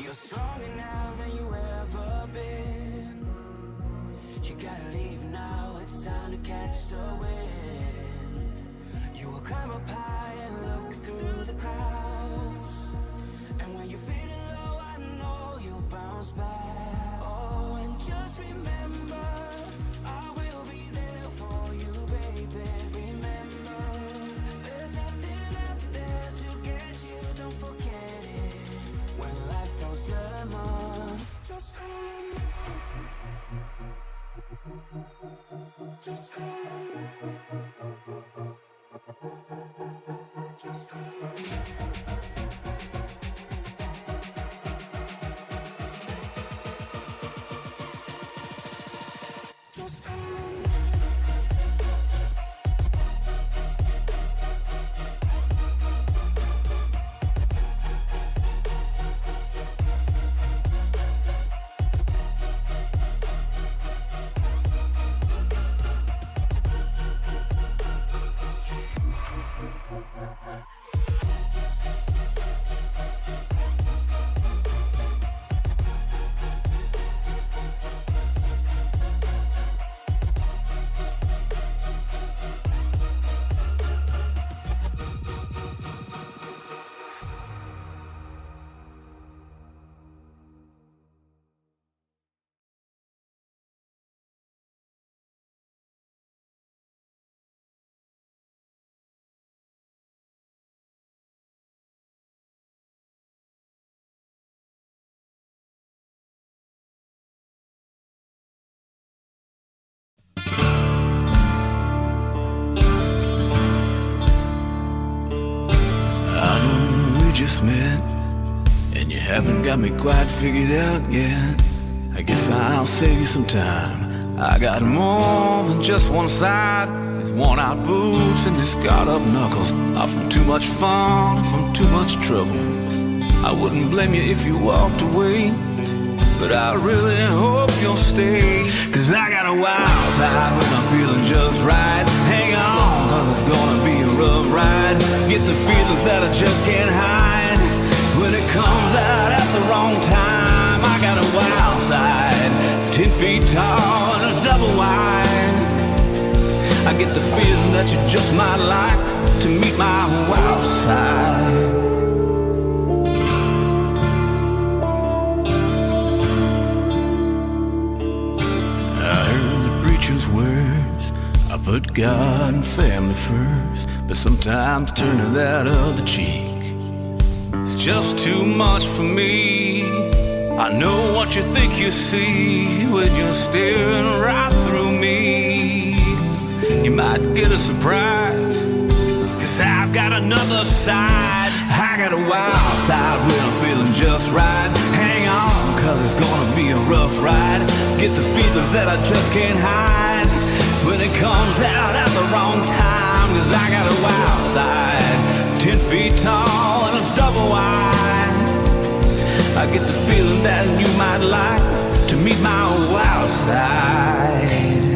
You're stronger now than you ever been. You gotta leave now, it's time to catch the wind. You will climb up high and look through the clouds, and when you're feeling low, I know you'll bounce back. Oh, and just remember, I will be there for you, baby. Remember, there's nothing out there to get you, don't forget it. When life throws lemons, just call me. Just call me. Just call me. Just call me. Just met, and you haven't got me quite figured out yet. I guess I'll save you some time. I got more than just one side. These worn out boots and these scarred up knuckles are from too much fun and from too much trouble. I wouldn't blame you if you walked away, but I really hope you'll stay. Cause I got a wild side when I'm feeling just right. Hang on, cause it's gonna be a rough ride. Get the feelings that I just can't hide. When it comes out at the wrong time, I got a wild side, 10 feet tall and it's double wide. I get the feeling that you just might like to meet my wild side. Words, I put God and family first, but sometimes turning that other cheek, it's just too much for me. I know what you think you see when you're staring right through me. You might get a surprise, cause I've got another side. I got a wild side when I'm feeling just right. Hang on, cause it's gonna be a rough ride. Get the feelings that I just can't hide when it comes out at the wrong time. Cause I got a wild side, 10 feet tall and it's double wide. I get the feeling that you might like to meet my wild side.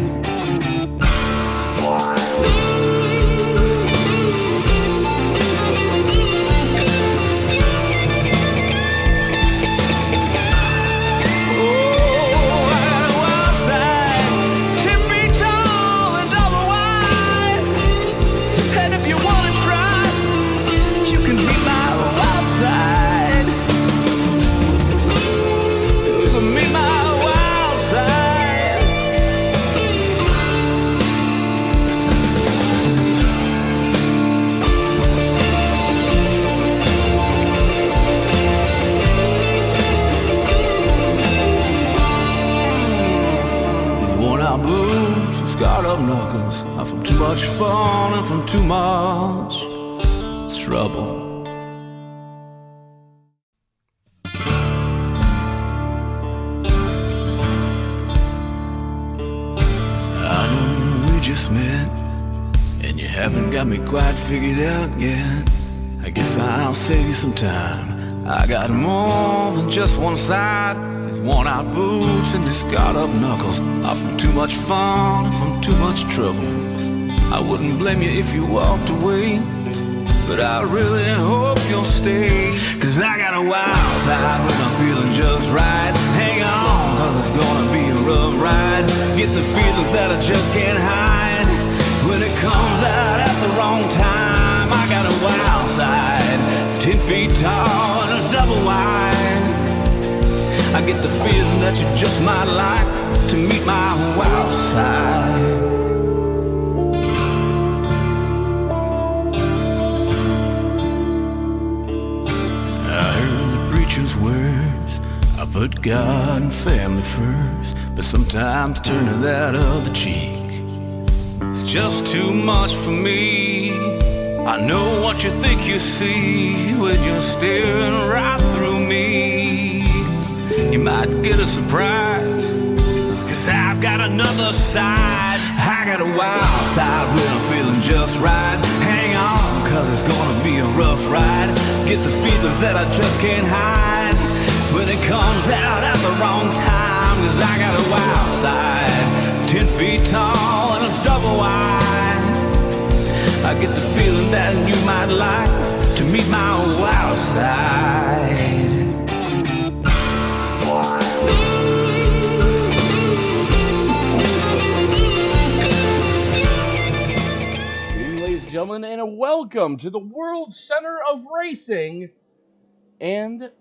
Scarred up knuckles are from too much fun and from too much trouble. I know we just met, and you haven't got me quite figured out yet. I guess I'll save you some time. I got more than just one side. These worn out boots and these scarred up knuckles are from too much fun and from too much trouble. I wouldn't blame you if you walked away, but I really hope you'll stay. Cause I got a wild side when I'm feeling just right. Hang on, cause it's gonna be a rough ride. Get the feelings that I just can't hide. When it comes out at the wrong time, I got a wild side, 10 feet tall and it's double wide. I get the feeling that you just might like to meet my wild side. Words, I put God and family first, but sometimes turning that other cheek is just too much for me. I know what you think you see when you're staring right through me. You might get a surprise, cause I've got another side. I got a wild side when I'm feeling just right. Hang on, cause it's gonna be a rough ride. Get the feelings that I just can't hide when it comes out at the wrong time. Cause I got a wild side, 10 feet tall and it's double wide. I get the feeling that you might like to meet my wild side. Gentlemen, and welcome to the World Center of Racing and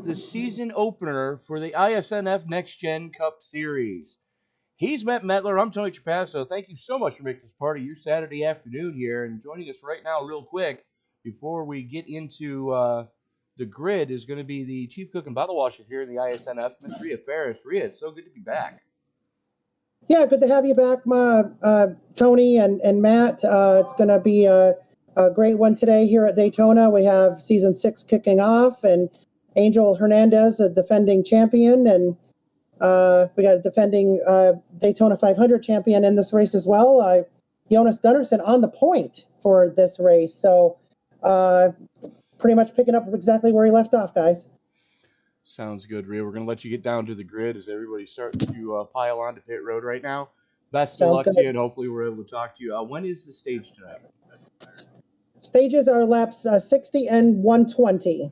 the season opener for the iSNF NextGen Cup Series. He's Matt Metler. I'm Tony Trapasso. Thank you so much for making this part of your Saturday afternoon here. And joining us right now real quick before we get into the grid is going to be the Chief Cook and Bottle Washer here in the iSNF, Miss Rhea Ferris. Rhea, it's so good to be back. Yeah, good to have you back, Tony and Matt. It's going to be a great one today here at Daytona. We have Season 6 kicking off, and Angel Hernandez, a defending champion, and we got a defending Daytona 500 champion in this race as well, Jonas Gunnarsson on the point for this race. So pretty much picking up exactly where he left off, guys. Sounds good, Rhea. We're going to let you get down to the grid as everybody's starting to pile onto pit road right now. Best of luck to you, and hopefully we're able to talk to you. When is the stage tonight? Stages are laps 60 and 120.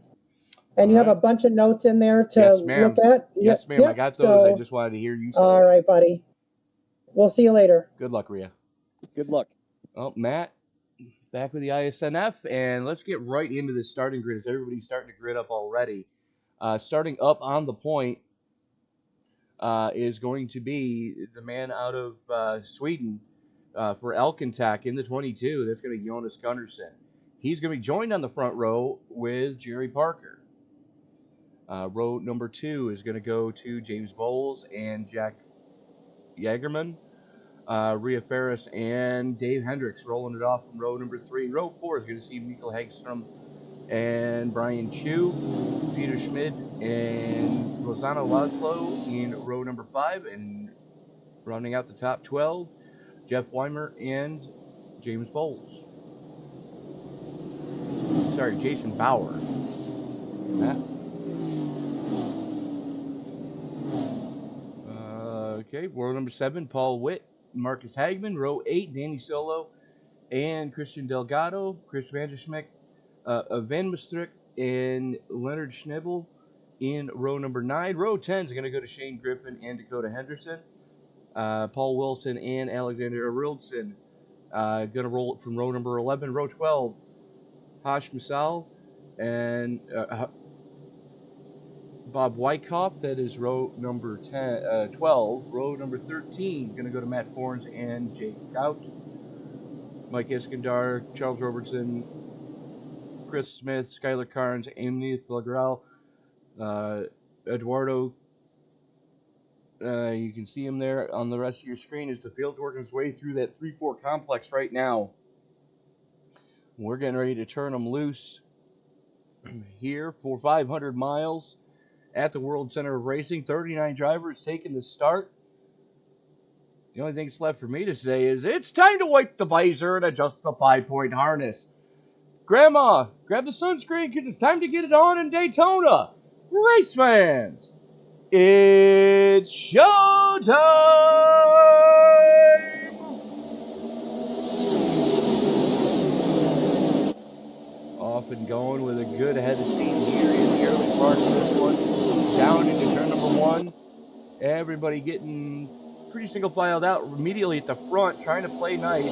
And you have a bunch of notes in there to look at? Yes, ma'am. Yep. I got those. So, I just wanted to hear you say all right, buddy. We'll see you later. Good luck, Rhea. Good luck. Well, Matt, back with the iSNF, and let's get right into the starting grid as everybody's starting to grid up already. Starting up on the point is going to be the man out of Sweden for Alcantach in the 22. That's going to be Jonas Gunnarsson. He's going to be joined on the front row with Jerry Parker. Row number 2 is going to go to James Bowles and Jack Jagerman. Rhea Ferris and Dave Hendricks rolling it off from row number 3. Row 4 is going to see Mikkel Hagstrom and Brian Chu, Peter Schmid, and Rosanna Laszlo in row number 5, and rounding out the top 12, Jeff Weimer and James Bowles. Sorry, Jason Bauer. Matt. Okay, row number 7, Paul Witt, Marcus Hagman. Row 8, Danny Solo and Christian Delgado, Chris Vanderschmick, Van Maastricht and Leonard Schnebel in row number 9. Row 10 is going to go to Shane Griffin and Dakota Henderson. Paul Wilson and Alexander Arildson going to roll it from row number 11. Row 12, Hash Misal and Bob Wyckoff. That is row number 12. Row number 13 going to go to Matt Forns and Jake Gout. Mike Iskandar, Charles Robertson, Chris Smith, Skylar Carnes, Amy Pellegral, Eduardo. You can see him there on the rest of your screen as the field's working its way through that 3-4 complex right now. We're getting ready to turn them loose here for 500 miles at the World Center of Racing. 39 drivers taking the start. The only thing that's left for me to say is it's time to wipe the visor and adjust the 5-point harness. Grandma, grab the sunscreen because it's time to get it on in Daytona. Race fans, it's showtime! Off and going with a good head of steam here in the early part of this one. Down into turn number 1. Everybody getting pretty single filed out immediately at the front, trying to play nice. We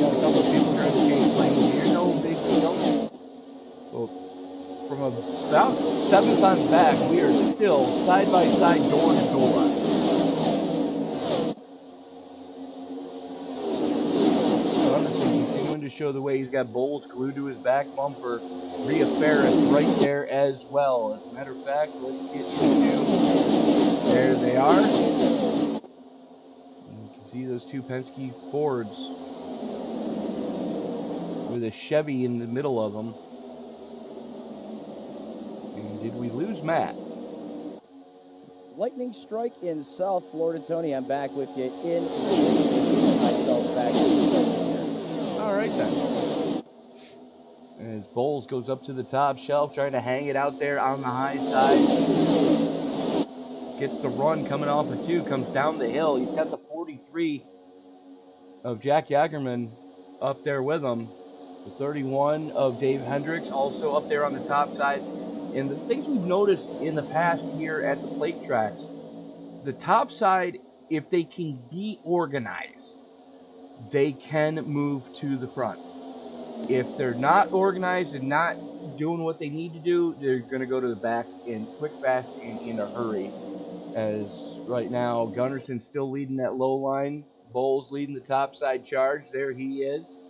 got a couple of people trying to change lanes here, no big deal. Well, from about 7th on back, we are still side by side, door to door. To show the way. He's got Bowles glued to his back bumper. Rhea Ferris right there as well. As a matter of fact, let's get into... There they are. You can see those two Penske Fords with a Chevy in the middle of them. And did we lose Matt? Lightning strike in South Florida. Tony, I'm back with you in myself back in all right then. As Bowles goes up to the top shelf, trying to hang it out there on the high side. Gets the run coming off of 2, comes down the hill. He's got the 43 of Jack Yagerman up there with him. The 31 of Dave Hendricks also up there on the top side. And the things we've noticed in the past here at the plate tracks, the top side, if they can be organized, they can move to the front. If they're not organized and not doing what they need to do, they're going to go to the back in quick, fast, and in a hurry. As right now, Gunnarson's still leading that low line. Bowles leading the top side charge. There he is.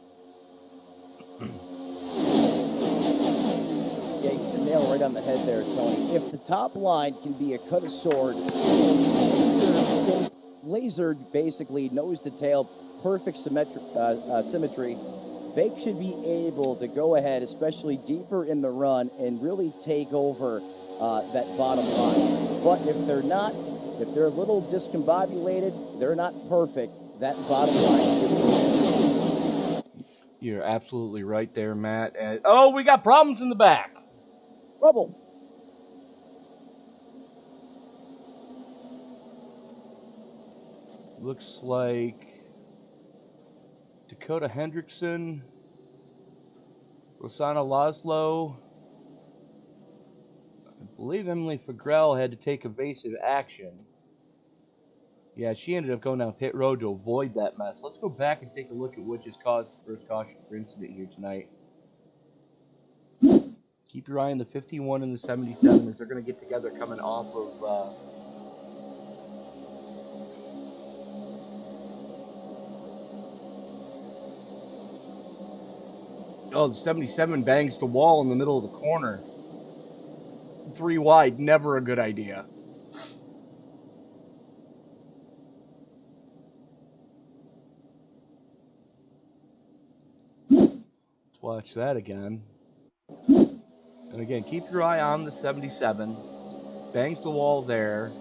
Yeah, you hit the nail right on the head there, Tony. If the top line can be a cut of sword, lasered basically nose to tail, perfect symmetry, they should be able to go ahead, especially deeper in the run, and really take over that bottom line. But if they're not, if they're a little discombobulated, they're not perfect, that bottom line should be. You're absolutely right there, Matt. Oh, we got problems in the back. Trouble. Looks like Dakota Hendrickson, Rosanna Laszlo, I believe Emily Fagrell had to take evasive action. Yeah, she ended up going down pit road to avoid that mess. Let's go back and take a look at what just caused the first caution for incident here tonight. Keep your eye on the 51 and the 77 as they're going to get together coming off of... Oh, the 77 bangs the wall in the middle of the corner. 3 wide, never a good idea. Let's watch that again. And again, keep your eye on the 77. Bangs the wall there.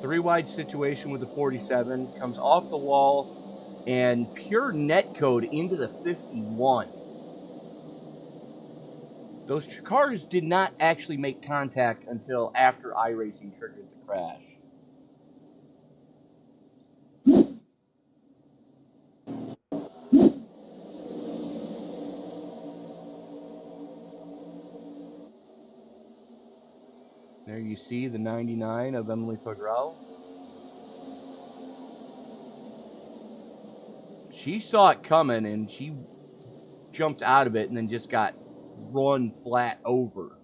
3 wide situation with the 47. Comes off the wall and pure net code into the 51. Those cars did not actually make contact until after iRacing triggered the crash. There you see the 99 of Emily Fagrell. She saw it coming and she jumped out of it and then just got run flat over.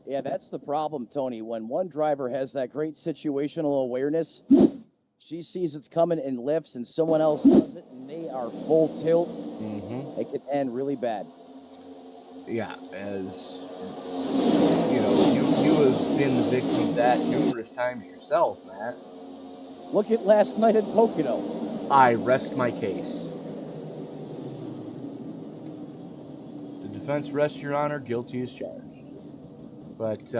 Yeah, that's the problem, Tony. When one driver has that great situational awareness, she sees it's coming and lifts, and someone else does it, and they are full tilt. Mm-hmm. It could end really bad. Yeah, as you know, you have been the victim of that numerous times yourself, Matt. Look at last night at Pocono. I rest my case. The defense rests, Your Honor. Guilty as charged. But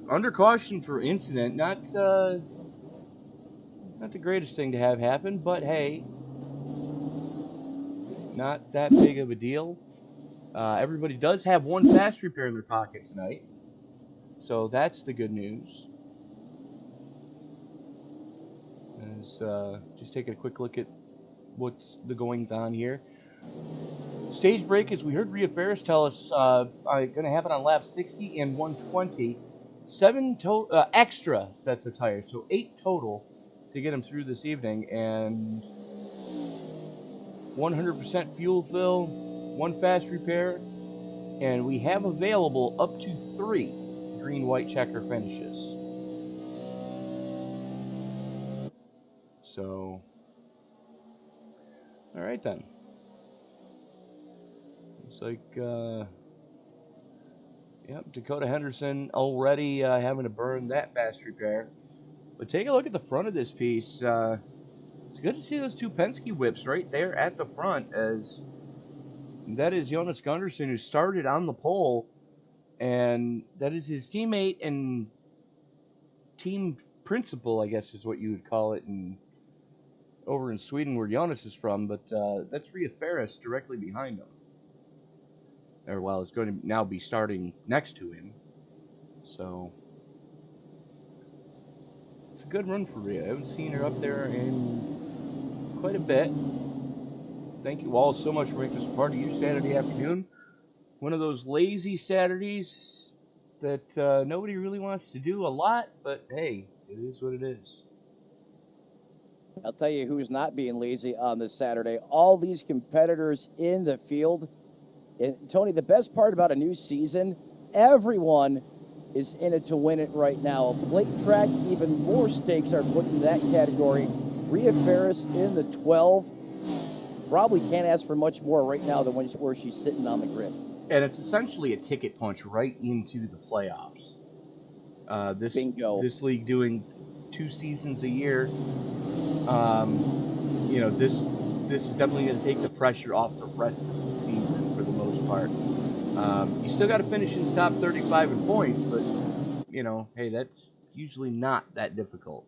under caution for incident, not the greatest thing to have happen, but hey, not that big of a deal. Everybody does have one fast repair in their pocket tonight, so that's the good news. As just taking a quick look at what's the goings on here. Stage break, as we heard Rhea Ferris tell us, going to happen on lap 60 and 120. 7 extra sets of tires, so 8 total to get them through this evening, and 100% fuel fill, 1 fast repair, and we have available up to 3 green-white checker finishes. So, all right then. Looks like, yep, Dakota Henderson already having to burn that fast repair. But take a look at the front of this piece. It's good to see those 2 Penske whips right there at the front, as that is Jonas Gunderson, who started on the pole, and that is his teammate and team principal, I guess is what you would call it, over in Sweden where Jonas is from, but that's Rhea Ferris directly behind him. Or, well, it's going to now be starting next to him. So, it's a good run for Rhea. I haven't seen her up there in quite a bit. Thank you all so much for making this a part of your Saturday afternoon. One of those lazy Saturdays that nobody really wants to do a lot, but hey, it is what it is. I'll tell you who's not being lazy on this Saturday. All these competitors in the field. And Tony, the best part about a new season, everyone is in it to win it right now. A plate track, even more stakes are put in that category. Rhea Ferris in the 12. Probably can't ask for much more right now than where she's sitting on the grid. And it's essentially a ticket punch right into the playoffs. Bingo. This league doing 2 seasons a year, this is definitely going to take the pressure off the rest of the season for the most part. You still got to finish in the top 35 in points, but, hey, that's usually not that difficult.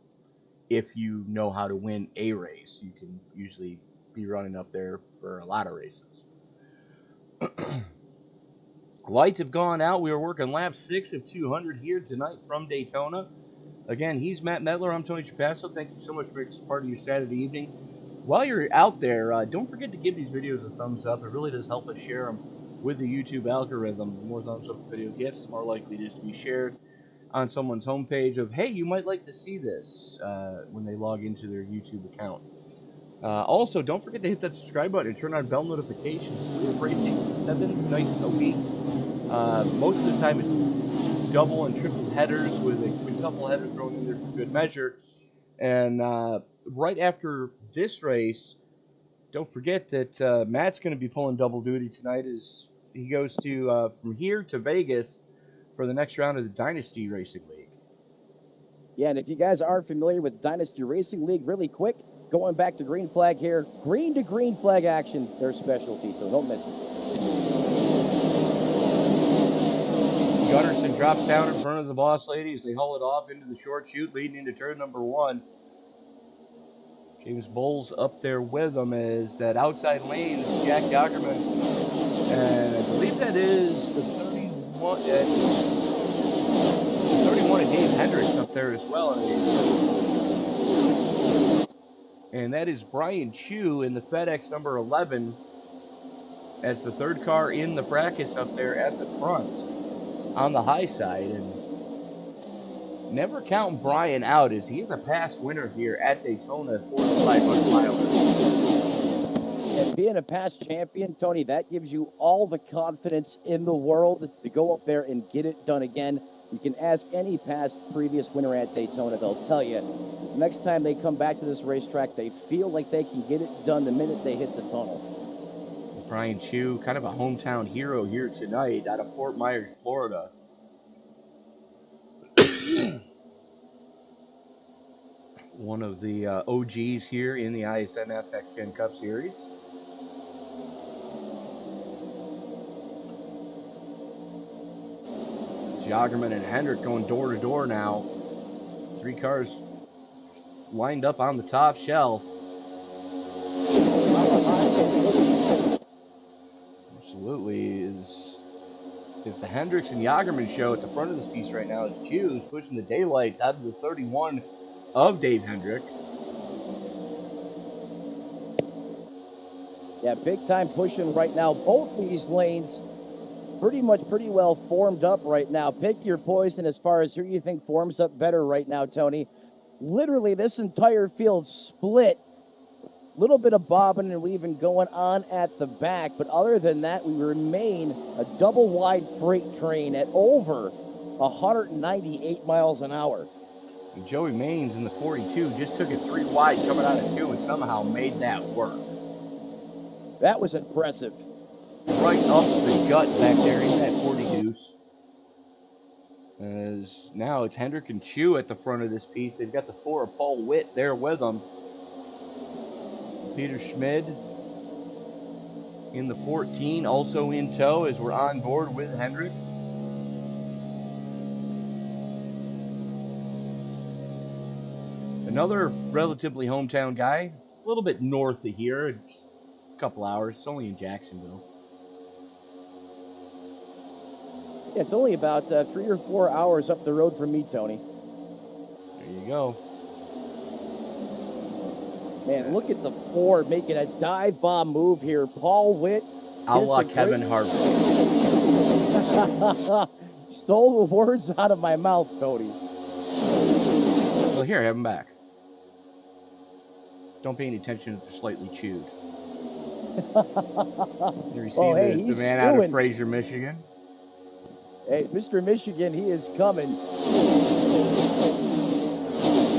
If you know how to win a race, you can usually be running up there for a lot of races. Lights have gone out. We are working lap 6 of 200 here tonight from Daytona. Again, he's Matt Medler. I'm Tony Trapasso. Thank you so much for making this part of your Saturday evening. While you're out there, don't forget to give these videos a thumbs up. It really does help us share them with the YouTube algorithm. The more thumbs up the video gets, the more likely it is to be shared on someone's homepage of, hey, you might like to see this when they log into their YouTube account. Also, don't forget to hit that subscribe button and turn on bell notifications. We have racing 7 nights a week. Most of the time it's double and triple headers with a quintuple header thrown in there for good measure. And right after this race, don't forget that Matt's going to be pulling double duty tonight as he goes to from here to Vegas for the next round of the Dynasty Racing League. Yeah, and if you guys aren't familiar with Dynasty Racing League, really quick, going back to green flag here, green to green flag action, their specialty, so don't miss it. Gunderson drops down in front of the boss lady as they haul it off into the short chute leading into turn number 1. James Bowles up there with him as that outside lane is Jack Yagerman. And I believe that is the 31 of Dave Hendricks up there as well. And that is Brian Chu in the FedEx number 11 as the third car in the fracas up there at the front on the high side. And never count Brian out, as he is a past winner here at Daytona for the 500 miler. And being a past champion, Tony, that gives you all the confidence in the world to go up there and get it done again. You can ask any previous winner at Daytona. They'll tell you next time they come back to this racetrack, they feel like they can get it done the minute they hit the tunnel. Brian Chu, kind of a hometown hero here tonight out of Fort Myers, Florida. One of the OGs here in the iSNF NextGen Cup Series. Jagerman and Hendrick going door to door now. 3 cars lined up on the top shelf. Absolutely is the Hendricks and Jagerman show at the front of this piece right now. As Chu's pushing the daylights out of the 31 of Dave Hendrick. Yeah, big time pushing right now. Both these lanes pretty well formed up right now. Pick your poison as far as who you think forms up better right now, Tony. Literally, this entire field split. Little bit of bobbing and weaving going on at the back, but other than that, we remain a double wide freight train at over 198 miles an hour. And Joey Maines in the 42 just took it 3 wide coming out of 2 and somehow made that work. That was impressive. Right up the gut back there in that 40 deuce. As now it's Hendrick and Chu at the front of this piece. They've got the 4 of Paul Witt there with them. Peter Schmid in the 14, also in tow as we're on board with Hendrick. Another relatively hometown guy, a little bit north of here, it's a couple hours. It's only in Jacksonville. Yeah, it's only about 3 or 4 hours up the road from me, Tony. There you go. Man, look at the Ford making a dive bomb move here. Paul Witt. A la Kevin Harvick. Stole the words out of my mouth, Tony. Well, here, have them back. Don't pay any attention if they're slightly chewed. You see the man out of Fraser, Michigan? Hey, Mr. Michigan, he is coming.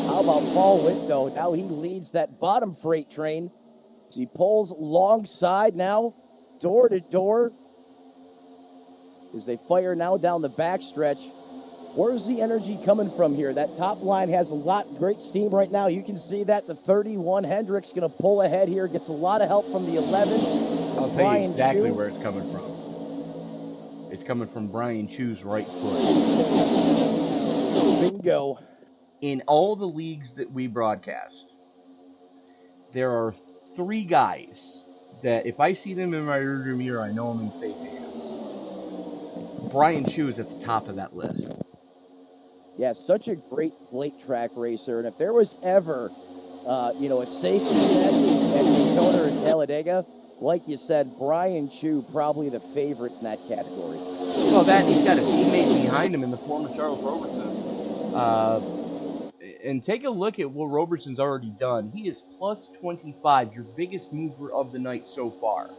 How about Paul Witt, though? Now he leads that bottom freight train as he pulls alongside now, door to door, as they fire now down the backstretch. Where's the energy coming from here? That top line has a lot great steam right now. You can see that the 31 Hendrick's going to pull ahead here. Gets a lot of help from the 11. I'll tell you exactly where it's coming from. It's coming from Brian Chu's right foot. Bingo. In all the leagues that we broadcast, there are 3 guys that if I see them in my rearview mirror, I know I'm in safe hands. Brian Chu is at the top of that list. Yeah, such a great plate track racer. And if there was ever, a safety net at Daytona or Talladega, like you said, Brian Chu probably the favorite in that category. Well, he's got a teammate behind him in the form of Charles Robertson. And take a look at what Robertson's already done. He is plus 25, your biggest mover of the night so far.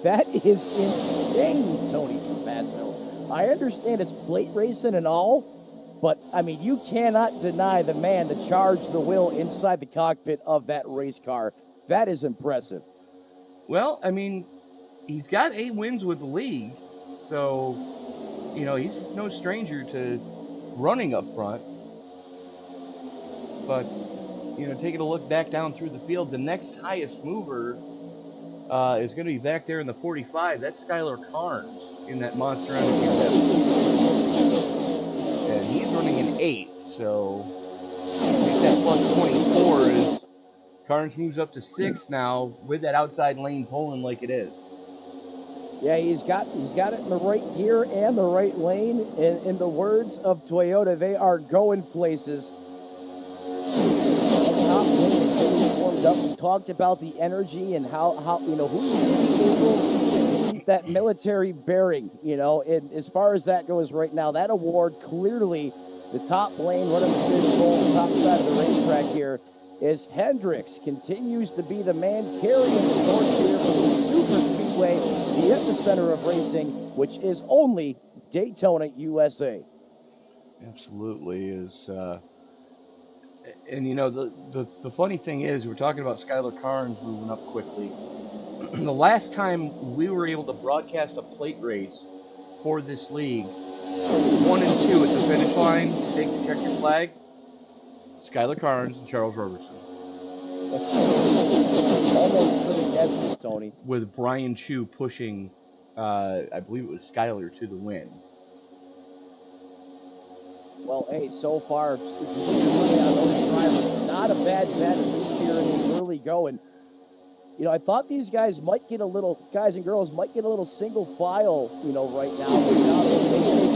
That is insane, Tony Trapasso. I understand it's plate racing and all, but, I mean, you cannot deny the man that charged the wheel inside the cockpit of that race car. That is impressive. Well, I mean, he's got 8 wins with the league, so, he's no stranger to running up front. But, taking a look back down through the field, the next highest mover is going to be back there in the 45. That's Skylar Carnes in that Monster Energy. And he's running an 8th, so I think that plus 24 is Carnes moves up to 6 now with that outside lane pulling like it is. Yeah, he's got it in the right gear and the right lane. In the words of Toyota, they are going places. Top lane is really formed up. We talked about the energy and how who's able to keep that military bearing. And as far as that goes right now, that award clearly the top lane running the finish goal, the top side of the racetrack here is Hendricks. Continues to be the man carrying the torch here from the super speedway, the epicenter of racing, which is only Daytona, USA. Absolutely is. And the funny thing is, we're talking about Skylar Carnes moving up quickly. The last time we were able to broadcast a plate race for this league, 1 and 2 at the finish line, take the checkered flag, Skylar Carnes and Charles Robertson. Almost could have guessed it, Tony. With Brian Chu pushing, I believe it was Skylar to the win. Well, hey, so far, not a bad bet, at least here in the early going. I thought these guys and girls might get a little single file, right now. But now they stay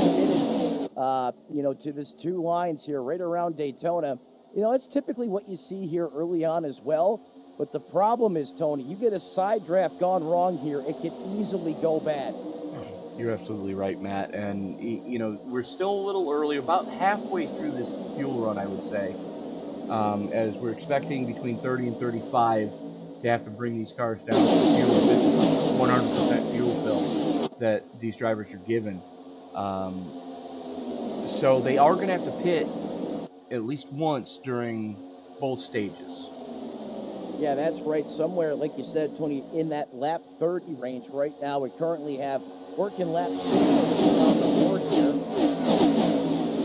committed, to this 2 lines here right around Daytona. It's typically what you see here early on as well. But the problem is, Tony, you get a side draft gone wrong here, it could easily go bad. You're absolutely right, Matt. And, you know, we're still a little early, about halfway through this fuel run, I would say, as we're expecting between 30 and 35 to have to bring these cars down to the fuel, if it's 100% fuel fill that these drivers are given. So they are going to have to pit at least once during both stages. Yeah, that's right. Somewhere, like you said, Tony, in that lap 30 range right now. We currently have working lap 60 on the board here. I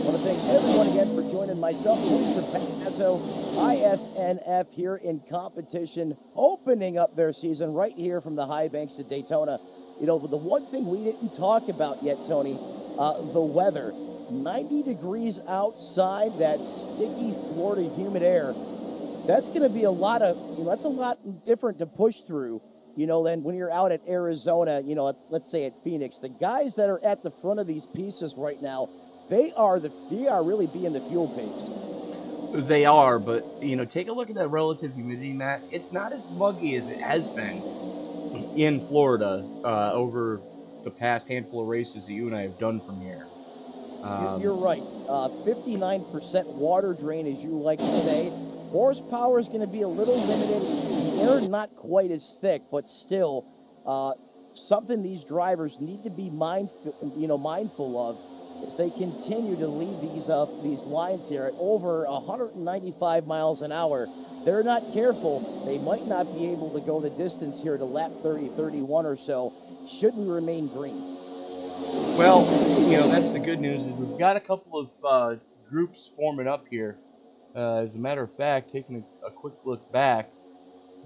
want to thank everyone again for joining myself, Tony Trapazzo, iSNF here in competition, opening up their season right here from the high banks of Daytona. You know, but the one thing we didn't talk about yet, Tony, the weather. 90 degrees outside, that sticky Florida humid air. That's going to be a lot of, that's a lot different to push through, than when you're out at Arizona, let's say at Phoenix. The guys that are at the front of these pieces right now, they are really being the fuel pigs. They are, but, take a look at that relative humidity, Matt. It's not as muggy as it has been in Florida over the past handful of races that you and I have done from here. You're right. 59% water drain, as you like to say. Horsepower is going to be a little limited. The air not quite as thick, but still something these drivers need to be mindful of as they continue to lead these lines here at over 195 miles an hour. They're not careful. They might not be able to go the distance here to lap 30, 31 or so, should we remain green. Well, that's the good news is we've got a couple of groups forming up here. As a matter of fact, taking a quick look back,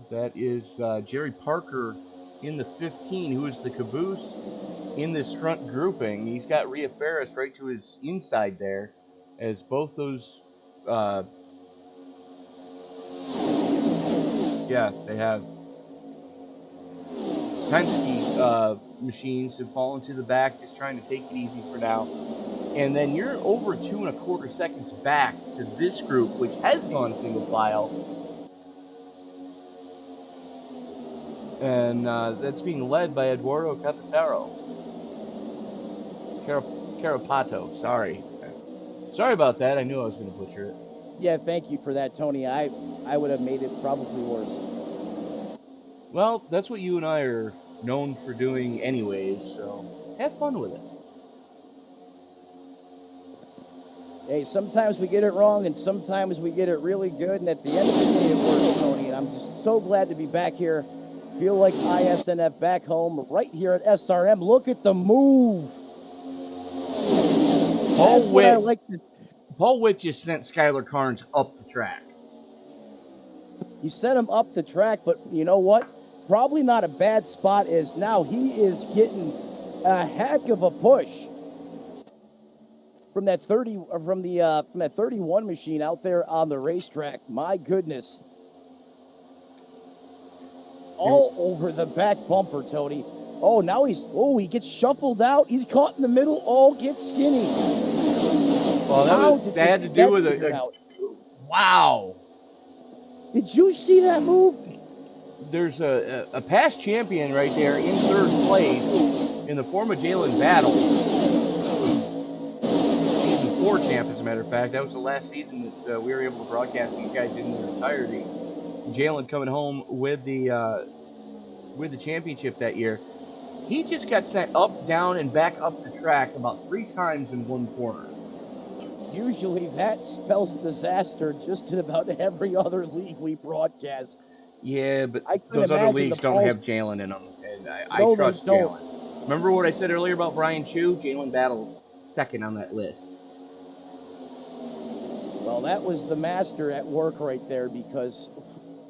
that is Jerry Parker in the 15, who is the caboose in this front grouping. He's got Rhea Ferris right to his inside there, as both those, they have Penske machines have fallen to the back, just trying to take it easy for now. And then you're over 2.25 seconds back to this group, which has gone single file. And that's being led by Eduardo Capataro. Carapato, sorry. Sorry about that. I knew I was going to butcher it. Yeah, thank you for that, Tony. I would have made it probably worse. Well, that's what you and I are known for doing anyways, so have fun with it. Hey, sometimes we get it wrong, and sometimes we get it really good, and at the end of the day, it works, Tony, and I'm just so glad to be back here. Feel like iSNF back home right here at SRM. Look at the move. Paul Witt just sent Skylar Carnes up the track. He sent him up the track, but you know what? Probably not a bad spot, is now he is getting a heck of a push from that 31 machine out there on the racetrack. My goodness. All over the back bumper, Tony. Oh, now he gets shuffled out. He's caught in the middle. Oh, gets skinny. Well, that had to do with wow. Did you see that move? There's a past champion right there in third place in the form of Jalen Battle. Season 4 champ, as a matter of fact. That was the last season that we were able to broadcast these guys in their entirety. Jalen coming home with the championship that year. He just got sent up, down, and back up the track about 3 times in one corner. Usually that spells disaster just in about every other league we broadcast. Yeah, but those other leagues don't have Jalen in them, and I trust Jalen. Remember what I said earlier about Brian Chu? Jalen Battle's second on that list. Well, that was the master at work right there because,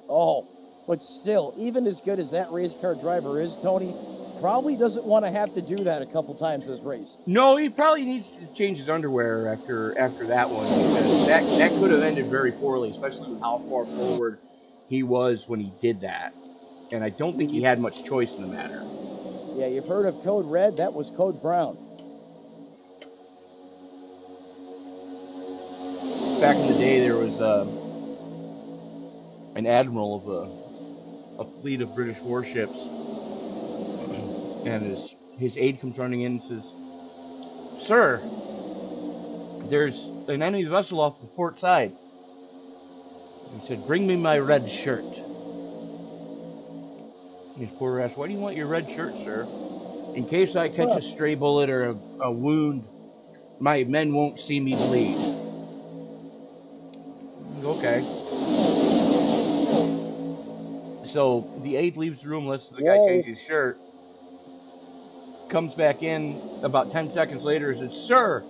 but still, even as good as that race car driver is, Tony, probably doesn't want to have to do that a couple times this race. No, he probably needs to change his underwear after that one, because that could have ended very poorly, especially with how far forward he was when he did that. And I don't think he had much choice in the matter. Yeah, you've heard of Code Red. That was Code Brown. Back in the day, there was an admiral of a fleet of British warships, and his aide comes running in and says, "Sir, there's an enemy vessel off the port side." He said, "Bring me my red shirt." His porter asked, "Why do you want your red shirt, sir?" "In case I catch a stray bullet or a wound, my men won't see me bleed." Okay. So the aide leaves the room, lets the guy change his shirt, comes back in about 10 seconds later and says, "Sir,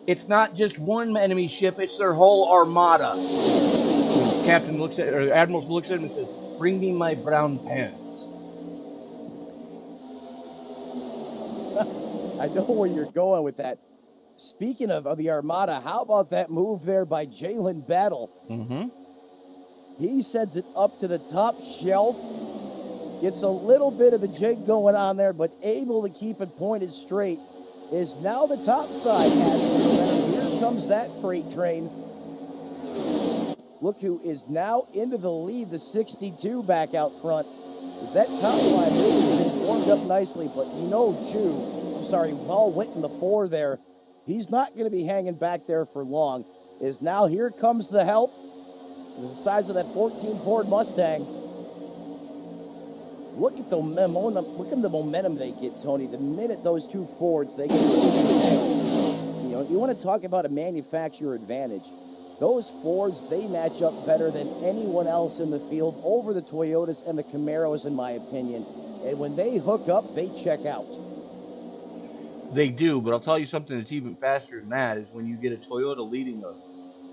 it's not just one enemy ship, it's their whole armada." The captain looks at, or the admiral looks at him and says, "Bring me my brown pants." I know where you're going with that. Speaking of the Armada, how about that move there by Jalen Battle? Mm-hmm. He sends it up to the top shelf, gets a little bit of the jig going on there, but able to keep it pointed straight. Is now the top side has momentum. Here comes that freight train. Look who is now into the lead, the 62 back out front. Is that top line really been formed up nicely, but Paul went in the 4 there. He's not going to be hanging back there for long. Is now here comes the help. The size of that 14 Ford Mustang. Look at the momentum they get, Tony. The minute those two Fords, they get, you want to talk about a manufacturer advantage. Those Fords, they match up better than anyone else in the field over the Toyotas and the Camaros, in my opinion. And when they hook up, they check out. They do, but I'll tell you something that's even faster than that is when you get a Toyota leading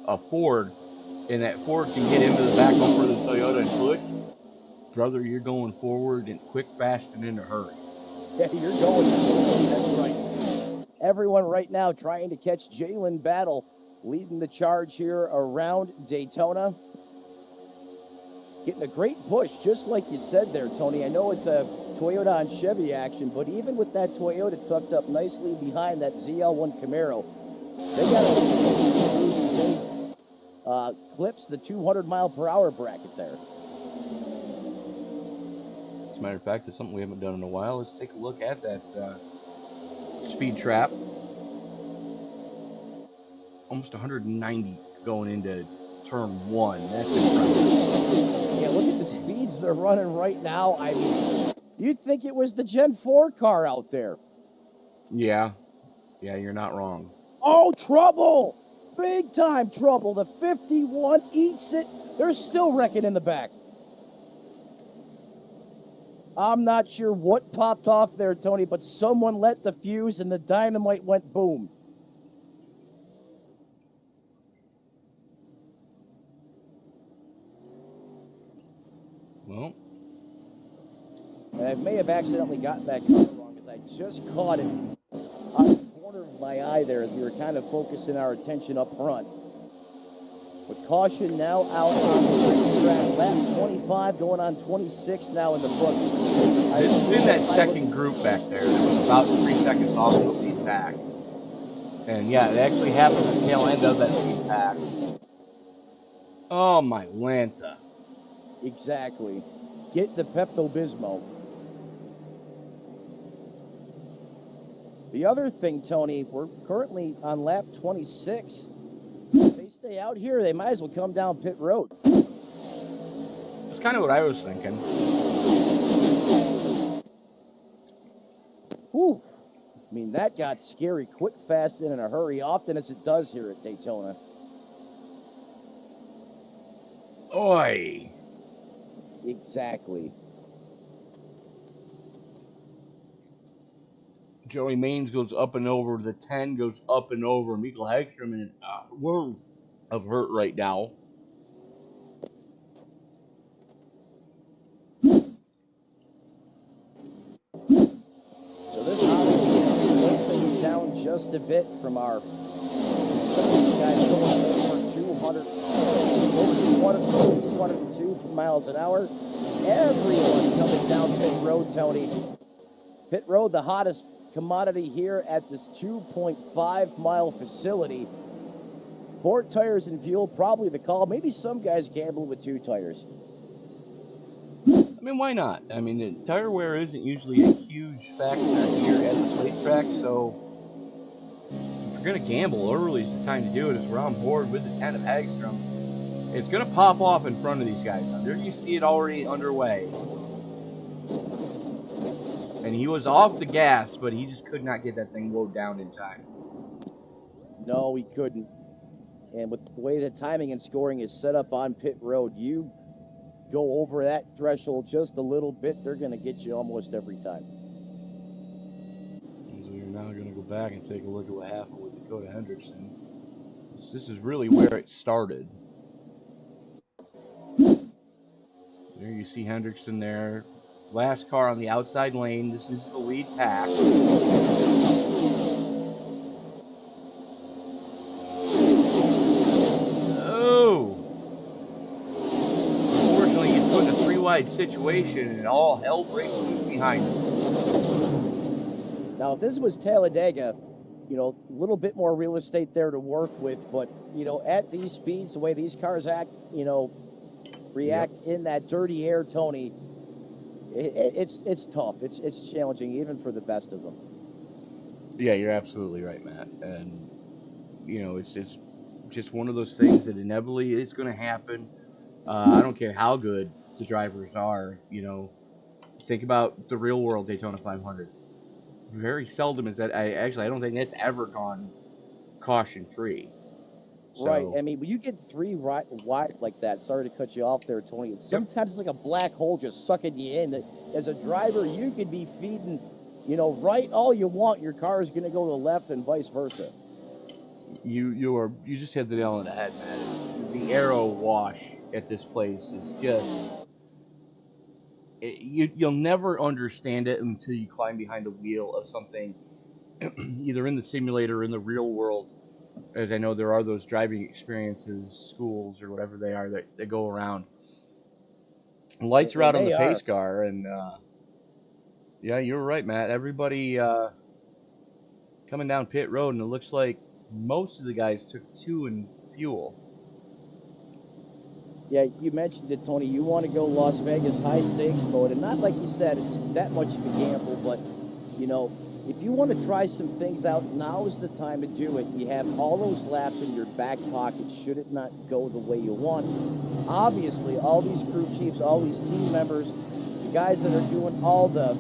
a Ford, and that Ford can get into the back over the Toyota and push. Brother, you're going forward and quick, fast, and in a hurry. Yeah, you're going forward. That's right. Everyone right now trying to catch Jalen Battle, leading the charge here around Daytona. Getting a great push, just like you said there, Tony. I know it's a Toyota on Chevy action, but even with that Toyota tucked up nicely behind that ZL1 Camaro, they got a clips the 200 mile per hour bracket there. As a matter of fact, it's something we haven't done in a while. Let's take a look at that speed trap. Almost 190 going into turn 1. That's impressive. Yeah, look at the speeds they're running right now. I mean, you'd think it was the Gen 4 car out there. Yeah, you're not wrong. Oh, trouble! Big time trouble. The 51 eats it. They're still wrecking in the back. I'm not sure what popped off there, Tony, but someone let the fuse and the dynamite went boom. Well, And I may have accidentally gotten that car wrong because I just caught it on the corner of my eye there as we were kind of focusing our attention up front. With caution now out on the track, lap 25 going on 26 now in the books. this is in that second group back there. There was about 3 seconds off the lead pack. And yeah, it actually happened at the tail end of that lead pack. Oh, my Lanta. Exactly. Get the Pepto-Bismol. The other thing, Tony, we're currently on lap 26. If they stay out here, they might as well come down pit road. That's kind of what I was thinking. Whew. I mean, that got scary quick, fast, and in a hurry, often as it does here at Daytona. Oi. Exactly. Joey Maines goes up and over. The 10 goes up and over. Mikael Hagstrom in a world of hurt right now. So this obviously slow things down just a bit from our guys going over 202 miles an hour. Everyone coming down pit road, Tony. Pit road, the hottest commodity here at this 2.5 mile facility. 4 tires and fuel, probably the call. Maybe some guys gamble with 2 tires. I mean, why not? I mean, the tire wear isn't usually a huge factor here at the plate track, so if you're going to gamble, early is the time to do it, as we're on board with the 10 of Hagstrom. It's going to pop off in front of these guys. There you see it already underway. And he was off the gas, but he just could not get that thing low down in time. No, he couldn't. And with the way the timing and scoring is set up on pit road, you go over that threshold just a little bit, they're going to get you almost every time. And so you're now going to go back and take a look at what happened with Dakota Hendrickson. This is really where it started. There you see Hendrickson there. Last car on the outside lane. This is the lead pack. Oh! Unfortunately, he's put in a three-wide situation, and all hell breaks loose behind him. Now, if this was Talladega, you know, a little bit more real estate there to work with, but, you know, at these speeds, the way these cars act, you know, react in that dirty air, Tony, it's tough. It's challenging even for the best of them. Yeah, you're absolutely right, Matt. And, you know, it's just one of those things that inevitably is going to happen. I don't care how good the drivers are, you know. Think about the real world Daytona 500. Very seldom is that. I don't think that's ever gone caution free. So, right. I mean, when you get three wide like that, sorry to cut you off there, Tony, sometimes it's like a black hole just sucking you in. That as a driver, you could be feeding, you know, right all you want. Your car is going to go to the left and vice versa. You just hit the nail on the head, man. The aero wash at this place is just you'll never understand it until you climb behind the wheel of something, either in the simulator or in the real world. As I know, there are those driving experiences, schools or whatever they are that go around. Lights are out on the pace car, and yeah, you're right, Matt. Everybody coming down pit road, and it looks like most of the guys took 2 in fuel. Yeah, you mentioned it, Tony. You want to go Las Vegas high stakes mode, and not like you said, it's that much of a gamble, but, you know, if you want to try some things out, now is the time to do it. You have all those laps in your back pocket should it not go the way you want. Obviously, all these crew chiefs, all these team members, the guys that are doing all the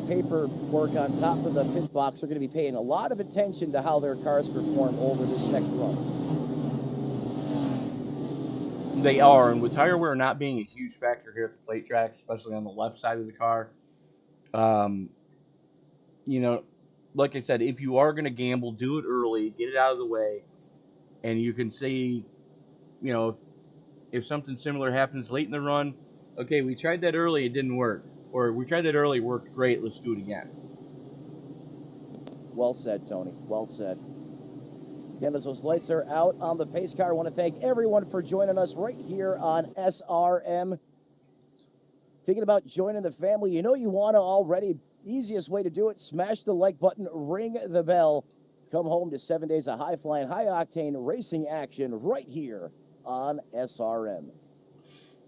paperwork on top of the pit box are going to be paying a lot of attention to how their cars perform over this next run. They are, and with tire wear not being a huge factor here at the plate track, especially on the left side of the car, you know, like I said, if you are going to gamble, do it early, get it out of the way, and you can see, you know, if something similar happens late in the run, okay, we tried that early, it didn't work. Or we tried that early, it worked great, let's do it again. Well said, Tony. Well said. Again, as those lights are out on the pace car, I want to thank everyone for joining us right here on SRM. Thinking about joining the family, you know you want to already. Easiest way to do it, smash the like button, ring the bell. Come home to 7 days of high-flying, high-octane racing action right here on SRM.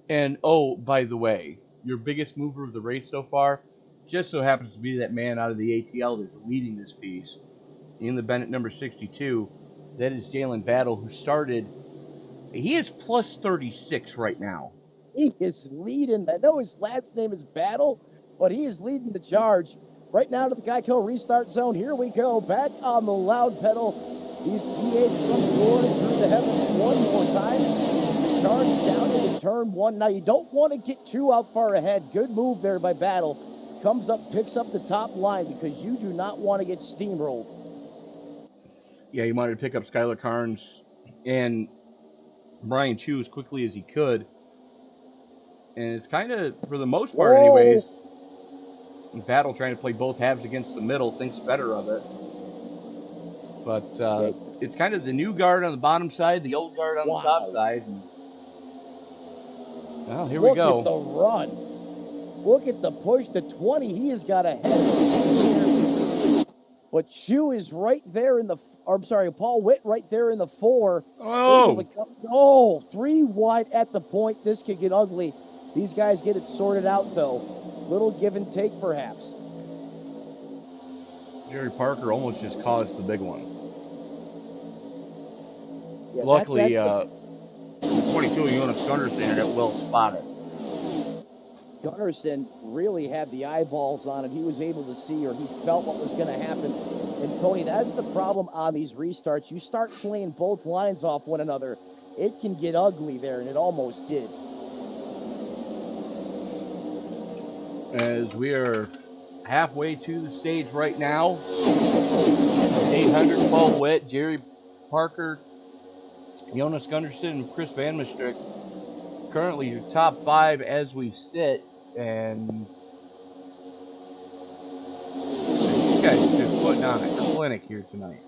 And, oh, by the way, your biggest mover of the race so far just so happens to be that man out of the ATL that's leading this piece in the Bennett number 62. That is Jalen Battle, who started. He is plus 36 right now. He is leading. I know his last name is Battle, but he is leading the charge. Right now to the Geico restart zone. Here we go. Back on the loud pedal. These V8s come roaring through the heavens one more time. Charge down into turn 1. Now you don't want to get too out far ahead. Good move there by Battle. Comes up, picks up the top line because you do not want to get steamrolled. Yeah, he wanted to pick up Skylar Carnes and Brian Chu as quickly as he could. And it's kind of, for the most part anyways, Battle trying to play both halves against the middle, thinks better of it. But it's kind of the new guard on the bottom side, the old guard on the top side. And, well, here we go. Look at the run. Look at the push to 20. He has got a head of steam here. But Chu is right there in the, Paul Witt right there in the 4. Oh, 3 wide at the point. This could get ugly. These guys get it sorted out, though. Little give and take, perhaps. Jerry Parker almost just caused the big one. Yeah, Luckily, that's the 22 Jonas Gunderson had it well spotted. Gunderson really had the eyeballs on it. He was able to see, or he felt what was going to happen. And Tony, that's the problem on these restarts. You start playing both lines off one another, it can get ugly there, and it almost did. As we are halfway to the stage right now, 812 wet, Jerry Parker, Jonas Gunderson, and Chris Van Maastricht currently your top 5 as we sit, and these guys are just putting on a clinic here tonight.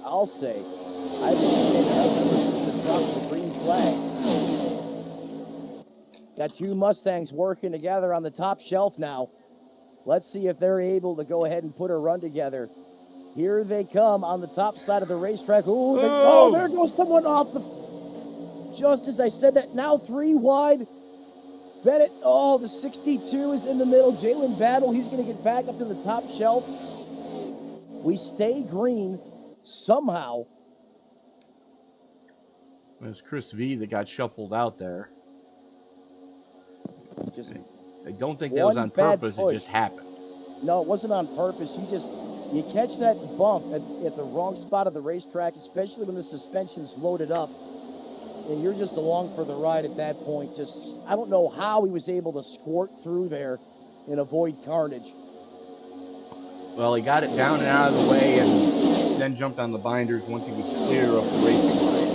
I'll say, I've been saying that ever since the drop of the green flag. Got two Mustangs working together on the top shelf now. Let's see if they're able to go ahead and put a run together. Here they come on the top side of the racetrack. Ooh, there goes someone off the... Just as I said that, now 3 wide. Bennett, the 62 is in the middle. Jalen Battle, he's going to get back up to the top shelf. We stay green somehow. There's Chris V that got shuffled out there. I don't think that was on purpose. It just happened. No, it wasn't on purpose. You catch that bump at the wrong spot of the racetrack, especially when the suspension's loaded up, and you're just along for the ride at that point. I don't know how he was able to squirt through there and avoid carnage. Well, he got it down and out of the way and then jumped on the binders once he was clear of the racing line.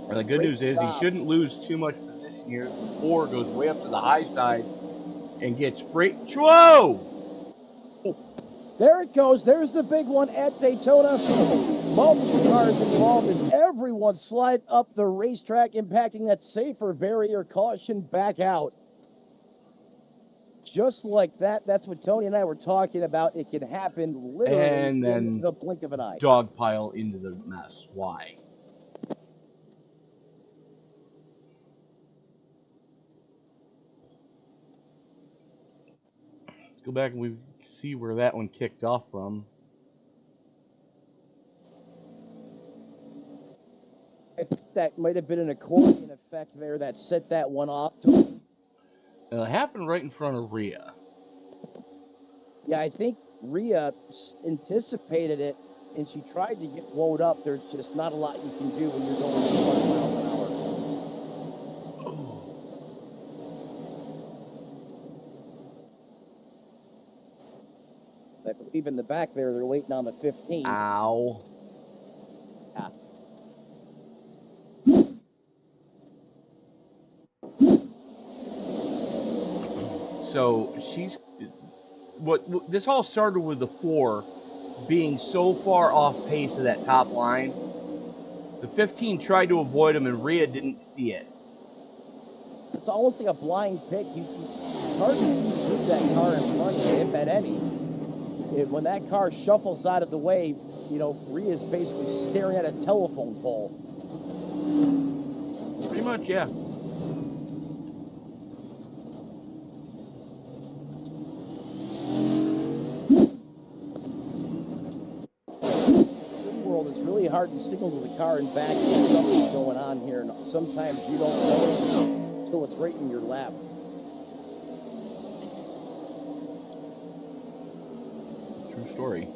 And the good news is he shouldn't lose too much position here. The 4 goes way up to the high side and gets straight. Whoa! There it goes. There's the big one at Daytona. Multiple cars involved as everyone slide up the racetrack, impacting that safer barrier. Caution back out. Just like that. That's what Tony and I were talking about. It can happen literally in the blink of an eye. Dog pile into the mess. Why? Let's go back and we see where that one kicked off from. I think that might have been an accordion effect there that set that one off. To It happened right in front of Rhea. Yeah, I think Rhea anticipated it, and she tried to get wound up. There's just not a lot you can do when you're going 200 miles an hour. I believe in the back there, they're waiting on the 15. Ow. Yeah. So this all started with the 4 being so far off pace of that top line. The 15 tried to avoid him, and Rhea didn't see it. It's almost like a blind pick. It's hard to see through that car in front of you, if at any. When that car shuffles out of the way, Rhea's basically staring at a telephone pole. Pretty much, yeah. SimWorld is really hard to signal to the car in back that something's going on here. And sometimes you don't know until it's right in your lap. True story.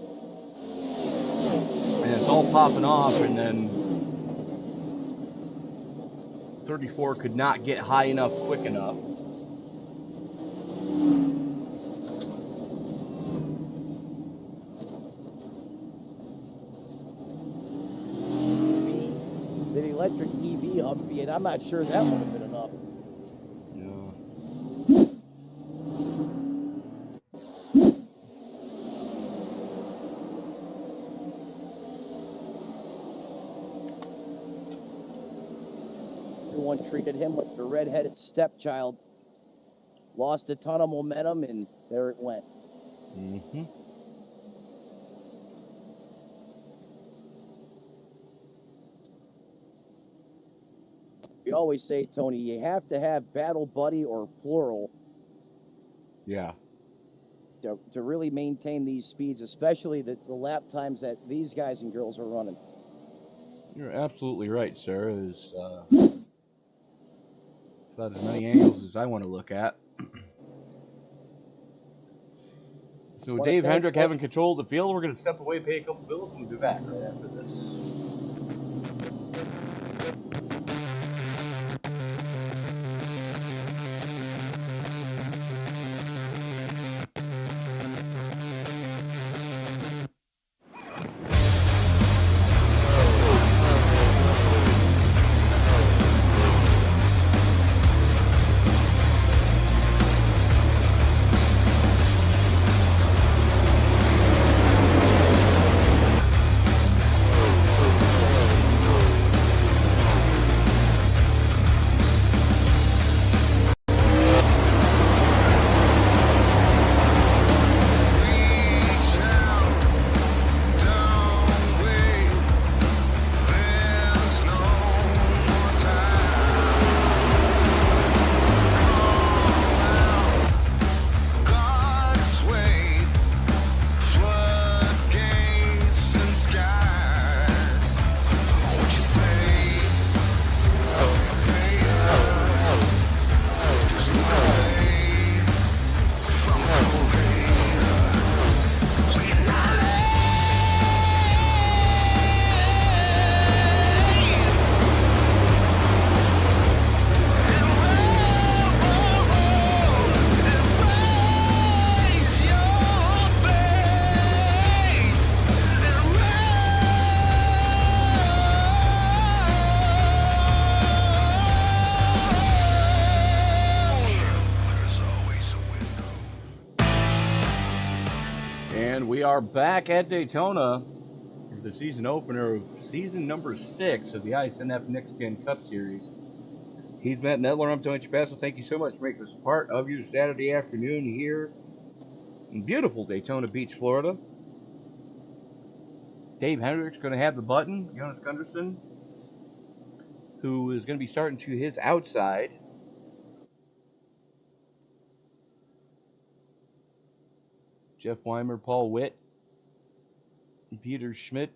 And it's all popping off, and then 34 could not get high enough quick enough. The electric EV Humvee, and I'm not sure that would have been enough. No. Everyone treated him like the red-headed stepchild. Lost a ton of momentum, and there it went. Mm-hmm. we always say, Tony, you have to have battle buddy or plural Yeah. to really maintain these speeds, especially the lap times that these guys and girls are running. You're absolutely right, sir. It's about as many angles as I want to look at. So with Dave Hendrick having control of the field, we're going to step away, pay a couple bills, and we'll be back right after this. And we are back at Daytona for the season opener of season number 6 of the iSNF NextGen Cup Series. He's Matt Nedler. I'm Tony Chapasso. Thank you so much for making us part of your Saturday afternoon here in beautiful Daytona Beach, Florida. Dave Hendrick's going to have the button. Jonas Gunderson, who is going to be starting to his outside. Jeff Weimer, Paul Witt, and Peter Schmidt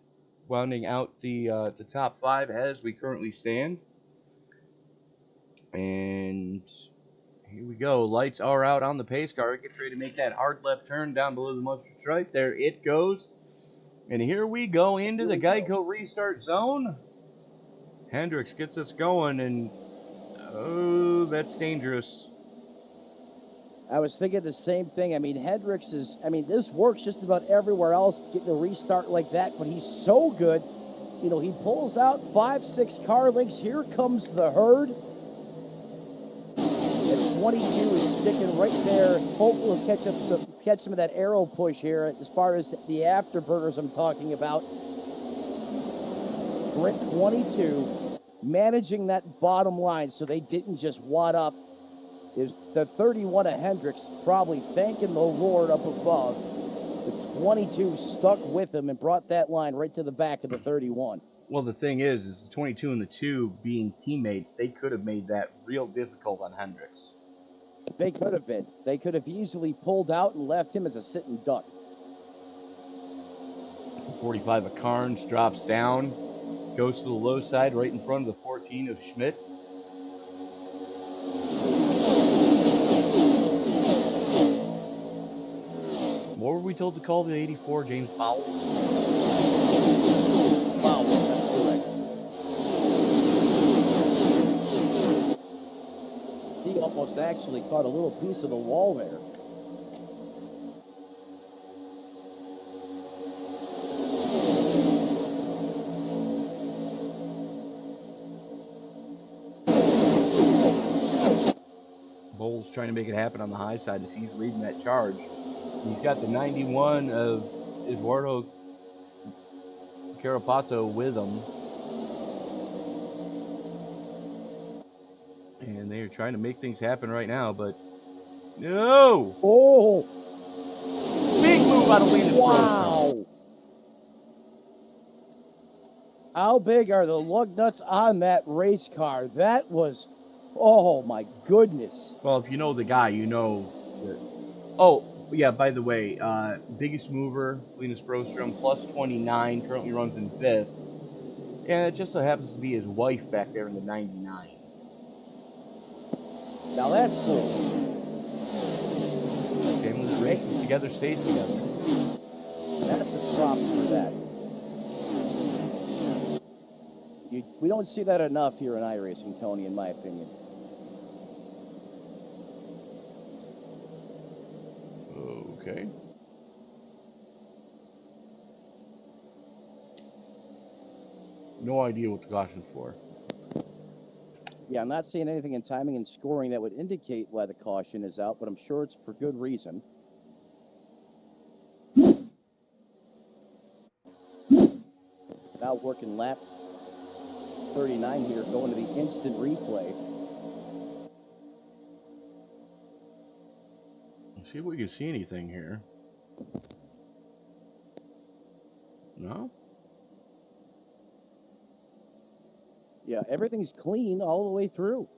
rounding out the top 5 as we currently stand. And here we go. Lights are out on the pace car. Get ready to make that hard left turn down below the mustard stripe. There it goes. And here we go into the Geico restart zone. Hendricks gets us going, and oh, that's dangerous. I was thinking the same thing. I mean, Hendricks is, this works just about everywhere else, getting a restart like that, but he's so good. You know, he pulls out 5-6 car lengths. Here comes the herd. And 22 is sticking right there. Hopefully he'll catch some of that arrow push here as far as the afterburners I'm talking about. Brent 22 managing that bottom line so they didn't just wad up. Is the 31 of Hendricks probably thanking the Lord up above. The 22 stuck with him and brought that line right to the back of the 31. Well, the thing is the 22 and the 2 being teammates, they could have made that real difficult on Hendricks. They could have been. They could have easily pulled out and left him as a sitting duck. It's a 45 of Carnes, drops down, goes to the low side right in front of the 14 of Schmidt. What were we told to call the 84, James Powell? Powell, that's correct. He almost actually caught a little piece of the wall there. Bowles trying to make it happen on the high side as he's leading that charge. He's got the 91 of Eduardo Carapato with him. And they are trying to make things happen right now, but no! Oh! Big move out of Linus. Wow! How big are the lug nuts on that race car? That was, oh my goodness. Well, if you know the guy, you know that. Oh, yeah, by the way, biggest mover, Linus Brostrom, plus 29, currently runs in 5th. And it just so happens to be his wife back there in the 99. Now that's cool. Family that races together stays together. Massive props for that. We don't see that enough here in iRacing, Tony, in my opinion. Okay. No idea what the caution's for. Yeah, I'm not seeing anything in timing and scoring that would indicate why the caution is out, but I'm sure it's for good reason. Now working lap 39 here, going to the instant replay. Let's see if we can see anything here. No? Yeah, everything's clean all the way through.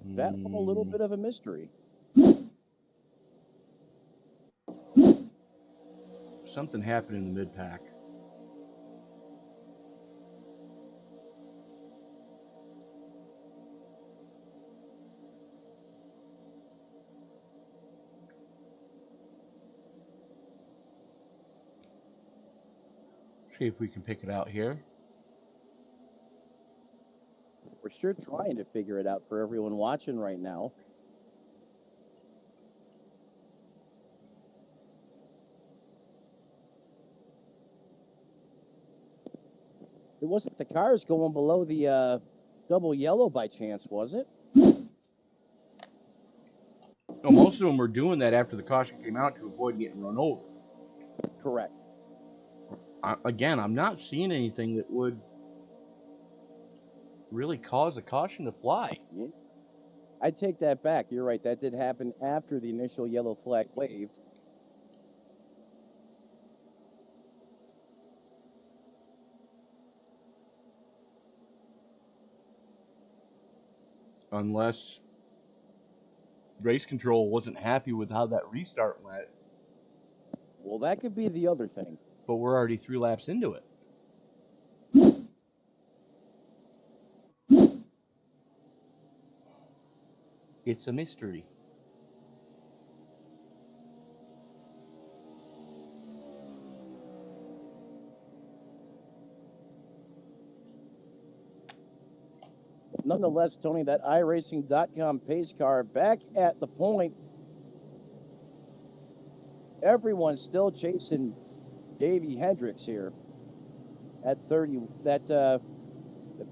That one a little bit of a mystery. Something happened in the mid-pack. See if we can pick it out here. We're sure trying to figure it out for everyone watching right now. It wasn't the cars going below the double yellow by chance, was it? No, most of them were doing that after the caution came out to avoid getting run over. Correct. Again, I'm not seeing anything that would really cause a caution to fly. Yeah. I take that back. You're right. That did happen after the initial yellow flag waved. Unless race control wasn't happy with how that restart went. Well, that could be the other thing. But we're already 3 laps into it. It's a mystery. Nonetheless, Tony, that iRacing.com pace car back at the point. Everyone's still chasing Davey Hendricks here at 30. That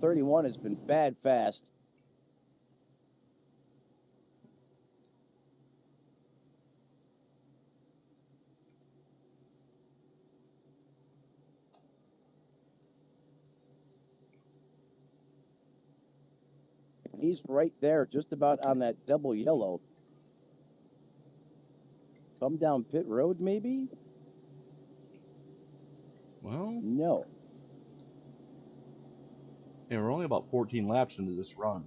31 has been bad fast. He's right there, just about on that double yellow. Come down pit road, maybe? Well, no. Yeah, we're only about 14 laps into this run.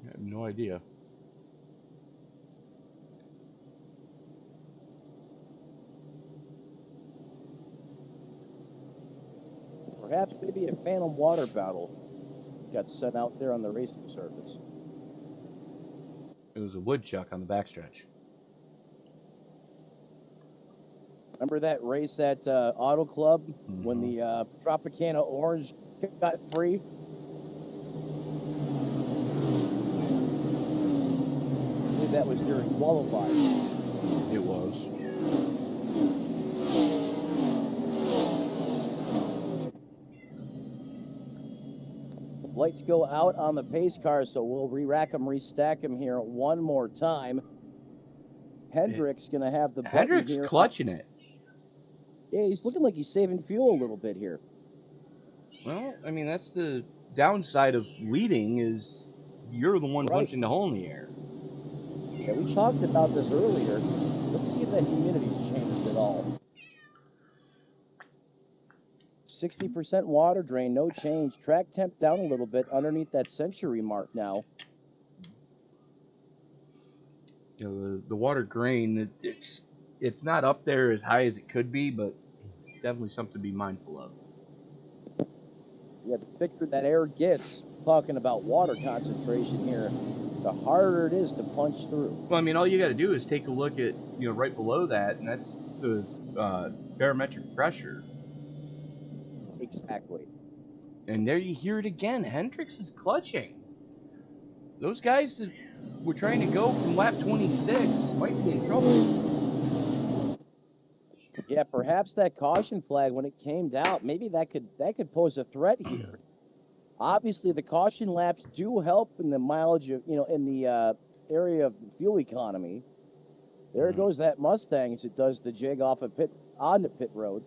I have no idea. Perhaps maybe a phantom water bottle got sent out there on the racing surface. It was a woodchuck on the backstretch. Remember that race at Auto Club when the Tropicana Orange got free? I believe that was during qualifying. It was. Lights go out on the pace car, so we'll re-rack them, restack them here one more time. Hendricks going to have the button Hendricks here. clutching it. Yeah, he's looking like he's saving fuel a little bit here. Well, I mean, that's the downside of leading is you're the one Right. punching the hole in the air. Yeah, we talked about this earlier. Let's see if that humidity's changed at all. 60% water drain, no change. Track temp down a little bit underneath that century mark now. You know, the water grain, it's not up there as high as it could be, but definitely something to be mindful of. Yeah, the thicker that air gets, talking about water concentration here, the harder it is to punch through. Well, I mean, all you got to do is take a look at, you know, right below that, and that's the barometric pressure. Exactly. And there you hear it again. Hendricks is clutching. Those guys that were trying to go from lap 26 might be in trouble. Yeah, perhaps that caution flag when it came down, maybe that could pose a threat here. Obviously, the caution laps do help in the mileage of, in the area of fuel economy. There goes that Mustang as it does the jig off of onto pit road.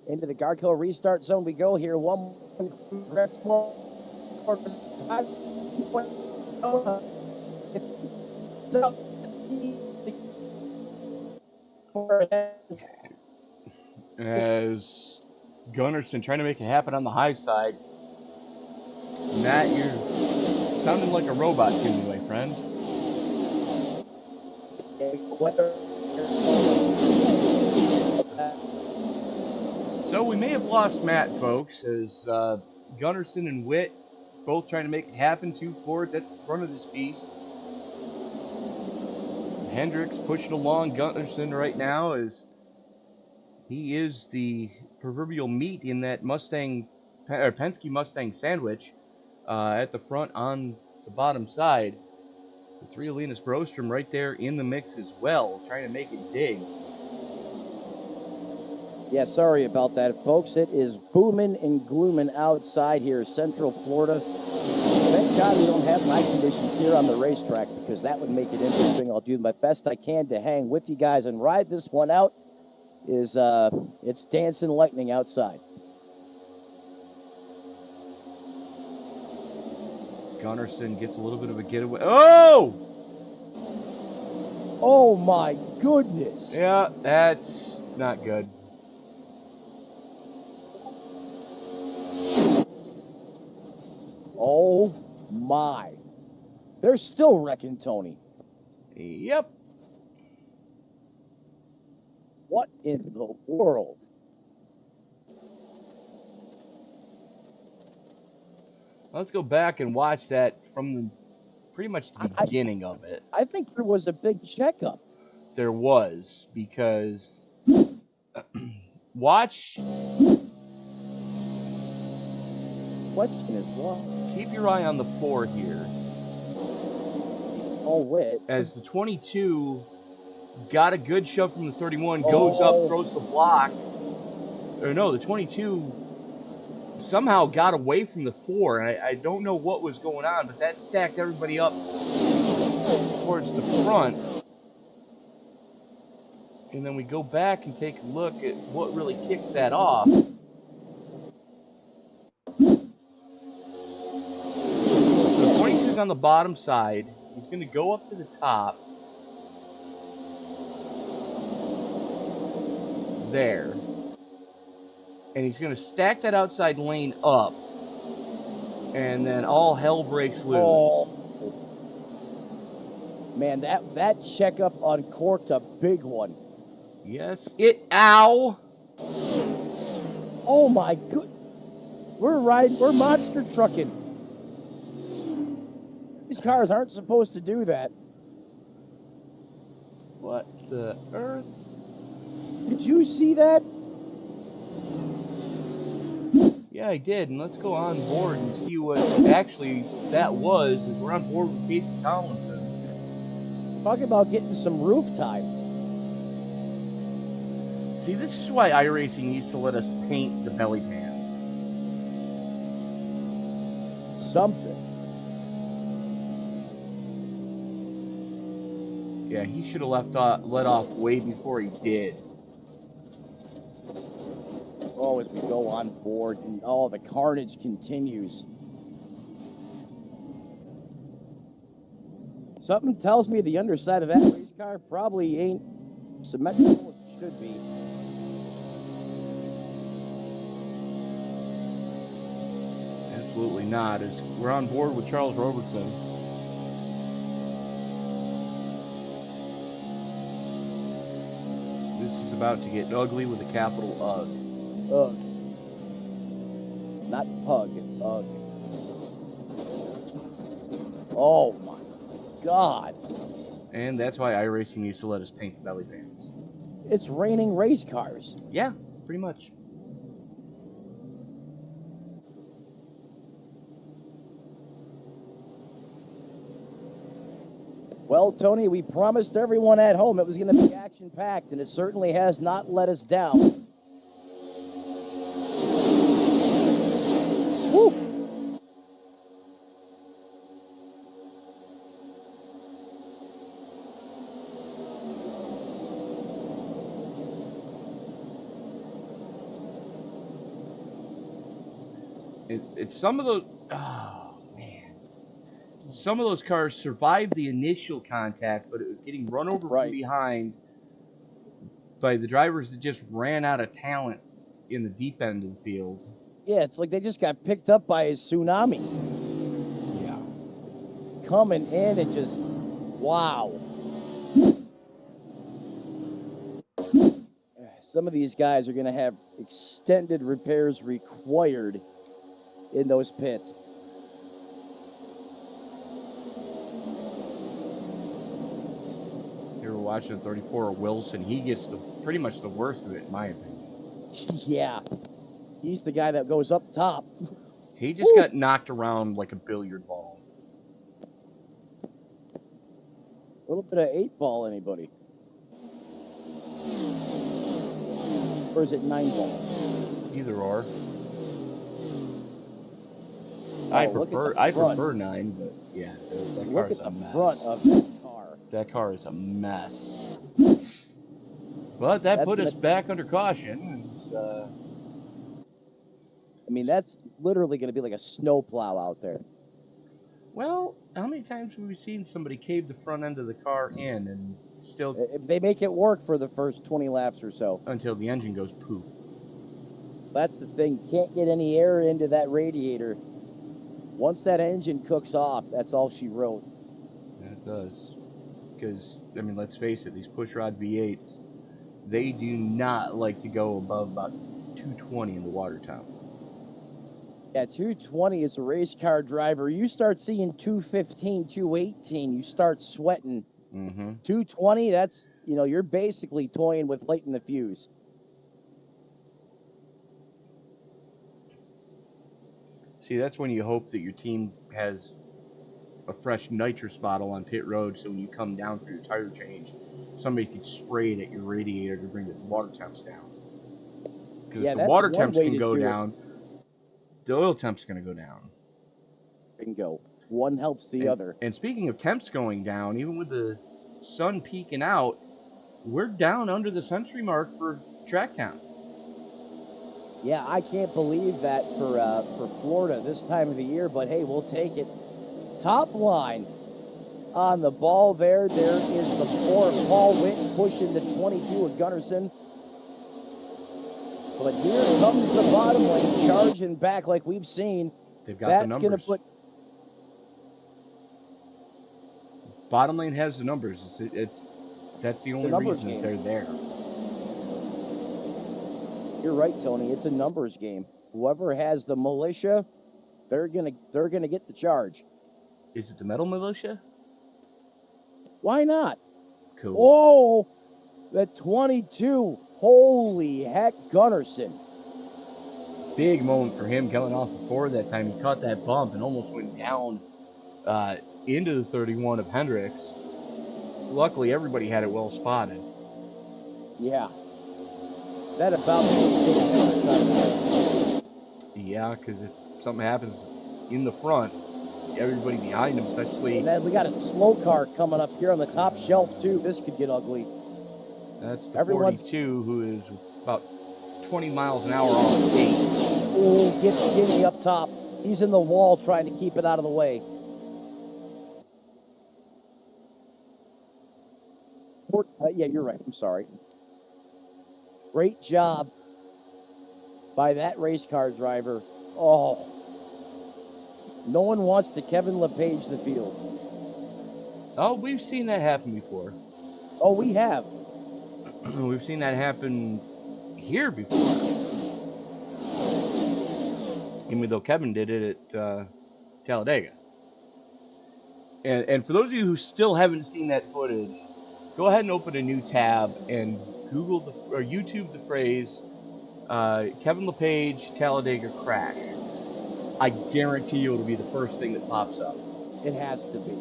Into the Garco restart zone we go here. One more. As Gunnarsson trying to make it happen on the high side. Matt, you're sounding like a robot to me, my friend. So we may have lost Matt, folks, as Gunnarsson and Witt both trying to make it happen. 2 Fords at the front of this piece. Hendricks pushing along Gunnarsson right now as he is the proverbial meat in that Penske Mustang sandwich at the front on the bottom side. The 3 Linus Brostrom right there in the mix as well, trying to make it dig. Yeah, sorry about that, folks. It is booming and glooming outside here, Central Florida. Thank God we don't have night conditions here on the racetrack because that would make it interesting. I'll do my best I can to hang with you guys and ride this one out. It's dancing lightning outside. Gunnarsson gets a little bit of a getaway. Oh! Oh my goodness. Yeah, that's not good. Oh my. They're still wrecking Tony. Yep. What in the world? Let's go back and watch that from pretty much the beginning of it. I think there was a big checkup. There was, because watch. Question is what? Keep your eye on the 4 here. Oh, wait. As the 22 got a good shove from the 31, goes up, throws the block. Or no, the 22 somehow got away from the 4. I don't know what was going on, but that stacked everybody up towards the front. And then we go back and take a look at what really kicked that off. So 22's on the bottom side. He's going to go up to the top. There. And he's going to stack that outside lane up. And then all hell breaks loose. Oh. Man, that checkup uncorked a big one. Yes, ow! Oh my good. We're monster trucking. These cars aren't supposed to do that. What the earth? Did you see that? Yeah, I did, and let's go on board and see what actually that was, as we're on board with Casey Tomlinson. Talking about getting some roof time. See, this is why iRacing needs to let us paint the belly pans. Something. Yeah, he should have let off way before he did. Oh, as we go on board, and the carnage continues. Something tells me the underside of that race car probably ain't symmetrical as it should be. Absolutely not. As we're on board with Charles Robertson. This is about to get ugly with a capital UG. Ugh. Not pug, ugh. Oh my God. And that's why iRacing used to let us paint the belly bands. It's raining race cars. Yeah, pretty much. Well, Tony, we promised everyone at home it was going to be action-packed, and it certainly has not let us down. Woo! It's some of those. Oh man, some of those cars survived the initial contact, but it was getting run over from behind by the drivers that just ran out of talent in the deep end of the field. Yeah, it's like they just got picked up by a tsunami. Yeah, coming in and just wow. Some of these guys are going to have extended repairs required in those pits. Here we're watching a 34 Wilson. He gets pretty much the worst of it, in my opinion. Yeah, he's the guy that goes up top. He just got knocked around like a billiard ball. A little bit of 8-ball, anybody? Or is it 9-ball? Either or. I prefer 9, but yeah, that car is a mess. Look at the front of that car. That car is a mess. But that put us back under caution. I mean, that's literally going to be like a snowplow out there. Well, how many times have we seen somebody cave the front end of the car in and still... They make it work for the first 20 laps or so. Until the engine goes poof. That's the thing. Can't get any air into that radiator. Once that engine cooks off, that's all she wrote. Yeah, it does. Because, I mean, let's face it, these pushrod V8s, they do not like to go above about 220 in the water temp. Yeah, 220 as a race car driver. You start seeing 215, 218, you start sweating. 220, that's, you're basically toying with lighting the fuse. See, that's when you hope that your team has a fresh nitrous bottle on pit road, so when you come down for your tire change, somebody could spray it at your radiator to bring the water temps down. Because if the water temps can go down, the oil temp's going to go down. Bingo. One helps the other. And speaking of temps going down, even with the sun peeking out, we're down under the century mark for track time. Yeah, I can't believe that for Florida this time of the year, but hey, we'll take it. Top line on the ball there. There is the 4 Paul Witt pushing the 22 of Gunnarsson. But here comes the bottom lane charging back like we've seen. They've got the numbers. That's going to put... Bottom lane has the numbers. That's the only reason that they're there. You're right, Tony. It's a numbers game. Whoever has the militia, they're gonna get the charge. Is it the metal militia? Why not? Cool. Oh, the 22. Holy heck, Gunnarsson. Big moment for him coming off the 4 that time. He caught that bump and almost went down into the 31 of Hendricks. Luckily, everybody had it well spotted. Yeah. That about makes Yeah, because if something happens in the front, everybody behind him, especially... And then we got a slow car coming up here on the top shelf, too. This could get ugly. That's the 42, who is about 120 miles an hour off pace. Oh, get skinny up top. He's in the wall trying to keep it out of the way. Yeah, you're right. I'm sorry. Great job by that race car driver. Oh, no one wants to Kevin LePage the field. Oh, we've seen that happen before. Oh, we have. We've seen that happen here before. Even though Kevin did it at Talladega. And for those of you who still haven't seen that footage, go ahead and open a new tab and YouTube the phrase Kevin LePage Talladega crash. I guarantee you it'll be the first thing that pops up. It has to be.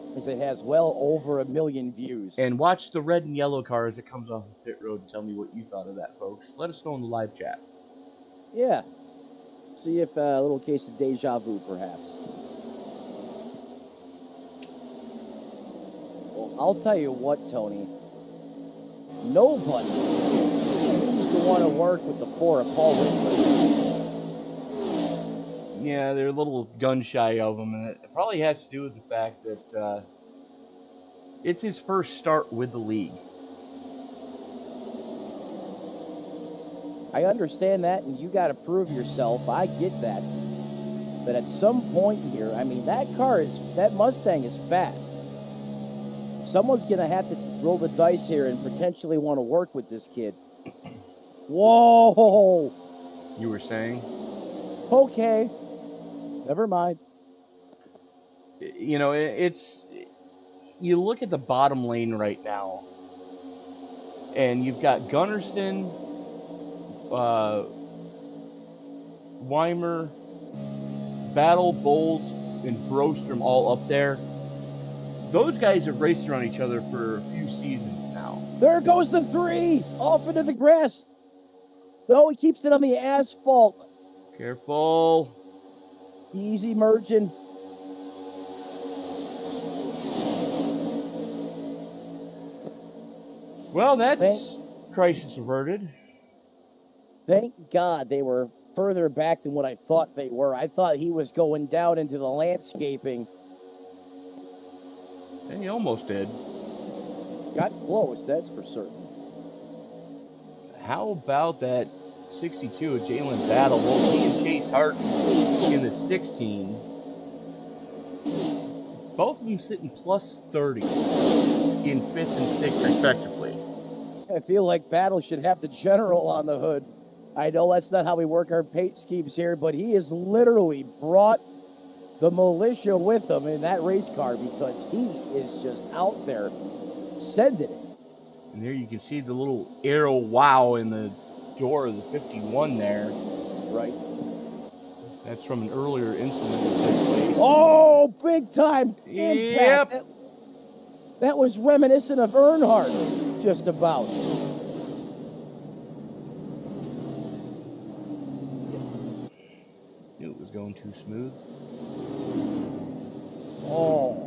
Because it has well over 1 million views. And watch the red and yellow car as it comes off the pit road and tell me what you thought of that, folks. Let us know in the live chat. Yeah. See if a little case of deja vu, perhaps. Well, I'll tell you what, Tony. Nobody seems to want to work with the 4 of Paul Whitmer. Yeah, they're a little gun shy of him, and it probably has to do with the fact that it's his first start with the league. I understand that, and you got to prove yourself. I get that. But at some point here, I mean, that Mustang is fast. Someone's going to have to roll the dice here and potentially want to work with this kid. Whoa! You were saying? Okay. Never mind. You know, you look at the bottom lane right now, and you've got Gunnarsson, Weimer, Battle, Bowles, and Brostrom all up there. Those guys have raced around each other for a few seasons now. There goes the 3 off into the grass. No, he keeps it on the asphalt. Careful. Easy merging. Well, that's crisis averted. Thank God they were further back than what I thought they were. I thought he was going down into the landscaping. And he almost did. Got close, that's for certain. How about that 62 of Jalen Battle? Well, he and Chase Hart in the 16. Both of them sitting plus 30 in 5th and 6th, respectively. I feel like Battle should have the general on the hood. I know that's not how we work our paint schemes here, but he has literally brought the militia with him in that race car because he is just out there sending it. And there you can see the little arrow wow in the door of the 51 there. Right. That's from an earlier incident that took place. Oh, big time Yep. impact. That was reminiscent of Earnhardt, just about. Knew it was going too smooth. Oh.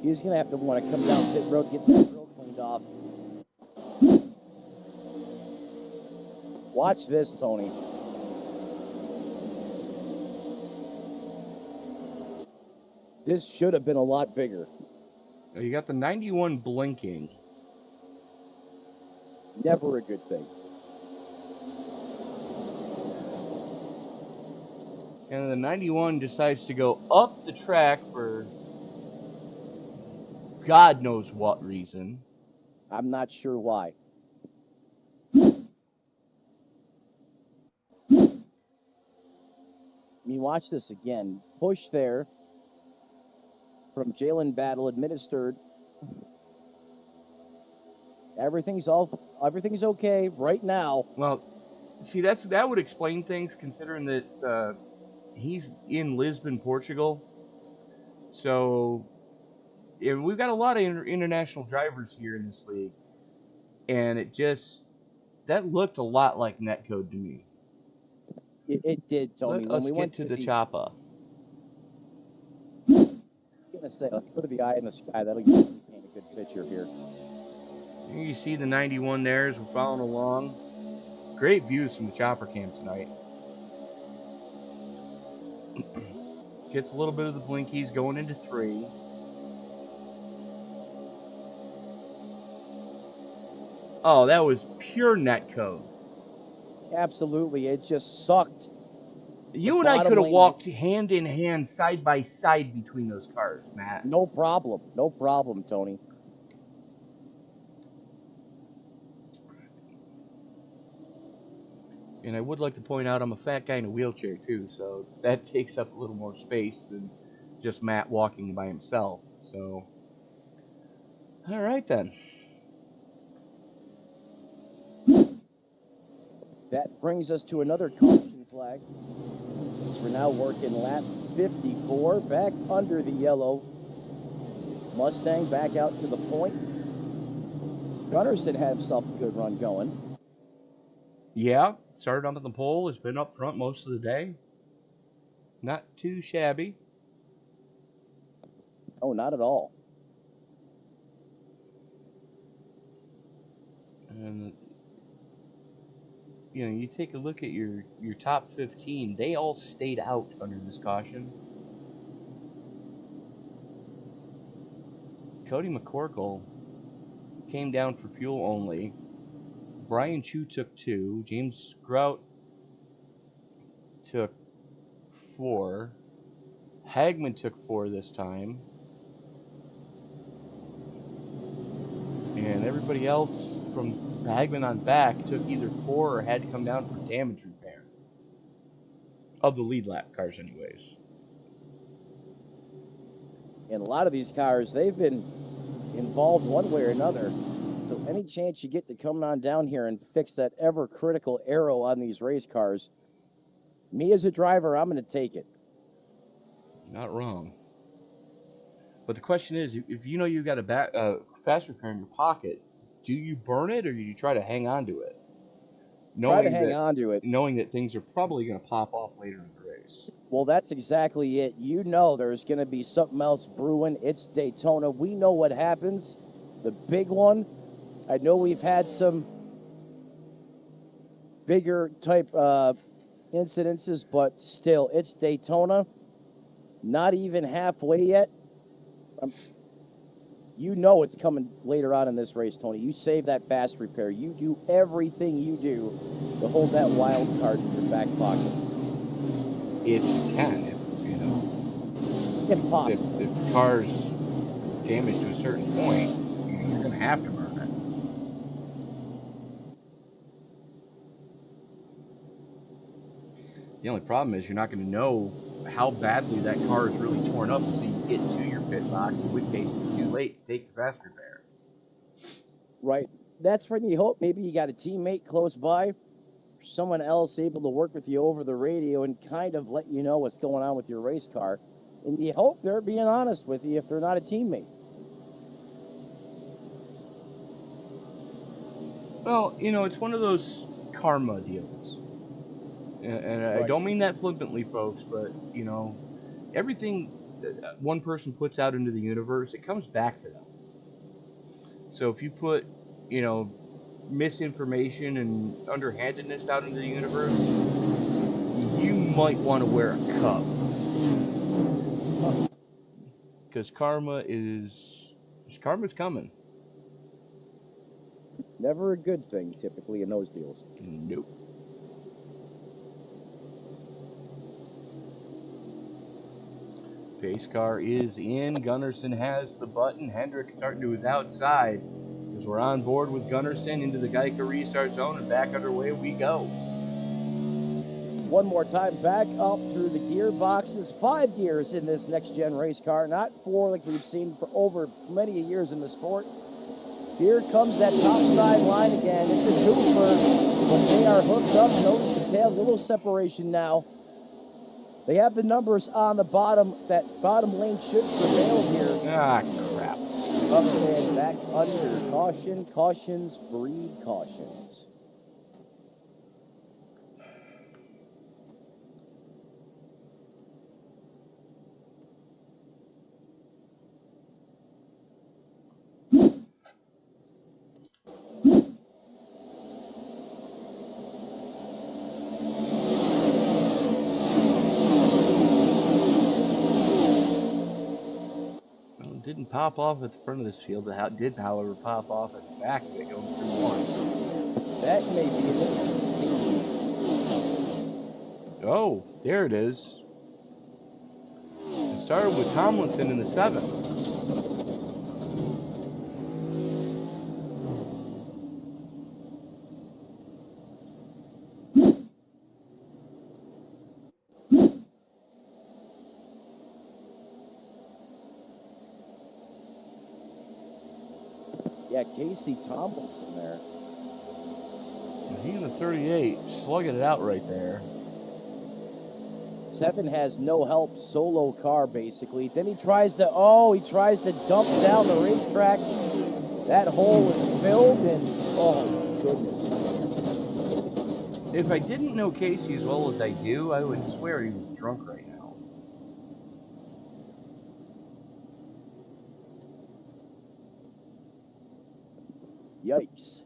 He's going to have to want to come down pit road, get that grill cleaned off. Watch this, Tony. This should have been a lot bigger. Oh, you got the 91 blinking. Never a good thing. And the 91 decides to go up the track for God knows what reason. I'm not sure why. I mean, watch this again. Push there from Jalen Battle, administered. Everything's okay right now. Well, see, that would explain things, considering that he's in Lisbon, Portugal. So, yeah, we've got a lot of international drivers here in this league, and that looked a lot like netcode to me. It did, Tony. Let us get to the chopper. I'm gonna say, let's go to the eye in the sky. That'll paint a good picture here. Here you see the 91 there as we're following along. Great views from the chopper cam tonight. Gets a little bit of the blinkies going into 3. Oh, that was pure net code. Absolutely. It just sucked. You and I could have walked hand in hand, side by side between those cars, Matt. No problem. No problem, Tony. And I would like to point out I'm a fat guy in a wheelchair too, so that takes up a little more space than just Matt walking by himself. So, all right then. That brings us to another caution flag. As we're now working lap 54, back under the yellow. Mustang back out to the point. Gunnarsson had himself a good run going. Yeah, started on the pole, has been up front most of the day. Not too shabby. Oh, not at all. And you know, you take a look at your top 15, they all stayed out under this caution. Cody McCorkle came down for fuel only. Brian Chu took 2. James Grout took 4. Hagman took 4 this time. And everybody else from Hagman on back took either 4 or had to come down for damage repair. Of the lead lap cars, anyways. And a lot of these cars, they've been involved one way or another. So any chance you get to come on down here and fix that ever critical aero on these race cars, me as a driver, I'm going to take it. Not wrong. But the question is, if you know you've got a fast repair in your pocket, do you burn it or do you try to hang on to it? Try to hang on to it. Knowing that things are probably going to pop off later in the race. Well, that's exactly it. You know there's going to be something else brewing. It's Daytona. We know what happens. The big one, I know we've had some bigger type incidences, but still, it's Daytona. Not even halfway yet. You know it's coming later on in this race, Tony. You save that fast repair. You do everything you do to hold that wild card in your back pocket. If you can, if you know. Impossible. If the car's damaged to a certain point, you're going to have to burn it. The only problem is you're not going to know how badly that car is really torn up until you get to your pit box, in which case it's too late to take the fast repair. Right. That's when you hope maybe you got a teammate close by, someone else able to work with you over the radio and kind of let you know what's going on with your race car. And you hope they're being honest with you if they're not a teammate. Well, you know, it's one of those karma deals. And I don't mean that flippantly, folks, but, you know, everything one person puts out into the universe, it comes back to them. So if you put, you know, misinformation and underhandedness out into the universe, you might want to wear a cup. Because karma's coming. Never a good thing, typically, in those deals. Nope. Pace car is in. Gunnarsson has the button. Hendrick starting to his outside as we're on board with Gunnarsson into the Geico restart zone and back underway we go. One more time, back up through the gearboxes. 5 gears in this next-gen race car, not 4 like we've seen for over many years in the sport. Here comes that top side line again. It's a twofer, but they are hooked up nose to tail. Little separation now. They have the numbers on the bottom. That bottom lane should prevail here. Ah, crap. Up and back under. Caution. Cautions breed cautions. didn't pop off at the front of this field. It did, however, pop off at the back of it going through one. That may be it. Oh, there it is. It started with Tomlinson in the 7th. Yeah, Casey Tomlinson there. He in the 38, slugging it out right there. 7 has no help, solo car basically. Then he tries to dump down the racetrack. That hole is filled and oh goodness. If I didn't know Casey as well as I do, I would swear he was drunk right now. Yikes.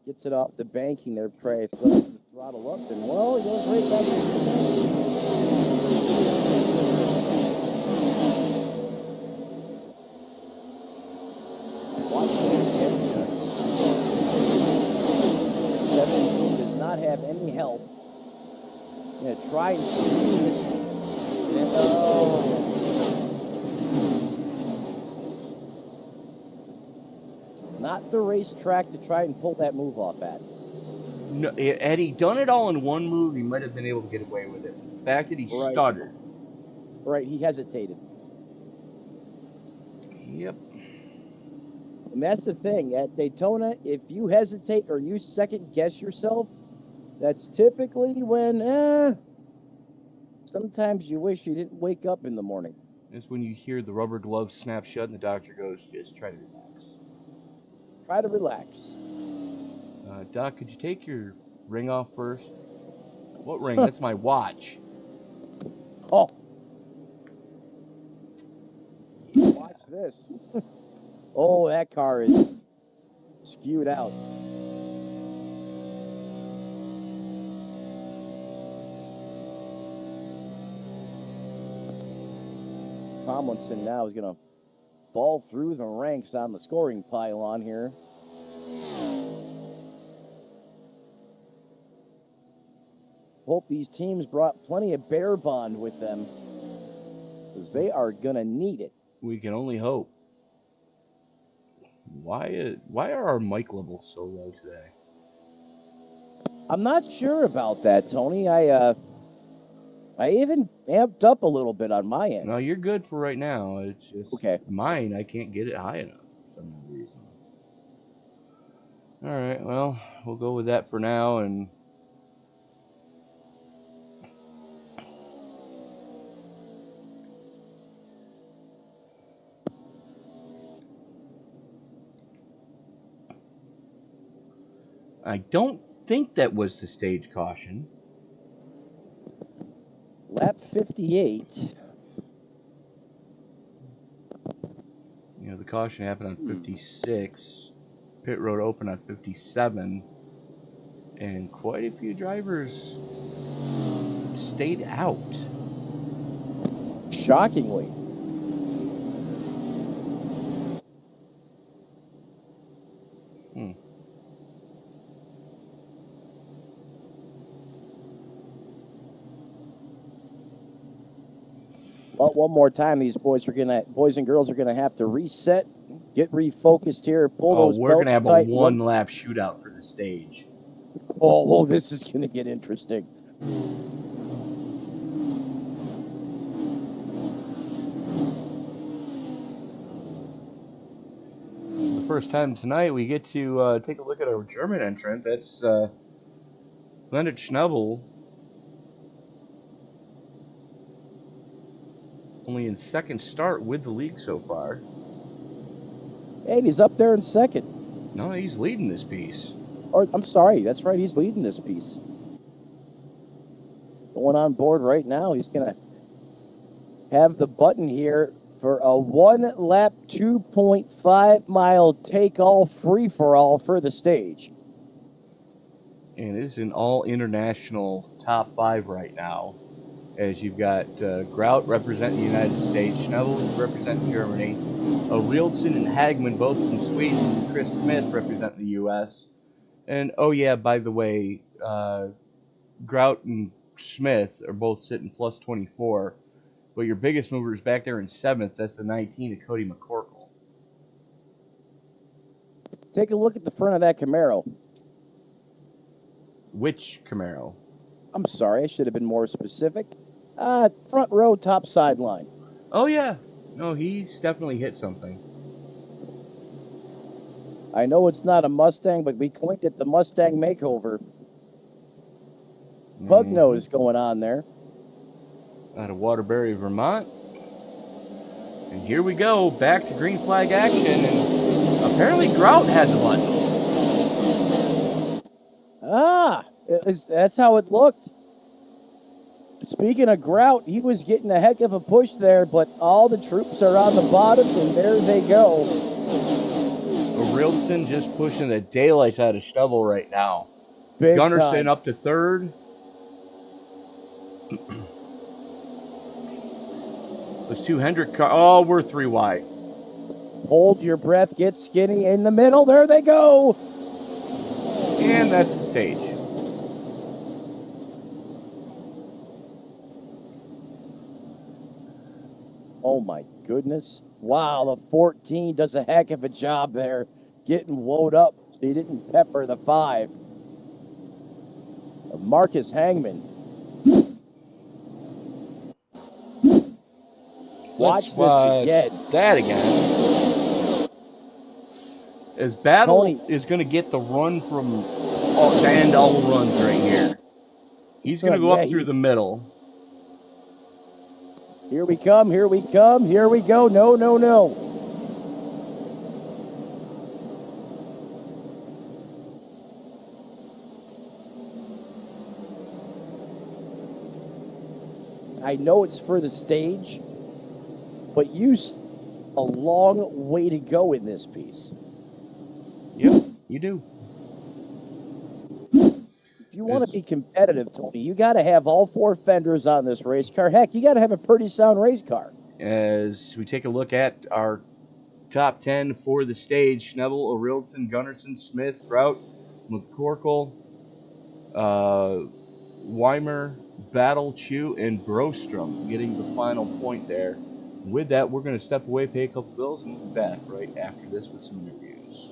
Gets it off the banking there, Trey. Throws the throttle up, and well, he goes right back to the bank. Watch this again. 17 does not have any help. Gonna try and squeeze it. Oh. Not the racetrack to try and pull that move off at. No, had he done it all in one move, he might have been able to get away with it. The fact that he stuttered. Right, he hesitated. Yep. And that's the thing. At Daytona, if you hesitate or you second guess yourself, that's typically when, sometimes you wish you didn't wake up in the morning. That's when you hear the rubber glove snap shut and the doctor goes, just try to relax. Try to relax. Doc, could you take your ring off first? What ring? That's my watch. Oh. Watch this. Oh, that car is skewed out. Tomlinson now is going to fall through the ranks on the scoring pylon here. Hope these teams brought plenty of bear bond with them, because they are going to need it. We can only hope. Why are our mic levels so low today? I'm not sure about that, Tony. I even amped up a little bit on my end. No, you're good for right now. It's just okay. Mine, I can't get it high enough for some reason. All right, well, we'll go with that for now. And I don't think that was the stage caution. Lap 58. You know, the caution happened on 56. Pit road open on 57. And quite a few drivers stayed out. Shockingly. Well, one more time, these boys and girls are gonna have to reset, get refocused here, pull those belts tight. We're gonna have a one-lap shootout for the stage. Oh, this is gonna get interesting. The first time tonight, we get to take a look at our German entrant. That's Leonard Schnabel. Only in second start with the league so far. And he's up there in second. No, he's leading this piece. Or I'm sorry, that's right, he's leading this piece. Going on board right now, he's gonna have the button here for a 1-lap, 2.5-mile take-all free-for-all for the stage. And it is an all-international top 5 right now. as you've got Grout representing the United States, Schnabel representing Germany, Rieldsen and Hagman both from Sweden, and Chris Smith representing the U.S. And oh yeah, by the way, Grout and Smith are both sitting plus 24, but your biggest mover is back there in 7th. That's the 19 of Cody McCorkle. Take a look at the front of that Camaro. Which Camaro? I'm sorry, I should have been more specific. Front row, top sideline. Oh yeah, no, he's definitely hit something. I know it's not a Mustang, but we coined it the Mustang makeover. Pug nose going on there. Out of Waterbury, Vermont. And here we go, back to green flag action, and apparently Grout had the button. That's how it looked. Speaking of Grout, he was getting a heck of a push there, but all the troops are on the bottom, and there they go. Rieldsen just pushing the daylights out of Schnabel right now. Big Gunnarsson time. up to 3rd. Those two Hendrick cars. Oh, we're 3 wide. Hold your breath, get skinny in the middle. There they go. And that's the stage. Oh my goodness. Wow, the 14 does a heck of a job there getting woed up so he didn't pepper the 5. Marcus Hangman. Watch this again. That again. As Battle Tony is going to get the run from to end all runs right here. He's going to go up through the middle. Here we come, here we come, here we go. No, no, no. I know it's for the stage, but a long way to go in this piece. Yep, you do. If you want to be competitive, Tony, you got to have all 4 fenders on this race car. Heck, you got to have a pretty sound race car. As we take a look at our top 10 for the stage, Schnabel, Rieldsen, Gunnarsson, Smith, Grout, McCorkle, Weimer, Battle, Chew, and Brostrom getting the final point there. With that, we're going to step away, pay a couple bills, and we'll be back right after this with some interviews.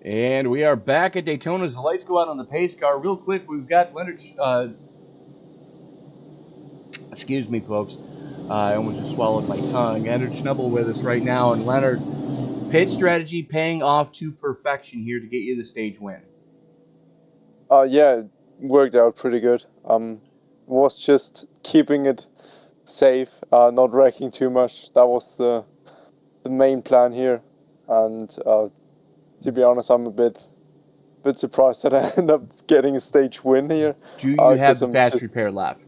And we are back at Daytona as the lights go out on the pace car. Real quick, we've got Leonard. Excuse me, folks. I almost just swallowed my tongue. Leonard Schnebel with us right now. And Leonard, pit strategy paying off to perfection here to get you the stage win. Yeah, it worked out pretty good. Was just keeping it safe, not wrecking too much. That was the main plan here. And to be honest, I'm a bit surprised that I end up getting a stage win here. Do you have 'cause the I'm fast just- repair left?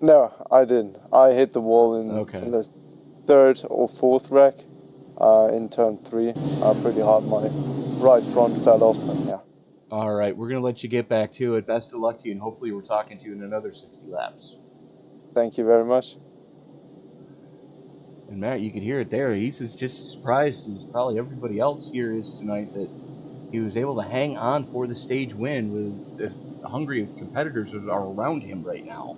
No, I didn't. I hit the wall in the third or fourth wreck in turn 3 pretty hard. My right front fell off, and yeah. All right, we're going to let you get back to it. Best of luck to you, and hopefully we're talking to you in another 60 laps. Thank you very much. And Matt, you could hear it there. He's just as surprised as probably everybody else here is tonight that he was able to hang on for the stage win with the hungry competitors that are around him right now.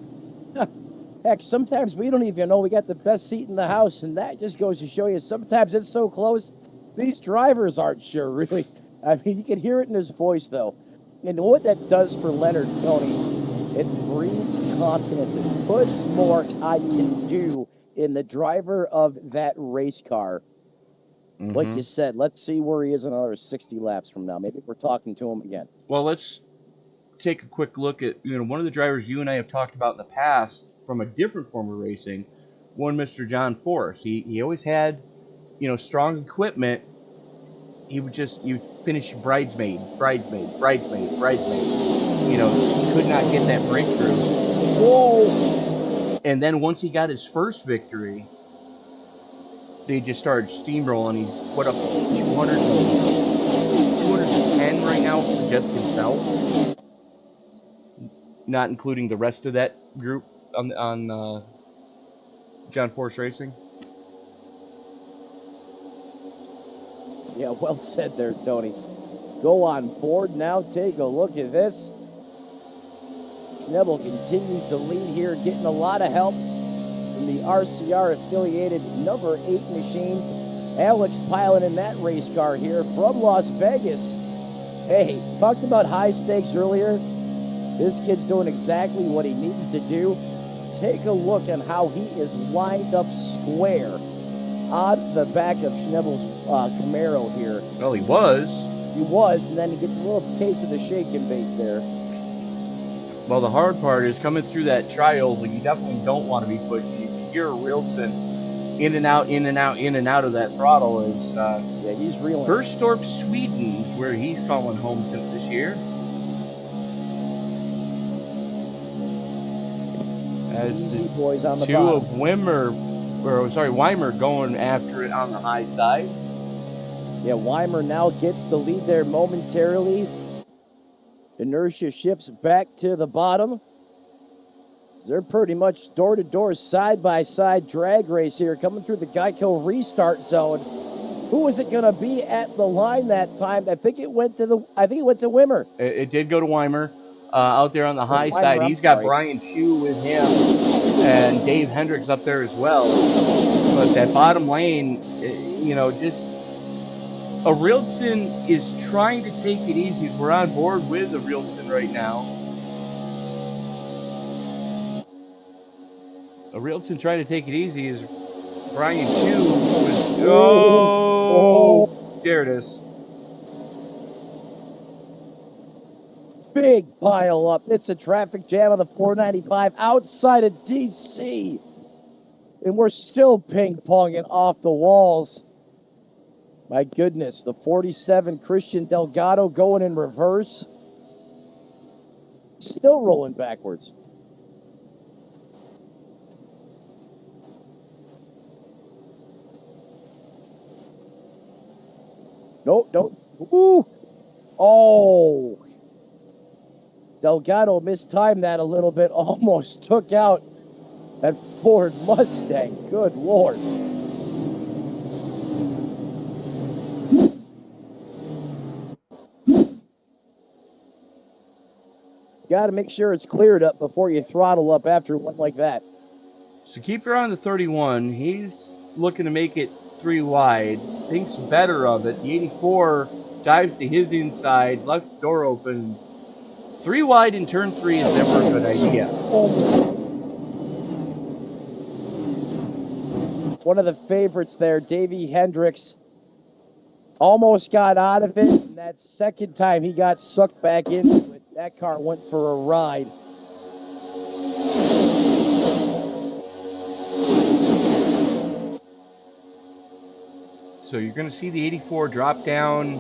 Heck, sometimes we don't even know we got the best seat in the house, and that just goes to show you sometimes it's so close, these drivers aren't sure, really. I mean, you can hear it in his voice, though. And what that does for Leonard, Tony, it breeds confidence. It puts more I can do in the driver of that race car. Like you said, let's see where he is in another 60 laps from now. Maybe we're talking to him again. Well, let's take a quick look at one of the drivers you and I have talked about in the past from a different form of racing, one Mr. John Force. He always had, strong equipment. He would finish bridesmaid. Could not get that breakthrough. Whoa! And then once he got his first victory, they just started steamrolling. He's up to 210 right now for just himself, not including the rest of that group on John Force Racing. Yeah, well said there, Tony. Go on board now. Take a look at this. Schnebel continues to lead here, getting a lot of help from the RCR-affiliated number 8 machine. Alex piloting that race car here from Las Vegas. Hey, talked about high stakes earlier. This kid's doing exactly what he needs to do. Take a look at how he is lined up square on the back of Schnebel's Camaro here. Well, he was. He was, and then he gets a little taste of the shake and bake there. Well, the hard part is coming through that triangle. You definitely don't want to be pushing. You can hear Wilson in and out of that throttle. Is yeah, he's reeling. Burstorp, Sweden, where he's calling home this year. As Easy boys on the two bottom. of Weimer going after it on the high side. Yeah, Weimer now gets the lead there momentarily. Inertia shifts back to the bottom. They're pretty much door-to-door, side-by-side drag race here, coming through the Geico restart zone. Who is it going to be at the line that time? I think it went to Weimer. It did go to Weimer. Out there on the high Weimer, side, I'm he's got sorry. Brian Chu with him and Dave Hendricks up there as well. But that bottom lane, just Iracing is trying to take it easy. We're on board with Iracing right now. Iracing trying to take it easy is Brian Chu. There it is. Big pile up. It's a traffic jam on the 495 outside of DC. And we're still ping-ponging off the walls. My goodness, the 47 Christian Delgado going in reverse. Still rolling backwards. Nope, don't. Woo! Oh! Delgado mistimed that a little bit, almost took out that Ford Mustang. Good Lord. Got to make sure it's cleared up before you throttle up after one like that. So keep your eye on the 31. He's looking to make it 3 wide. Thinks better of it. The 84 dives to his inside, left door open. 3 wide in turn 3 is never a good idea. One of the favorites there, Davey Hendricks, almost got out of it. And that second time he got sucked back into it, that car went for a ride. So you're going to see the 84 drop down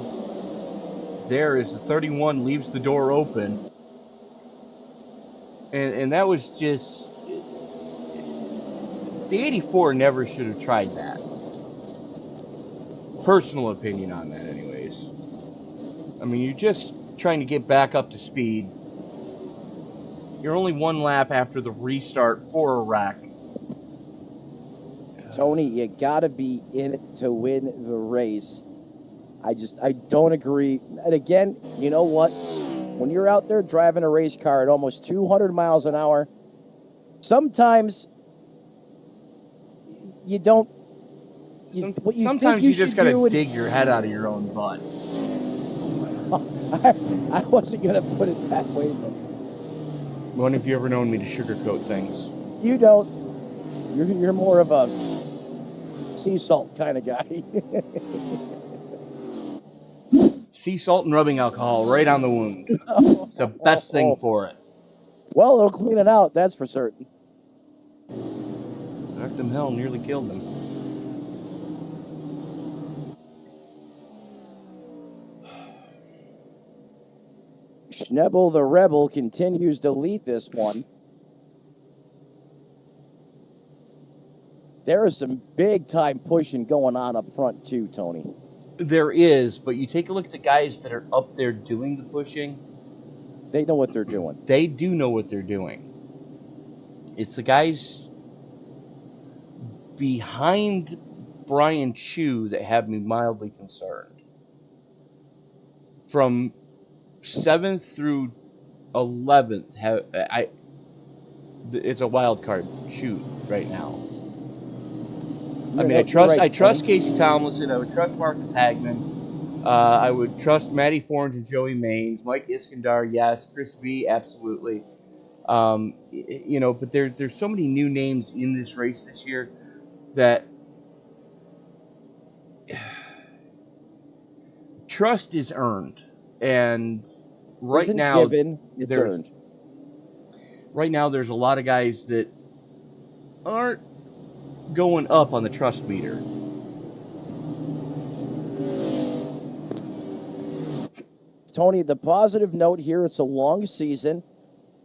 there as the 31 leaves the door open. And that was just... The 84 never should have tried that. Personal opinion on that, anyways. I mean, you're just trying to get back up to speed. You're only 1 lap after the restart for a wreck. Tony, you got to be in it to win the race. I don't agree. And again, you know what? When you're out there driving a race car at almost 200 miles an hour, sometimes you don't. Sometimes you just got to dig your head out of your own butt. I wasn't going to put it that way, but When have you ever known me to sugarcoat things? you don't. You're more of a sea salt kind of guy. Sea salt and rubbing alcohol right on the wound. It's the best thing for it. Well, it'll clean it out, that's for certain. Knocked him hell, nearly killed him. Schnebel the Rebel continues to lead this one. There is some big-time pushing going on up front, too, Tony. There is, but you take a look at the guys that are up there doing the pushing. They know what they're doing. They do know what they're doing. It's the guys behind Brian Chu that have me mildly concerned. From 7th through 11th, it's a wild card shoot right now. I mean, I trust Casey Tomlinson. I would trust Marcus Hagman. I would trust Matty Fornes and Joey Maines. Mike Iskandar, yes. Chris V, absolutely. But there's so many new names in this race this year that trust is earned. And right now, it's earned. Right now, there's a lot of guys that aren't going up on the trust meter. Tony, the positive note here, it's a long season.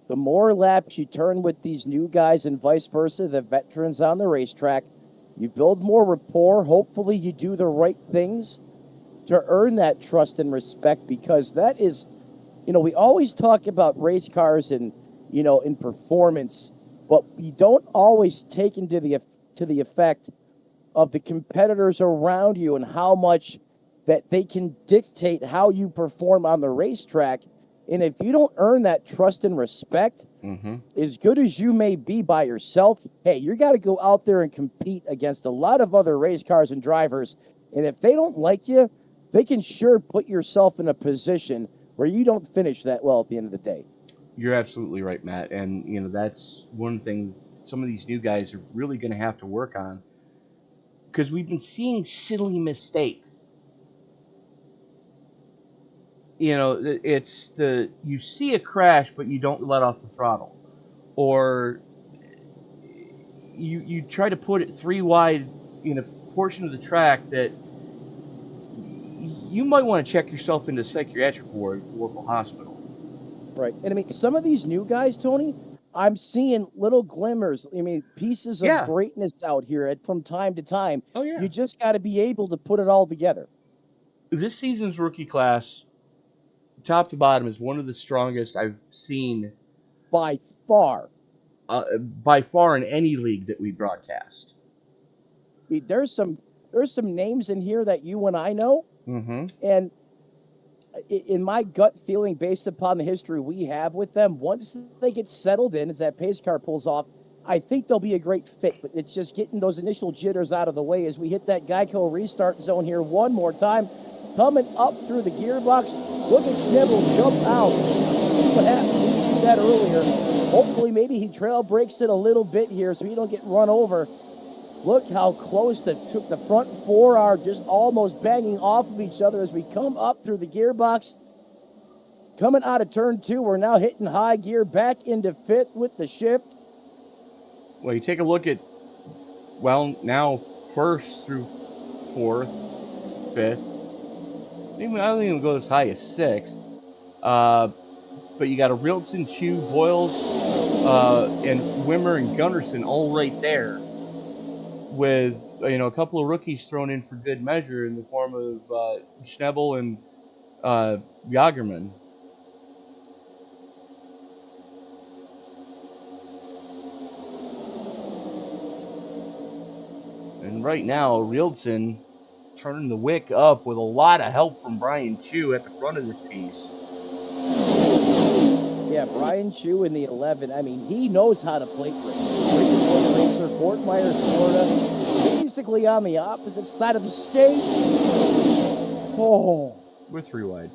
The more laps you turn with these new guys and vice versa, the veterans on the racetrack, you build more rapport. Hopefully you do the right things to earn that trust and respect, because that is, we always talk about race cars and, in performance, but we don't always take into the effect of the competitors around you and how much that they can dictate how you perform on the racetrack. And if you don't earn that trust and respect, as good as you may be by yourself, hey, you got to go out there and compete against a lot of other race cars and drivers. And if they don't like you, they can sure put yourself in a position where you don't finish that well at the end of the day. You're absolutely right, Matt. And, that's one thing some of these new guys are really going to have to work on, because we've been seeing silly mistakes. It's you see a crash, but you don't let off the throttle. Or you try to put it 3 wide in a portion of the track that you might want to check yourself into a psychiatric ward at the local hospital. Right. And I mean, some of these new guys, Tony, I'm seeing little glimmers. I mean, pieces of greatness out here from time to time. Oh, yeah. You just got to be able to put it all together. This season's rookie class, top to bottom, is one of the strongest I've seen. By far. In any league that we broadcast. I mean, there's some names in here that you and I know. Mm-hmm. And in my gut feeling, based upon the history we have with them, once they get settled in, as that pace car pulls off, I think they'll be a great fit. But it's just getting those initial jitters out of the way as we hit that Geico restart zone here one more time. coming up through the gearbox. Look at Schnebel jump out. See what happened when he did that earlier. Hopefully, maybe he trail breaks it a little bit here so he don't get run over. Look how close the front four are, just almost banging off of each other as we come up through the gearbox. Coming out of turn 2, we're now hitting high gear back into 5th with the shift. Well, you take a look at, well, now 1st through 4th, 5th. I don't even go as high as 6th. But you got a Rilson, Chu, Boyles, and Wimmer and Gunnarsson all right there, with a couple of rookies thrown in for good measure in the form of Schnebel and Jagerman. And right now, Rilson turning the wick up with a lot of help from Brian Chu at the front of this piece. Yeah, Brian Chu in the 11. I mean, he knows how to plate race. Racer, Fort Myers, Florida, basically on the opposite side of the state. Oh. We're 3 wide.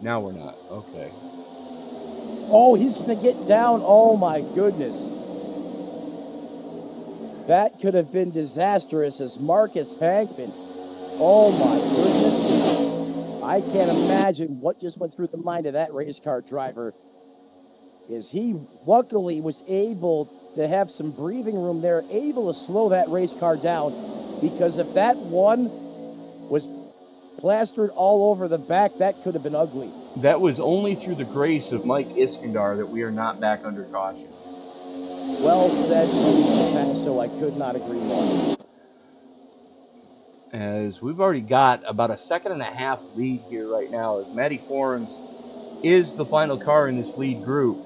Now we're not. Okay. Oh, he's going to get down. Oh, my goodness. That could have been disastrous as Marcus Hankman. Oh, my goodness. I can't imagine what just went through the mind of that race car driver. Is he luckily was able to have some breathing room there, able to slow that race car down, because if that one was plastered all over the back, that could have been ugly. That was only through the grace of Mike Iskandar that we are not back under caution. Well said, Tony Passo. I could not agree more. As we've already got about a 1.5 seconds lead here right now, as Matty Forens is the final car in this lead group.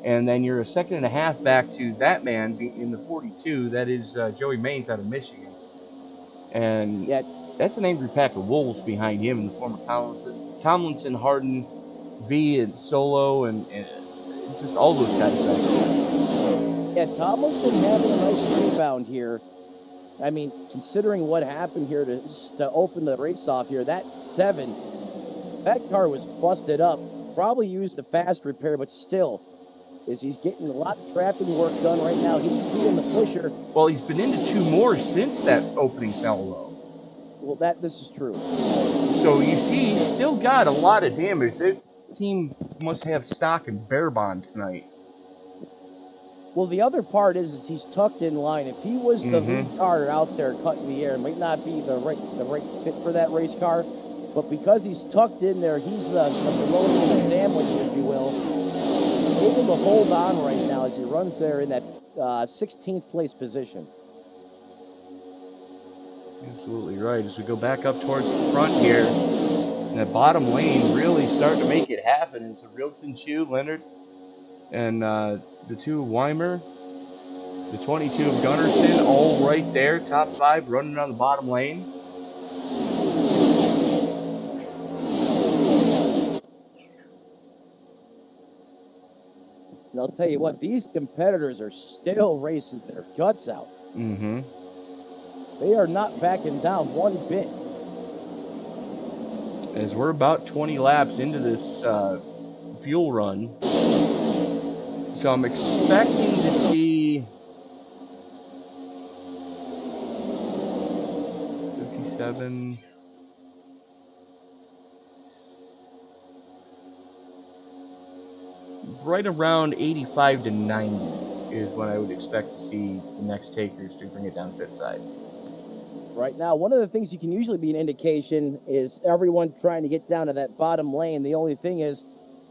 And then you're a 1.5 seconds back to that man in the 42. That is Joey Maines out of Michigan. And yeah, that's an angry pack of wolves behind him in the form of Tomlinson, Harden, V, and Solo, and just all those guys back there. Yeah, Tomlinson having a nice rebound here. I mean, considering what happened here to open the race off here, that 7, that car was busted up. Probably used a fast repair, but still, he's getting a lot of drafting work done right now. He's being the pusher. Well, he's been into 2 more since that opening salvo. Well, this is true. So you see, he's still got a lot of damage. The team must have stock in Bear Bond tonight. Well, the other part is he's tucked in line. If he was the lead car out there cutting the air, it might not be the right fit for that race car. But because he's tucked in there, he's the bologna in the sandwich, if you will. Able to hold on right now as he runs there in that 16th place position. Absolutely right. As we go back up towards the front here, and that bottom lane really starting to make it happen. It's the Rilson, Chu, Leonard, and the 2 of Weimer, the 22 of Gunnarsson, all right there, top 5 running on the bottom lane. And I'll tell you what, these competitors are still racing their guts out. Mm-hmm. They are not backing down one bit. As we're about 20 laps into this fuel run, so I'm expecting to see 57. Right around 85 to 90 is when I would expect to see the next takers to bring it down pit side. Right now, one of the things you can usually be an indication is everyone trying to get down to that bottom lane. The only thing is,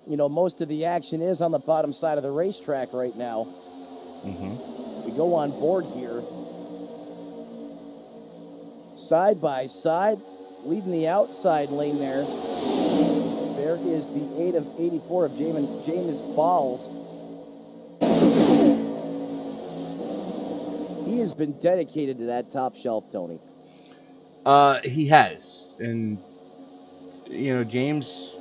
most of the action is on the bottom side of the racetrack right now. Mm-hmm. We go on board here. Side by side, leading the outside lane there. There is the 8 of 84 of James Balls. He has been dedicated to that top shelf, Tony. He has. And, James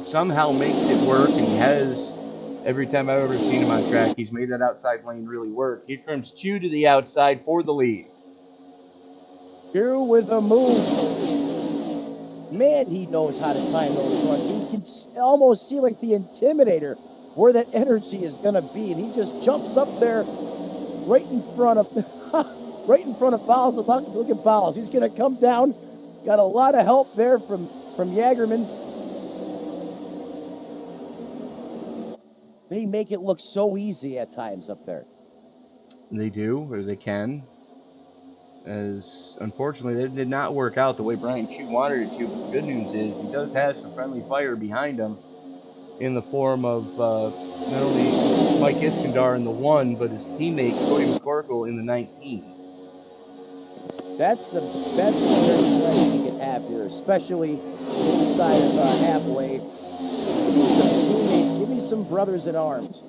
somehow makes it work, and he has, every time I've ever seen him on track, he's made that outside lane really work. Here comes Chu to the outside for the lead. Chu with a move. Man, he knows how to time those runs. He can almost see like the Intimidator where that energy is going to be, and he just jumps up there right in front of Bowles. Look at Bowles. He's going to come down. Got a lot of help there from Jagerman. They make it look so easy at times up there. They do, or they can. As unfortunately, that did not work out the way Brian Chu wanted it to. But the good news is he does have some friendly fire behind him in the form of not only Mike Iskandar in the 1, but his teammate Cody McCorkle in the 19. That's the best player you can have here, especially inside of halfway. Give me some teammates. Give me some brothers in arms.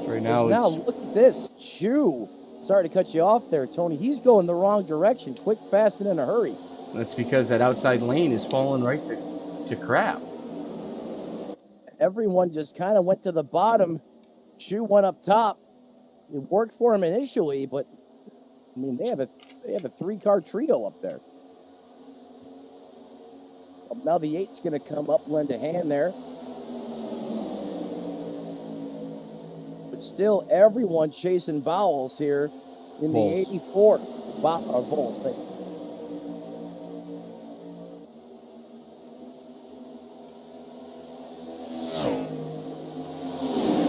Right now, look at this. Chu. Sorry to cut you off there, Tony. He's going the wrong direction. Quick, fast, and in a hurry. That's because that outside lane is falling right to crap. Everyone just kind of went to the bottom. Chu went up top. It worked for him initially, but I mean they have a 3-car trio up there. Now the 8's going to come up, lend a hand there. But still, everyone chasing Bowles here in the 84. Bowles, thank you.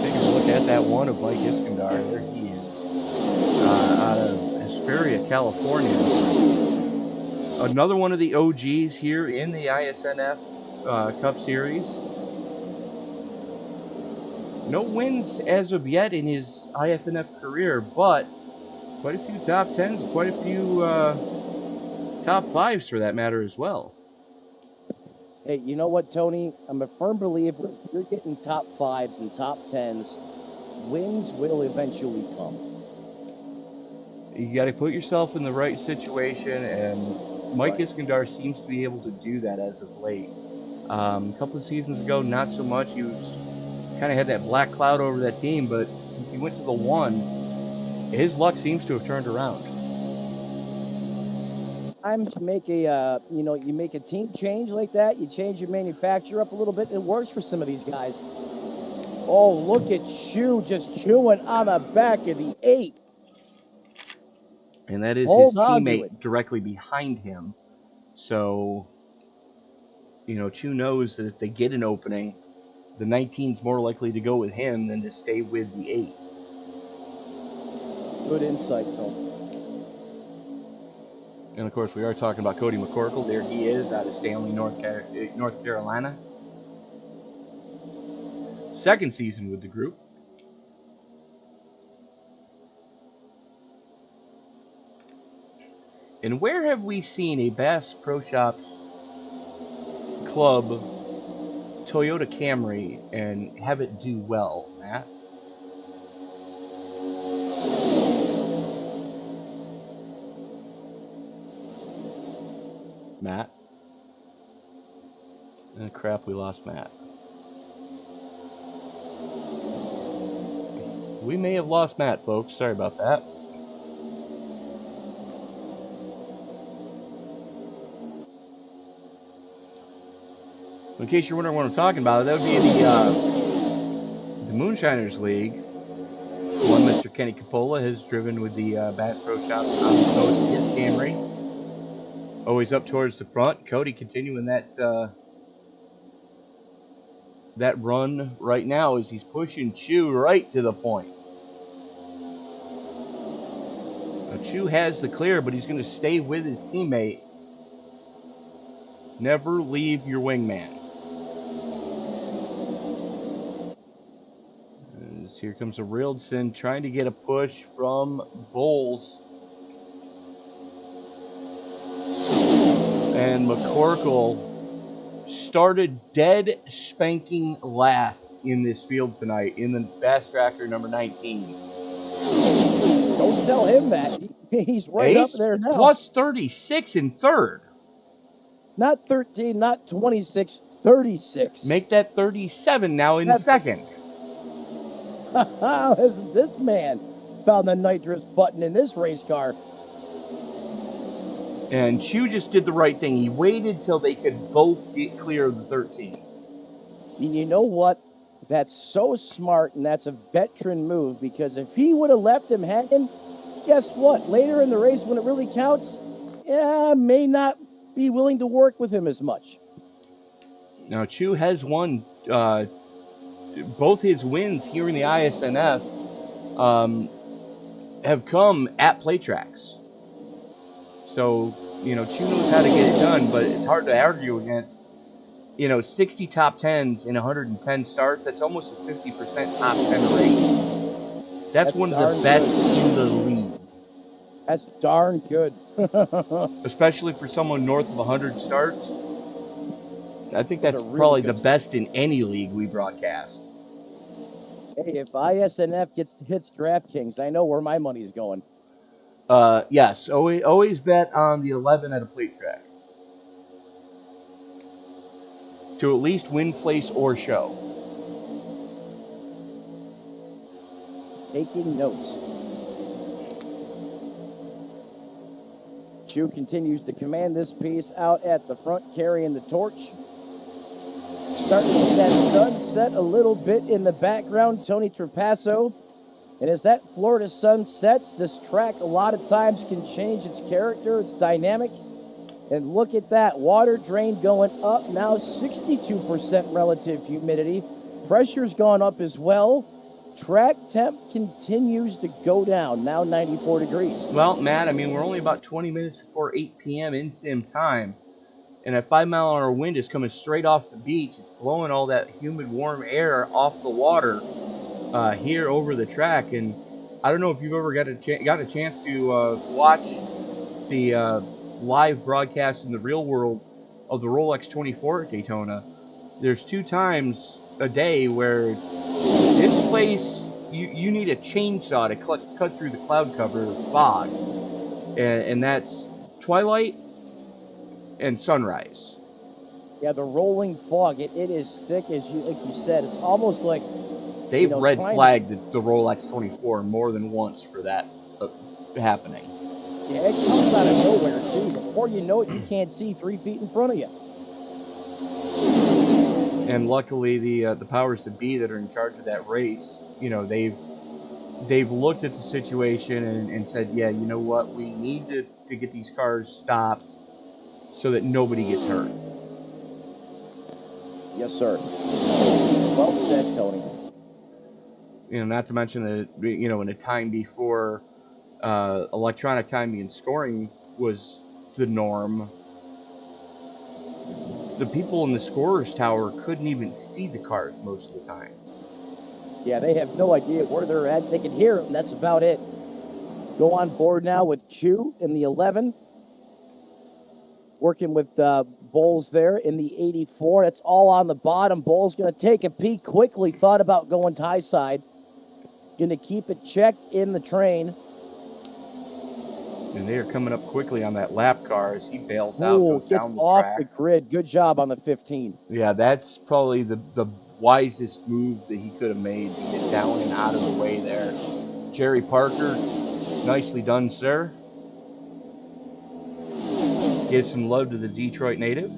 Taking a look at that 1 of Mike Iskandar. There he is. Out of Hesperia, California. Another one of the OGs here in the iSNF Cup Series. No wins as of yet in his iSNF career, but quite a few top 10s, quite a few top 5s for that matter as well. Hey, you know what, Tony? I'm a firm believer if you're getting top 5s and top 10s, wins will eventually come. You got to put yourself in the right situation, and Mike Iskandar seems to be able to do that as of late. A couple of seasons ago, not so much. He was kind of had that black cloud over that team, but since he went to the 1, his luck seems to have turned around. Sometimes you make you make a team change like that. You change your manufacturer up a little bit. It works for some of these guys. Oh, look at Chu just chewing on the back of the 8. And that is his teammate directly behind him. So, Chu knows that if they get an opening, the 19's more likely to go with him than to stay with the 8. Good insight, Cole. And, of course, we are talking about Cody McCorkle. There he is out of Stanley, North Carolina. Second season with the group. And where have we seen a Bass Pro Shops Club Toyota Camry and have it do well, Matt? Matt? Oh, crap, we lost Matt. We may have lost Matt, folks. Sorry about that. In case you're wondering what I'm talking about, that would be the Moonshiners League. One Mr. Kenny Capola has driven with the Bass Pro Shops on the coast of his Camry. Always up towards the front. Cody continuing that run right now as he's pushing Chu right to the point. Now, Chu has the clear, but he's going to stay with his teammate. Never leave your wingman. As here comes a Rildson trying to get a push from Bowles. And McCorkle started dead spanking last in this field tonight in the Bass Tracker number 19. Don't tell him that. He's right up there now. Plus 36 in third. Not 13, not 26, 36. Make that 37 now in second. This man found the nitrous button in this race car. And Chu just did the right thing. He waited till they could both get clear of the 13. And you know what? That's so smart, and that's a veteran move, because if he would have left him hanging, guess what? Later in the race, when it really counts, may not be willing to work with him as much. Now, Chu has won both his wins here in the iSNF have come at play tracks. So, Chu knows how to get it done, but it's hard to argue against, 60 top 10s in 110 starts. That's almost a 50% top 10 rate. That's one of the best in the league. That's darn good. Especially for someone north of 100 starts. I think that's probably the best in any league we broadcast. Hey, if iSNF hits DraftKings, I know where my money's going. Yes, always bet on the 11 at a plate track. To at least win, place, or show. Taking notes. Chu continues to command this piece out at the front, carrying the torch. Starting to see that sunset a little bit in the background, Tony Trapasso. And as that Florida sun sets, this track a lot of times can change its character, its dynamic. And look at that, water drain going up, now 62% relative humidity. Pressure's gone up as well. Track temp continues to go down, now 94 degrees. Well, Matt, we're only about 20 minutes before 8 p.m. in sim time. And a 5-mile-an-hour wind is coming straight off the beach. It's blowing all that humid, warm air off the water here over the track. And I don't know if you've ever got a chance to watch the live broadcast in the real world of the Rolex 24 at Daytona. There's 2 times a day where this place, you need a chainsaw to cut through the cloud cover fog. And that's twilight and sunrise. Yeah, the rolling fog, it is thick, like you said. It's almost like they've red flagged the Rolex 24 more than once for that happening. Yeah, it comes out of nowhere too. Before you know it, you can't see 3 feet in front of you. And luckily, the powers that be that are in charge of that race, they've looked at the situation and said, yeah, you know what, we need to get these cars stopped so that nobody gets hurt. Yes, sir. Well said, Tony. Not to mention that, in a time before electronic timing and scoring was the norm, the people in the scorer's tower couldn't even see the cars most of the time. Yeah, they have no idea where they're at. They can hear them. That's about it. Go on board now with Chu in the 11. Working with Bowles there in the 84. That's all on the bottom. Bowles going to take a peek quickly. Thought about going tie side. Going to keep it checked in the train. And they are coming up quickly on that lap car as he bails out, goes down the off track. the grid. Good job on the 15. Yeah, that's probably the wisest move that he could have made to get down and out of the way there. Jerry Parker, nicely done, sir. Give some love to the Detroit native.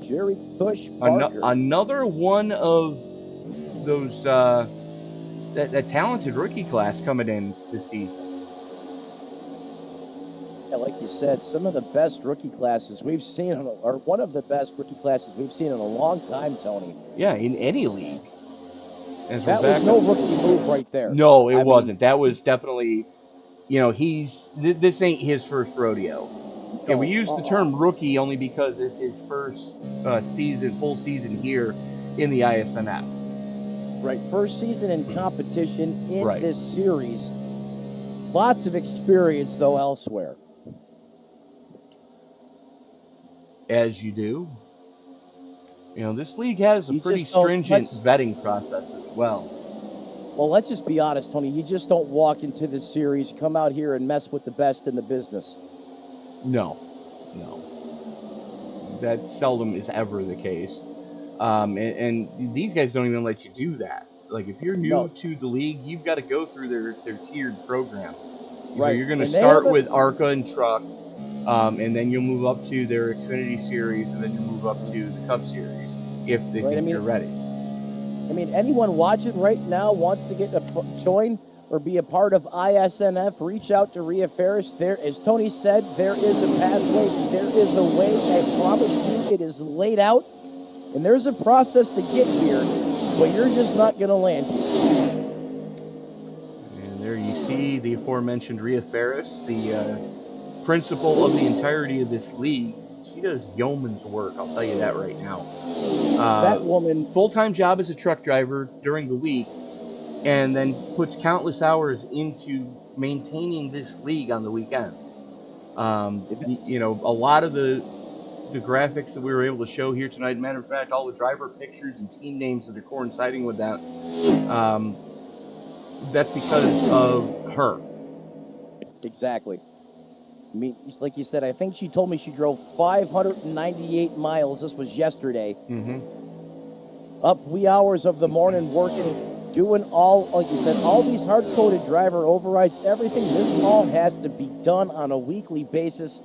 Jerry Push Parker. Another one of those that talented rookie class coming in this season. Yeah, like you said, some of the best rookie classes we've seen, or one of the best rookie classes we've seen in a long time, Tony. Yeah, in any league. That was no rookie move right there. No, it wasn't. That was definitely, this ain't his first rodeo. And we use the term rookie only because it's his first full season here in the iSNF. Right, first season in competition in this series. Lots of experience, though, elsewhere. As you do. This league has a pretty stringent vetting process as well. Well, let's just be honest, Tony. You just don't walk into this series, come out here and mess with the best in the business. No. That seldom is ever the case. And these guys don't even let you do that. Like, if you're new to the league, you've got to go through their tiered program. So Right. you're going to And they start haven't- with ARCA and Truck, and then you'll move up to their Xfinity Series, and then you'll move up to the Cup Series if they Right, think you're ready. I mean, anyone watching right now wants to join or be a part of iSNF, reach out to Rhea Ferris. There, as Tony said, there is a pathway, there is a way. I promise you, it is laid out, and there's a process to get here, but you're just not going to land. And there you see the aforementioned Rhea Ferris, the principal of the entirety of this league. She does yeoman's work, I'll tell you that right now. That woman, full-time job as a truck driver during the week, and then puts countless hours into maintaining this league on the weekends. You know, a lot of the graphics that we were able to show here tonight, matter of fact, all the driver pictures and team names that are coinciding with that, that's because of her. exactly. I mean, like you said, I think she told me she drove 598 miles. This was yesterday. Up wee hours of the morning working, doing all, like you said, all these hard-coded driver overrides, everything. This all has to be done on a weekly basis,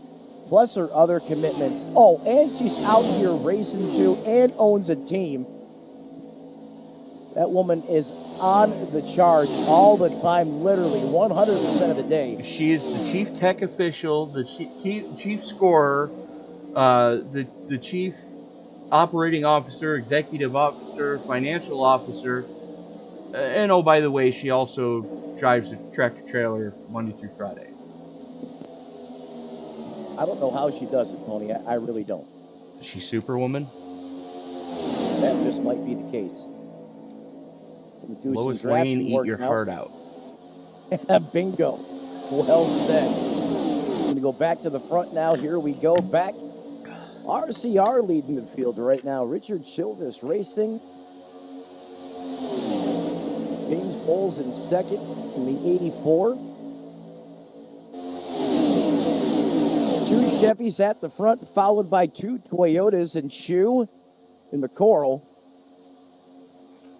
plus her other commitments. Oh, and she's out here racing too and owns a team. That woman is on the charge all the time, literally 100% of the day. She is the chief tech official, the chief scorer, the chief operating officer, executive officer, financial officer, and oh, by the way, she also drives a tractor trailer Monday through Friday. I don't know how she does it, Tony. I really don't. She's Superwoman. That just might be the case. Lois Lane, eat your heart out. Bingo. Well said. I'm going to go back to the front now. Here we go. Back. RCR leading the field right now. Richard Childress racing. James Bowles in second in the 84. Two Chevys at the front, followed by two Toyotas and Chu and McCorrell.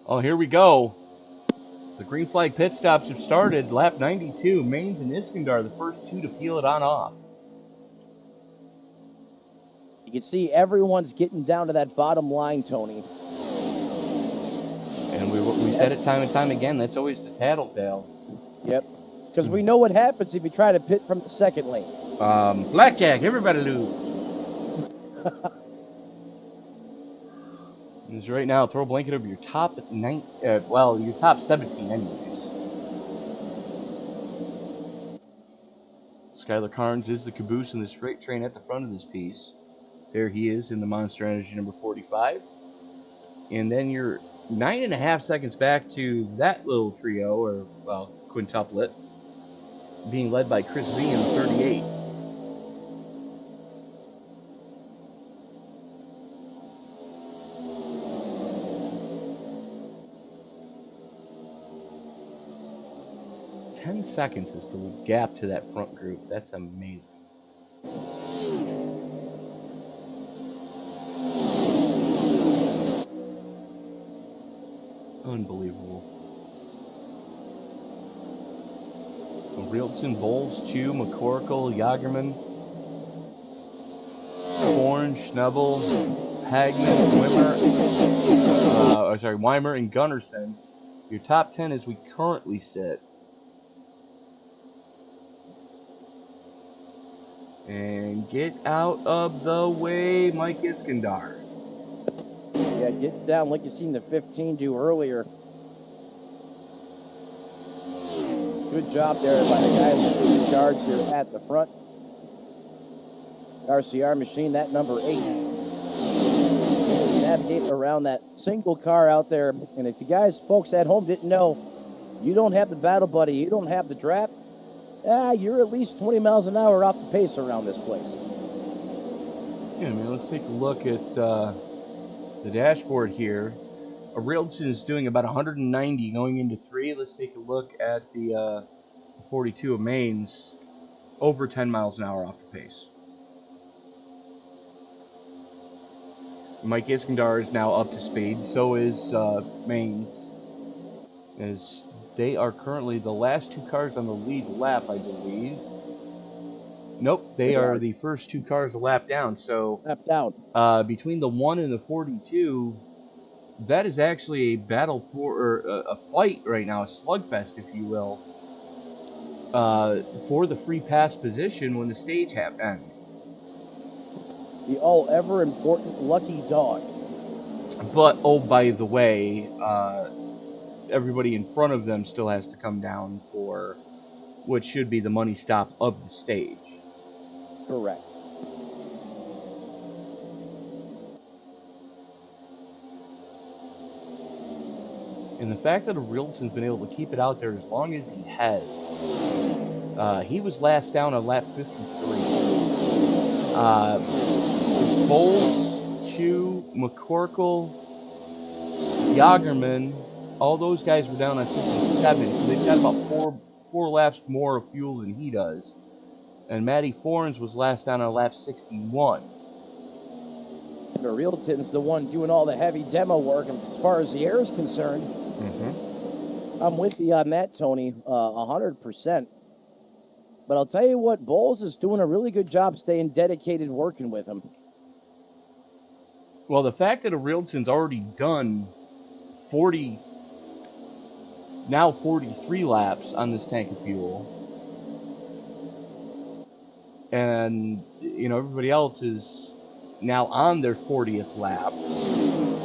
Oh, here we go. The green flag pit stops have started. Lap 92, Maines and Iskandar, the first two to peel it on off. You can see everyone's getting down to that bottom line, Tony. And we said it time and time again, that's always the tattletale. Yep. Because we know what happens if you try to pit from the second lane. Blackjack, everybody lose. Is right now, throw a blanket over your top your top 17 anyways. Skylar Carnes is the caboose in this freight train at the front of this piece. There he is in the Monster Energy number 45. And then you're 9.5 seconds back to that little trio, or, well, quintuplet, being led by Chris V in the 38. $10 seconds is the gap to that front group. That's amazing. Unbelievable. Realton, Bowles, Chu, McCorkle, Jagerman, Korn, Schnebel, Hagman, Weimer, and Gunnarsson. Your top 10 as we currently sit. And get out of the way, Mike Iskandar. Yeah, get down like you seen the 15 do earlier. Good job there by the guy in charge here at the front. RCR machine, that number 8. Navigate around that single car out there. And if you guys, folks at home, didn't know, you don't have the battle buddy, you don't have the draft, you're at least 20 miles an hour off the pace around this place. Yeah, man, let's take a look at the dashboard here. A Realton is doing about 190 going into 3. Let's take a look at the 42 of Maines, over 10 miles an hour off the pace. Mike Iskandar is now up to speed. So is Maines. As They are currently the last 2 cars on the lead lap, I believe. Nope, they are the first 2 cars a lap down. So Lap down. between the 1 and the 42, that is actually a battle for, or a fight right now, a slugfest, if you will, for the free pass position when the stage ends. The all-ever important lucky dog. But, oh, by the way, everybody in front of them still has to come down for what should be the money stop of the stage. Correct. And the fact that Arilton's been able to keep it out there as long as he has, he was last down on lap 53. Bowles, Chu, McCorkle, Jagerman, all those guys were down on 57, so they've got about four laps more of fuel than he does. And Matty Forens was last down on lap 61. Arilton's the one doing all the heavy demo work as far as the air is concerned. I'm with you on that, Tony, 100%. But I'll tell you what, Bowles is doing a really good job staying dedicated working with him. Well, the fact that Arilton's already done 43 laps on this tank of fuel, and everybody else is now on their 40th lap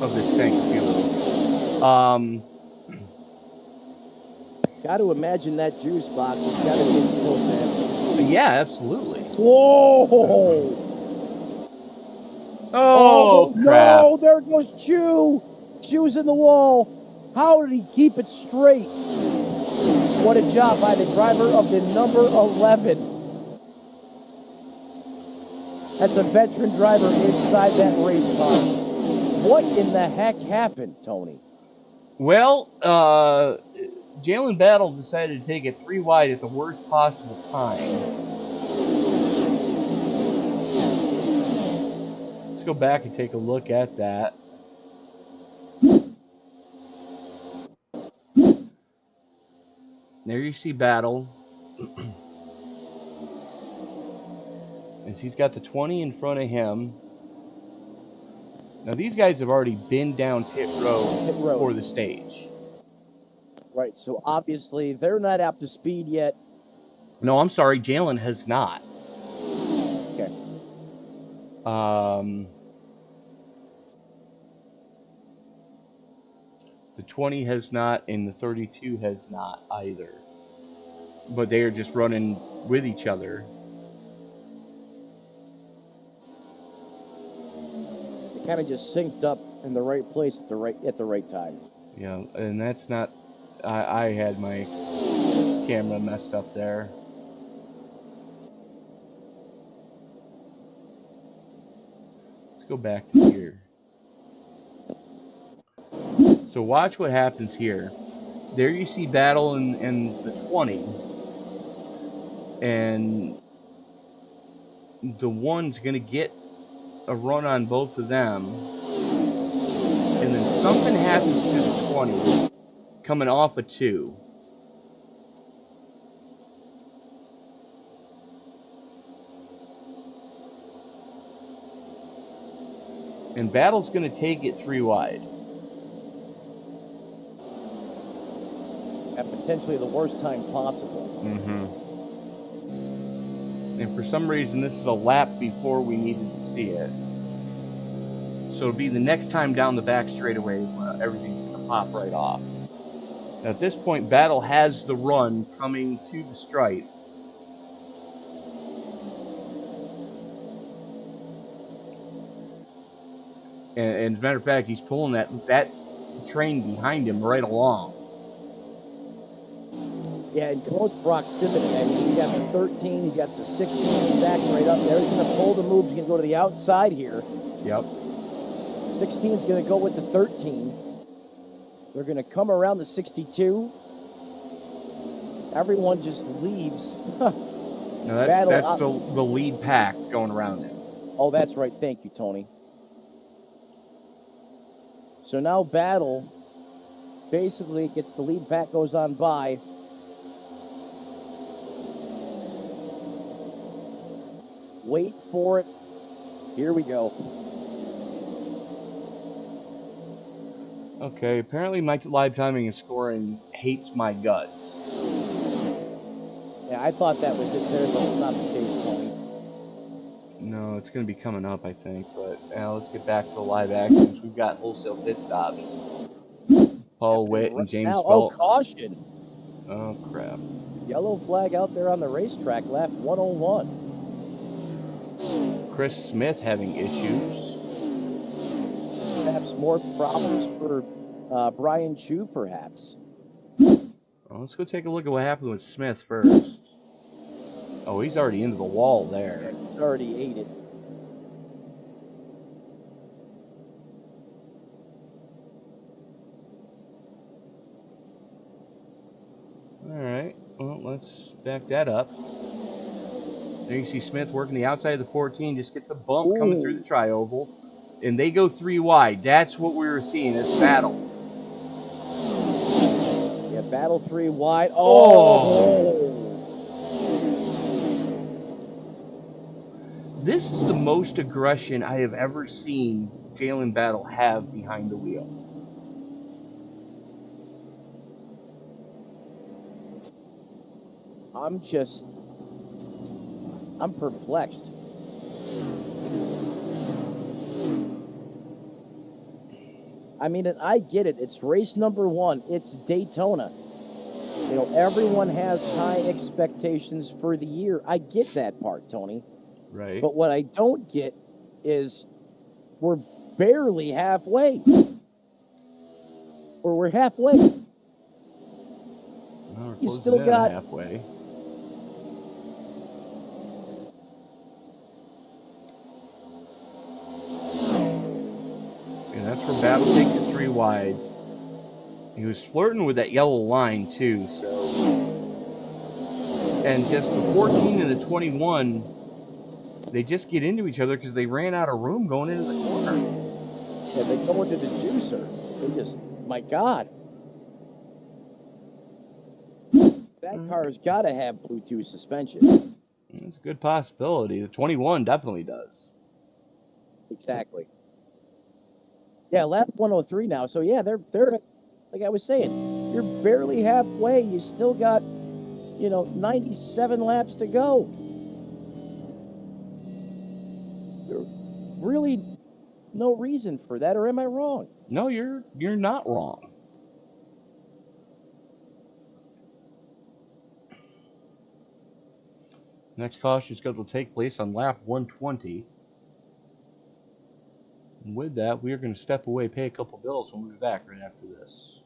of this tank of fuel. Got to imagine that juice box has got to get close to him. Yeah, absolutely. Whoa! Oh, crap. No, there goes Chu. Chu's in the wall. How did he keep it straight? What a job by the driver of the number 11. That's a veteran driver inside that race car. What in the heck happened, Tony? Well, Jalen Battle decided to take it 3 wide at the worst possible time. Let's go back and take a look at that. There you see Battle. As he's got the 20 in front of him. Now these guys have already been down pit road for the stage. Right, so obviously they're not up to speed yet. No, I'm sorry, Jalen has not. Okay. The 20 has not, and the 32 has not either. But they are just running with each other. They kind of just synced up in the right place at the right time. Yeah, and that's not. I had my camera messed up there. Let's go back to here. So watch what happens here. There you see Battle in the 20. And the 1's going to get a run on both of them. And then something happens to the 20 coming off a 2. And Battle's going to take it 3 wide. At potentially the worst time possible. And for some reason, this is a lap before we needed to see it. So it'll be the next time down the back straightaways when everything's going to pop right off. Now at this point, Battle has the run coming to the stripe. And as a matter of fact, he's pulling that train behind him right along. Yeah, in close proximity. I mean, he got the 13, he got the 16 stacked right up there. He's going to pull the move. He's going to go to the outside here. Yep. 16 is going to go with the 13. They're going to come around the 62. Everyone just leaves. No, that's the lead pack going around him. Oh, that's right. Thank you, Tony. So now Battle basically gets the lead back, goes on by. Wait for it. Here we go. Okay, apparently my live timing and scoring hates my guts. Yeah, I thought that was it there, but it's not the case, Tony. No, it's going to be coming up, I think. But now let's get back to the live actions. We've got wholesale pit stops. Paul Witt and James now, Belt. caution. Oh, crap. Yellow flag out there on the racetrack, lap 101. Chris Smith having issues. Perhaps more problems for Brian Chu, perhaps. Well, let's go take a look at what happened with Smith first. Oh, he's already into the wall there. He's already ate it. Alright, well, let's back that up. There you see Smith working the outside of the 14, just gets a bump coming through the tri-oval. And they go 3 wide. That's what we were seeing, this battle. Yeah, battle 3 wide. This is the most aggression I have ever seen Jalen Battle have behind the wheel. I'm perplexed. I mean, and I get it. It's race number 1. It's Daytona. You know, everyone has high expectations for the year. I get that part, Tony. Right. But what I don't get is we're barely halfway. Or we're halfway. Well, we're You closing still in got halfway. And that's where Battle takes it 3 wide. He was flirting with that yellow line too, so. And just the 14 and the 21, they just get into each other because they ran out of room going into the corner. Yeah, they go into the juicer. They just, my God. That car's got to have Bluetooth suspension. It's a good possibility. The 21 definitely does. Exactly. Yeah, lap 103 now. So yeah, they're like I was saying, you're barely halfway. You still got, 97 laps to go. There's really no reason for that, or am I wrong? No, you're not wrong. Next caution is scheduled to take place on lap 120. And with that, we are going to step away, pay a couple bills, and we'll be back right after this.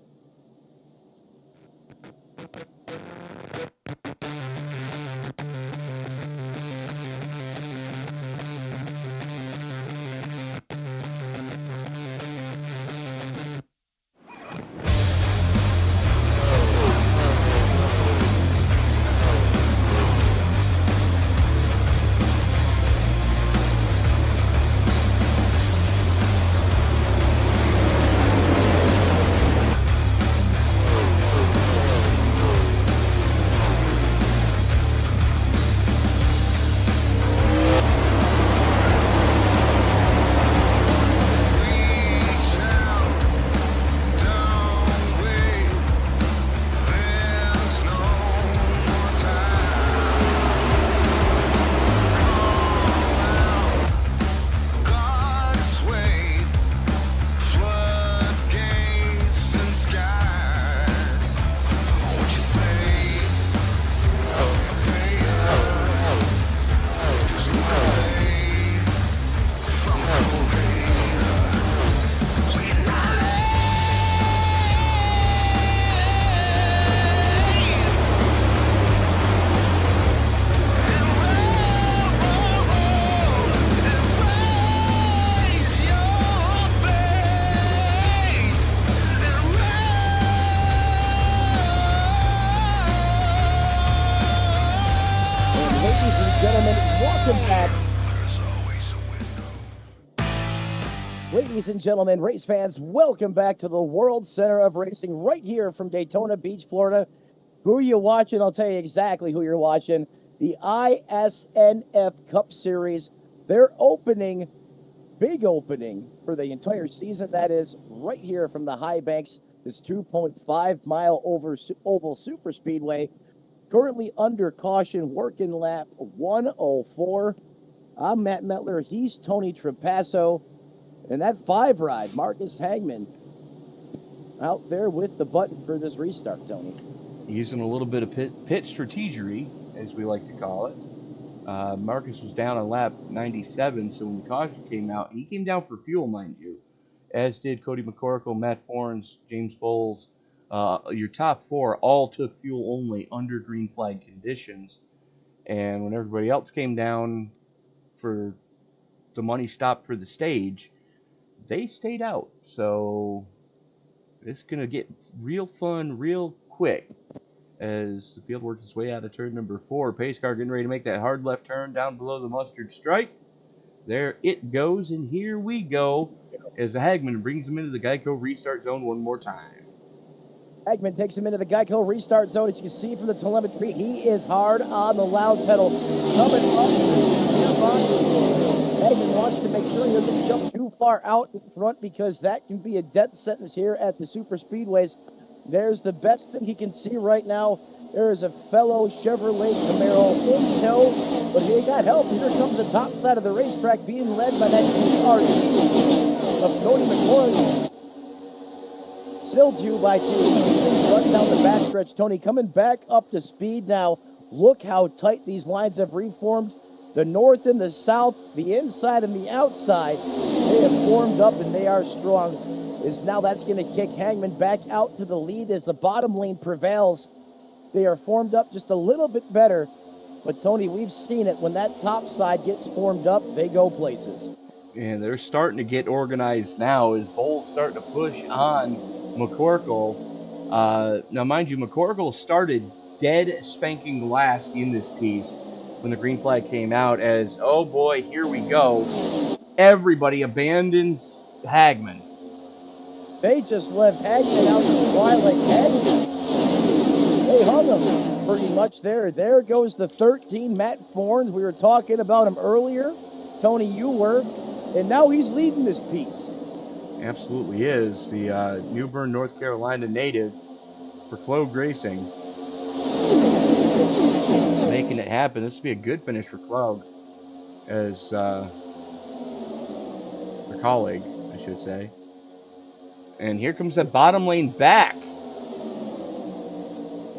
Ladies and gentlemen, race fans, welcome back to the World Center of Racing right here from Daytona Beach, Florida. Who are you watching? I'll tell you exactly who you're watching. The iSNF Cup Series, their opening, big opening for the entire season. That is right here from the high banks, this 2.5-mile oval super speedway. Currently under caution, working lap 104. I'm Matt Metler. He's Tony Trapasso. And that 5 ride, Marcus Hagman, out there with the button for this restart, Tony. Using a little bit of pit strategery, as we like to call it. Marcus was down on lap 97, so when the caution came out, he came down for fuel, mind you, as did Cody McCorkle, Matt Forens, James Bowles. Your top 4 all took fuel only under green flag conditions. And when everybody else came down for the money stop for the stage, they stayed out. So it's going to get real fun real quick as the field works its way out of turn number 4. Pace car getting ready to make that hard left turn down below the mustard stripe. There it goes, and here we go as Hagman brings him into the Geico restart zone one more time. Hagman takes him into the Geico restart zone. As you can see from the telemetry, he is hard on the loud pedal. Coming up the gearbox. Hagman wants to make sure he doesn't jump too far out in front because that can be a death sentence here at the super speedways. There's the best thing he can see right now. There is a fellow Chevrolet Camaro in tow, but he got help. Here comes the top side of the racetrack being led by that TRD of Cody McCorkle. Still 2x2. Running down the backstretch. Tony coming back up to speed now. Look how tight these lines have reformed. The north and the south, the inside and the outside, they have formed up and they are strong. Now that's going to kick Hagman back out to the lead as the bottom lane prevails. They are formed up just a little bit better. But, Tony, we've seen it. When that top side gets formed up, they go places. And they're starting to get organized now as Bowles starting to push on McCorkle. Now, mind you, McCorkle started dead spanking last in this piece when the green flag came out as, oh boy, here we go. Everybody abandons Hagman. They just left Hagman out to dry like Hagman. They hung him pretty much there. There goes the 13, Matt Forens. We were talking about him earlier. Tony, you were. And now he's leading this piece. Absolutely is. The New Bern, North Carolina native for Clove Racing. Making it happen. This will be a good finish for Clove as their colleague, I should say. And here comes that bottom lane back.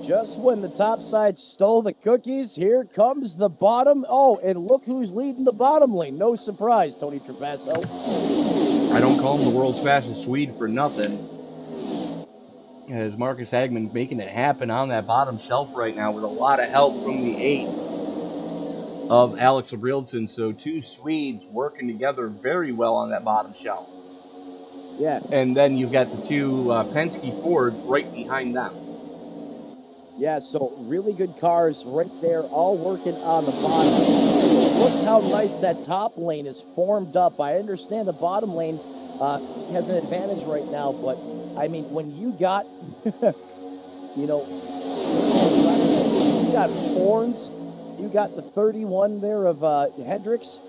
Just when the top side stole the cookies, here comes the bottom. Oh, and look who's leading the bottom lane. No surprise, Tony Trapasso. I don't call him the world's fastest Swede for nothing. As Marcus Hagman making it happen on that bottom shelf right now with a lot of help from the 8 of Alex Abrilson. So 2 Swedes working together very well on that bottom shelf. Yeah. And then you've got the 2 Penske Fords right behind them. Yeah, so really good cars right there, all working on the bottom. Look how nice that top lane is formed up. I understand the bottom lane has an advantage right now, but I mean, when you got, you got Forens, you got the 31 there of Hendricks.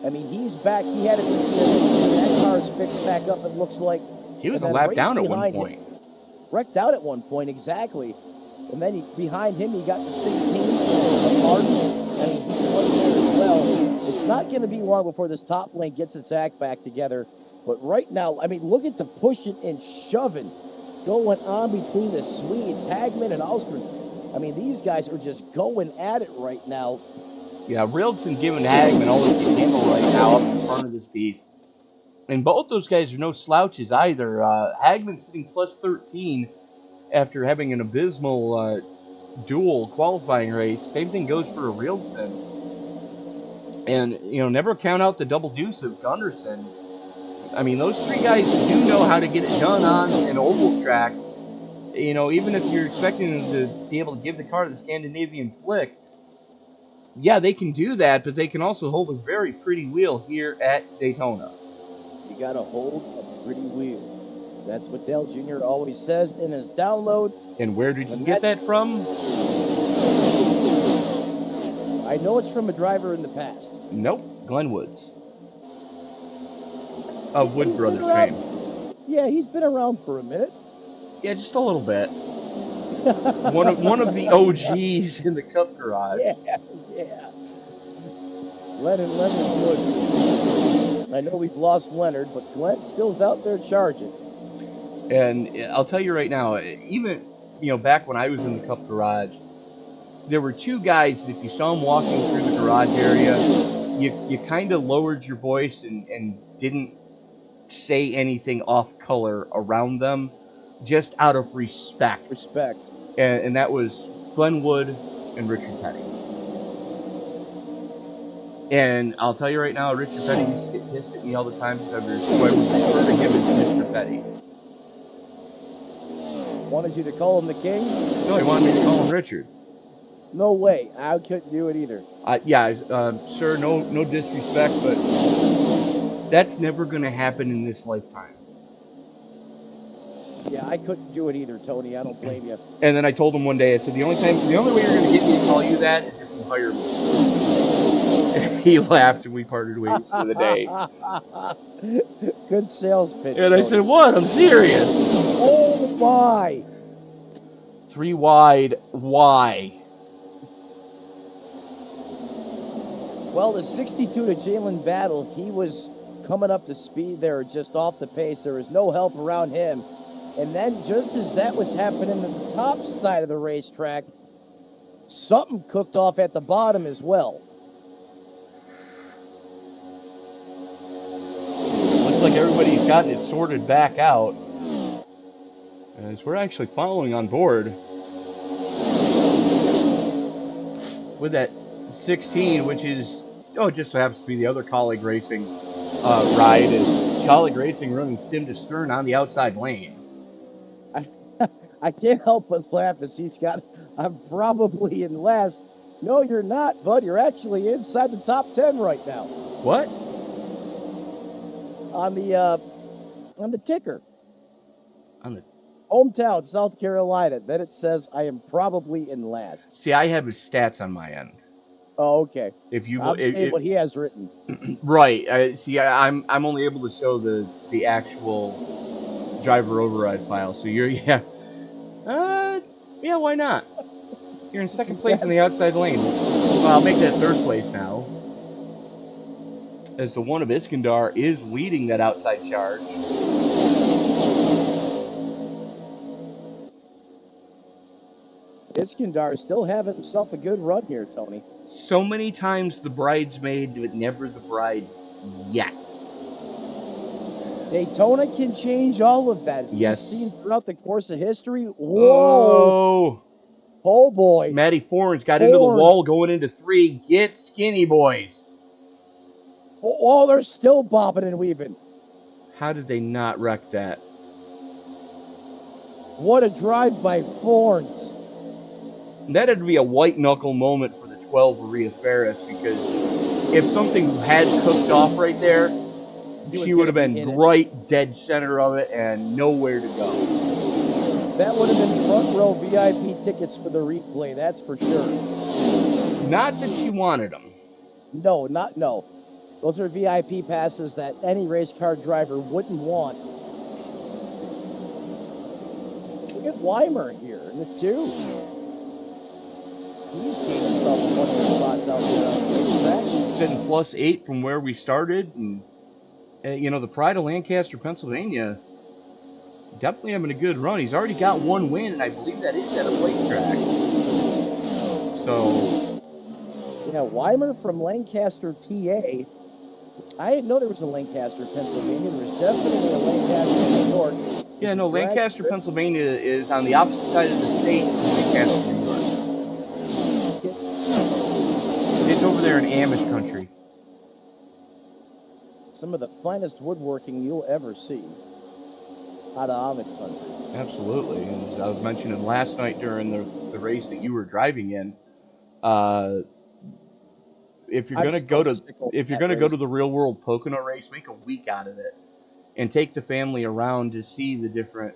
I mean, he's back. He had it this year. That car's fixed back up, it looks like. He was a lap down at one point. Wrecked out at one point, exactly. And then behind him, you got the 16 of Martin. I mean, he's right there as well. It's not going to be long before this top lane gets its act back together. But right now, I mean, look at the pushing and shoving going on between the Swedes, Hagman and Osborne. I mean, these guys are just going at it right now. Yeah, Rildson giving Hagman all he can handle right now up in front of this piece. And both those guys are no slouches either. Hagman sitting plus 13 after having an abysmal dual qualifying race. Same thing goes for Rildson. And, never count out the double deuce of Gunderson. I mean, those 3 guys do know how to get it done on an oval track. Even if you're expecting them to be able to give the car the Scandinavian flick, yeah, they can do that, but they can also hold a very pretty wheel here at Daytona. you got to hold a pretty wheel. That's what Dale Jr. always says in his download. And where did you get that from? I know it's from a driver in the past. Nope, Glenn Woods. Wood He's Brothers been around- fame. Yeah, he's been around for a minute. Yeah, just a little bit. one of the OGs in the Cup Garage. Yeah. Leonard Wood. I know we've lost Leonard, but Glenn still's out there charging. And I'll tell you right now, even back when I was in the Cup Garage, there were two guys that if you saw them walking through the garage area, you kind of lowered your voice and didn't say anything off color around them, just out of respect. And that was Glenn Wood and Richard Petty. And I'll tell you right now, Richard Petty used to get pissed at me all the time because I would refer to him as Mr. Petty. Wanted you to call him the king? No, he wanted me to call him Richard. No way. I couldn't do it either. Sir, no disrespect, but that's never going to happen in this lifetime. Yeah, I couldn't do it either, Tony. I don't blame you. And then I told him one day, I said, the only way you're going to get me to call you that is if you hire me. He laughed and we parted ways for the day. Good sales pitch. And I said, what? I'm serious. Oh, my. 3 wide. Why? Well, the 62 to Jalen Battle, he was coming up to speed there, just off the pace. There was no help around him. And then just as that was happening at the top side of the racetrack, something cooked off at the bottom as well. Looks like everybody's gotten it sorted back out. As we're actually following on board with that 16, which is, it just so happens to be the other Colleague Racing ride, is Colleague Racing running stem to stern on the outside lane. I can't help but laugh as he's got, I'm probably in last. No, you're not, bud. You're actually inside the top 10 right now. What? On the ticker. On the hometown, South Carolina. Then it says I am probably in last. See, I have his stats on my end. Oh, okay. If you I'm saying what he has written. Right. I'm only able to show the actual driver override file. So you're why not? You're in second place in the outside lane. Well, I'll make that third place now, as the one of Iskandar is leading that outside charge. Iskandar still having himself a good run here, Tony. So many times the bridesmaid, but never the bride yet. Daytona can change all of that. As yes. We've seen throughout the course of history. Whoa. Oh, boy. Matty Foreign's got into the wall going into 3. Get skinny, boys. Oh, they're still bobbing and weaving. How did they not wreck that? What a drive by Forns. That had to be a white knuckle moment for the 12 Maria Ferris, because if something had cooked off right there, she would have been right dead center of it and nowhere to go. That would have been front row VIP tickets for the replay, that's for sure. Not that she wanted them. No. Those are VIP passes that any race car driver wouldn't want. Look at Weimer here in the 2. He's gained himself a bunch of spots out there on the racetrack. Sitting +8 from where we started. And, the pride of Lancaster, Pennsylvania, definitely having a good run. He's already got 1 win, and I believe that is at a plate track. So, yeah, Weimer from Lancaster, PA. I didn't know there was a Lancaster, Pennsylvania. There's definitely a Lancaster, New York. Yeah, no, Lancaster, Pennsylvania is on the opposite side of the state from Lancaster, New York. It's over there in Amish country. Some of the finest woodworking you'll ever see out of Amish country. Absolutely. And as I was mentioning last night during the race that you were driving in, if you're going to go to the real world Pocono race, make a week out of it. and take the family around to see the different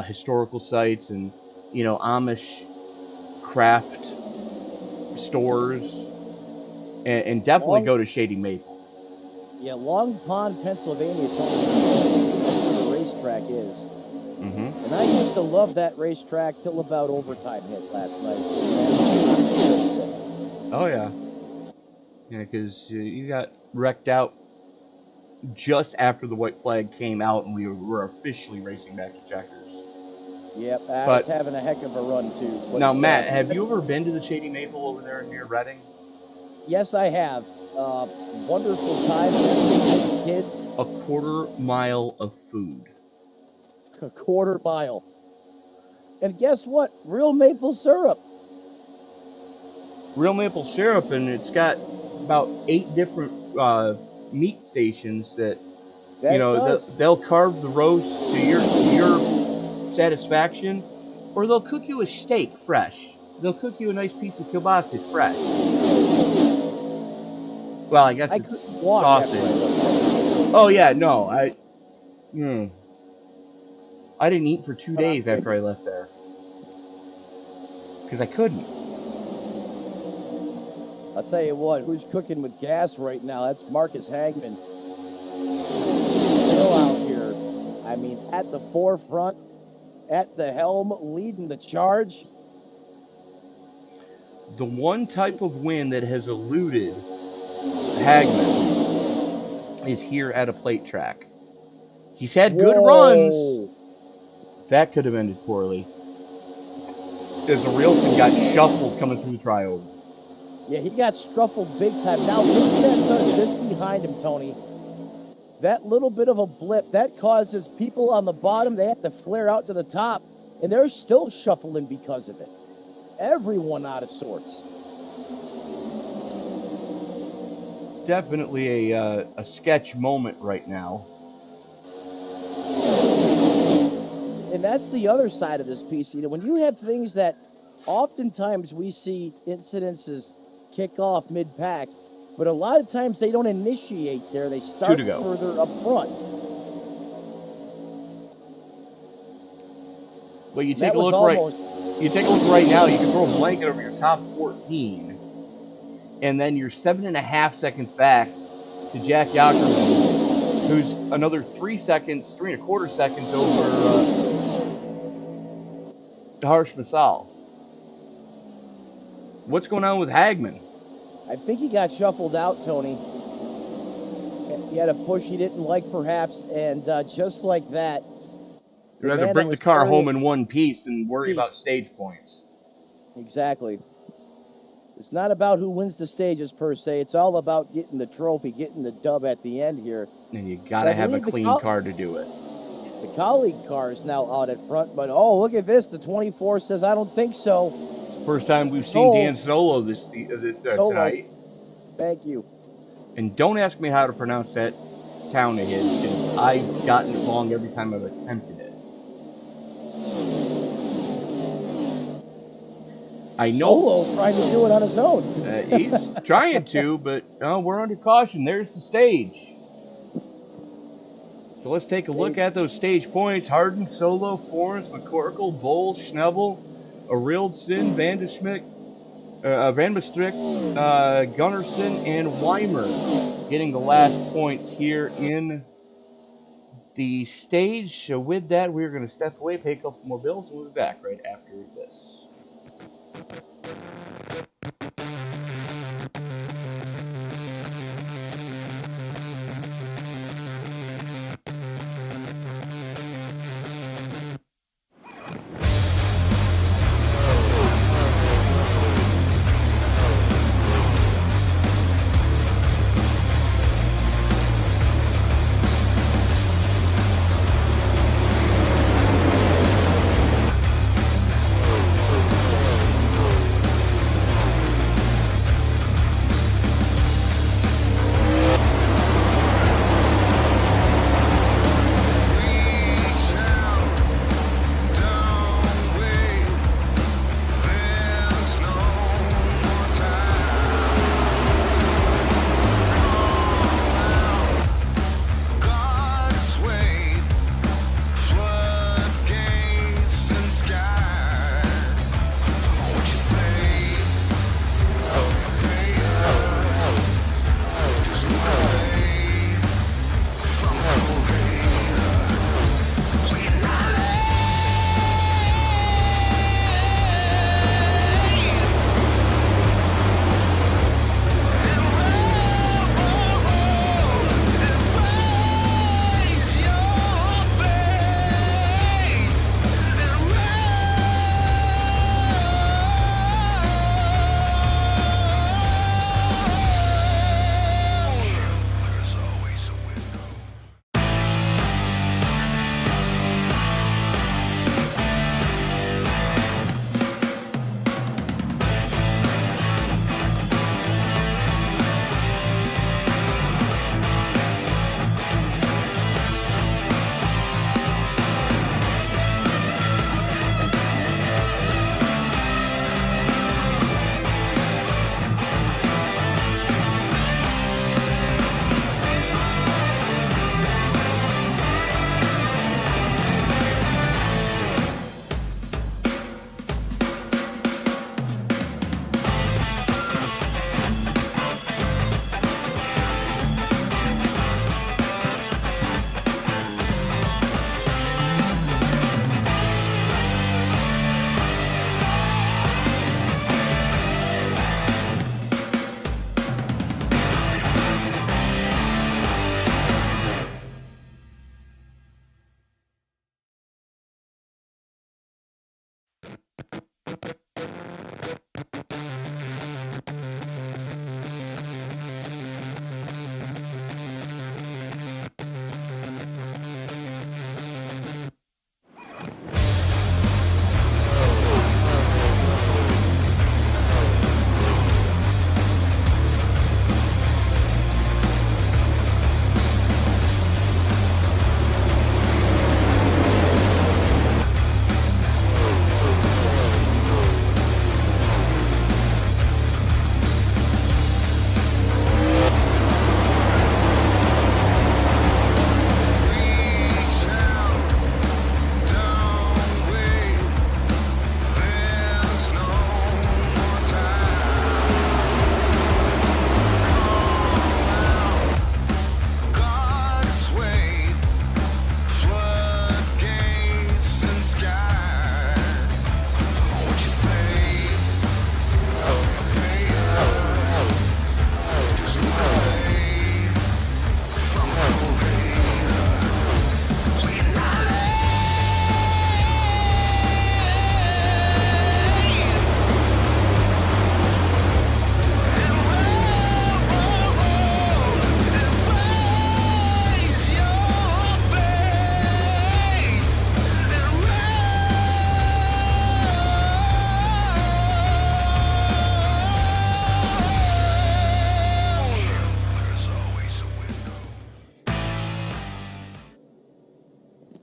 historical sites and, you know, Amish craft stores, and definitely go to Shady Maple. Yeah, Long Pond, Pennsylvania, that's where the racetrack is. Mm-hmm. And I used to love that racetrack till about overtime hit last night. Oh, yeah. Yeah, because you got wrecked out just after the white flag came out and we were officially racing back to Checkers. Yep, I But- was having a heck of a run, too. But, Now, Matt, have you ever been to the Shady Maple over there near Reading? Yes, I have. Wonderful time with kids. A quarter-mile of food. A quarter mile. And guess what? Real maple syrup. Real maple syrup, and it's got about 8 different meat stations that That you know, it does. they'll carve the roast to your satisfaction, or they'll cook you a steak fresh. They'll cook you a nice piece of kielbasa fresh. Well, I guess it's sausage. Oh yeah, no, I didn't eat for 2 days after I left there because I couldn't. I'll tell you what, who's cooking with gas right now? That's Marcus Hagman. Still out here. I mean, at the forefront, at the helm, leading the charge. The one type of win that has eluded Hagman is here at a plate track. He's had good runs. That could have ended poorly. As the Iracing got shuffled coming through the trioval. Yeah, he got scuffled big time. Now, look at that, this behind him, Tony. That little bit of a blip, that causes people on the bottom, they have to flare out to the top, and they're still shuffling because of it. Everyone out of sorts. Definitely a sketch moment right now. And that's the other side of this piece. You know, when you have things that oftentimes we see incidences kick off mid-pack, but a lot of times they don't initiate there. They start further up front. Well, you take a look You take a look right now. You can throw a blanket over your top 14, and then you're 7.5 seconds back to Jack Yackerman, who's another 3.25 seconds over Harsh Masal. What's going on with Hagman? I think he got shuffled out, Tony. He had a push he didn't like, perhaps, and just like that. You'd rather bring the car home in one piece than worry about stage points. Exactly. It's not about who wins the stages, per se. It's all about getting the trophy, getting the dub at the end here. And you got to have a clean car to do it. The colleague car is now out at front, but oh, look at this. The 24 says, I don't think so. It's the first time we've seen Dan Solo tonight. Thank you. And don't ask me how to pronounce that town of his, because I've gotten it wrong every time I've attempted it. I know Solo trying to do it on his own. He's trying to, but we're under caution. There's the stage. So let's take a look at those stage points. Harden, Solo, Forrest, McCorkle, Bowl, Schnebel, Arildson, Van Maastricht, Gunnarsson, and Weimer getting the last points here in the stage. So with that, we're going to step away, pay a couple more bills, and we'll be back right after this.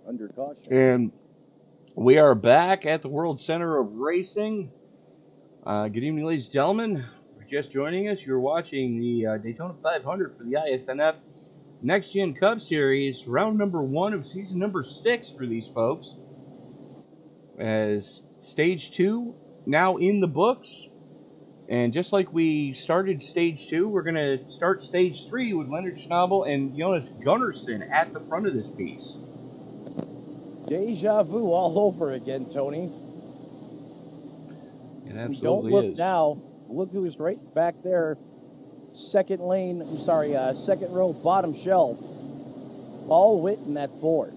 under caution. And we are back at the World Center of Racing. Good evening, ladies and gentlemen. If you're just joining us, you're watching the Daytona 500 for the iSNF NextGen Cup Series, round number 1 of season number 6 for these folks. As stage 2 now in the books. And just like we started stage 2, we're going to start stage 3 with Leonard Schnabel and Jonas Gunnarsson at the front of this piece. Deja vu all over again, Tony. It And absolutely don't look is. now. Look who's right back there. Second row, bottom shelf. Paul Witt in that Ford.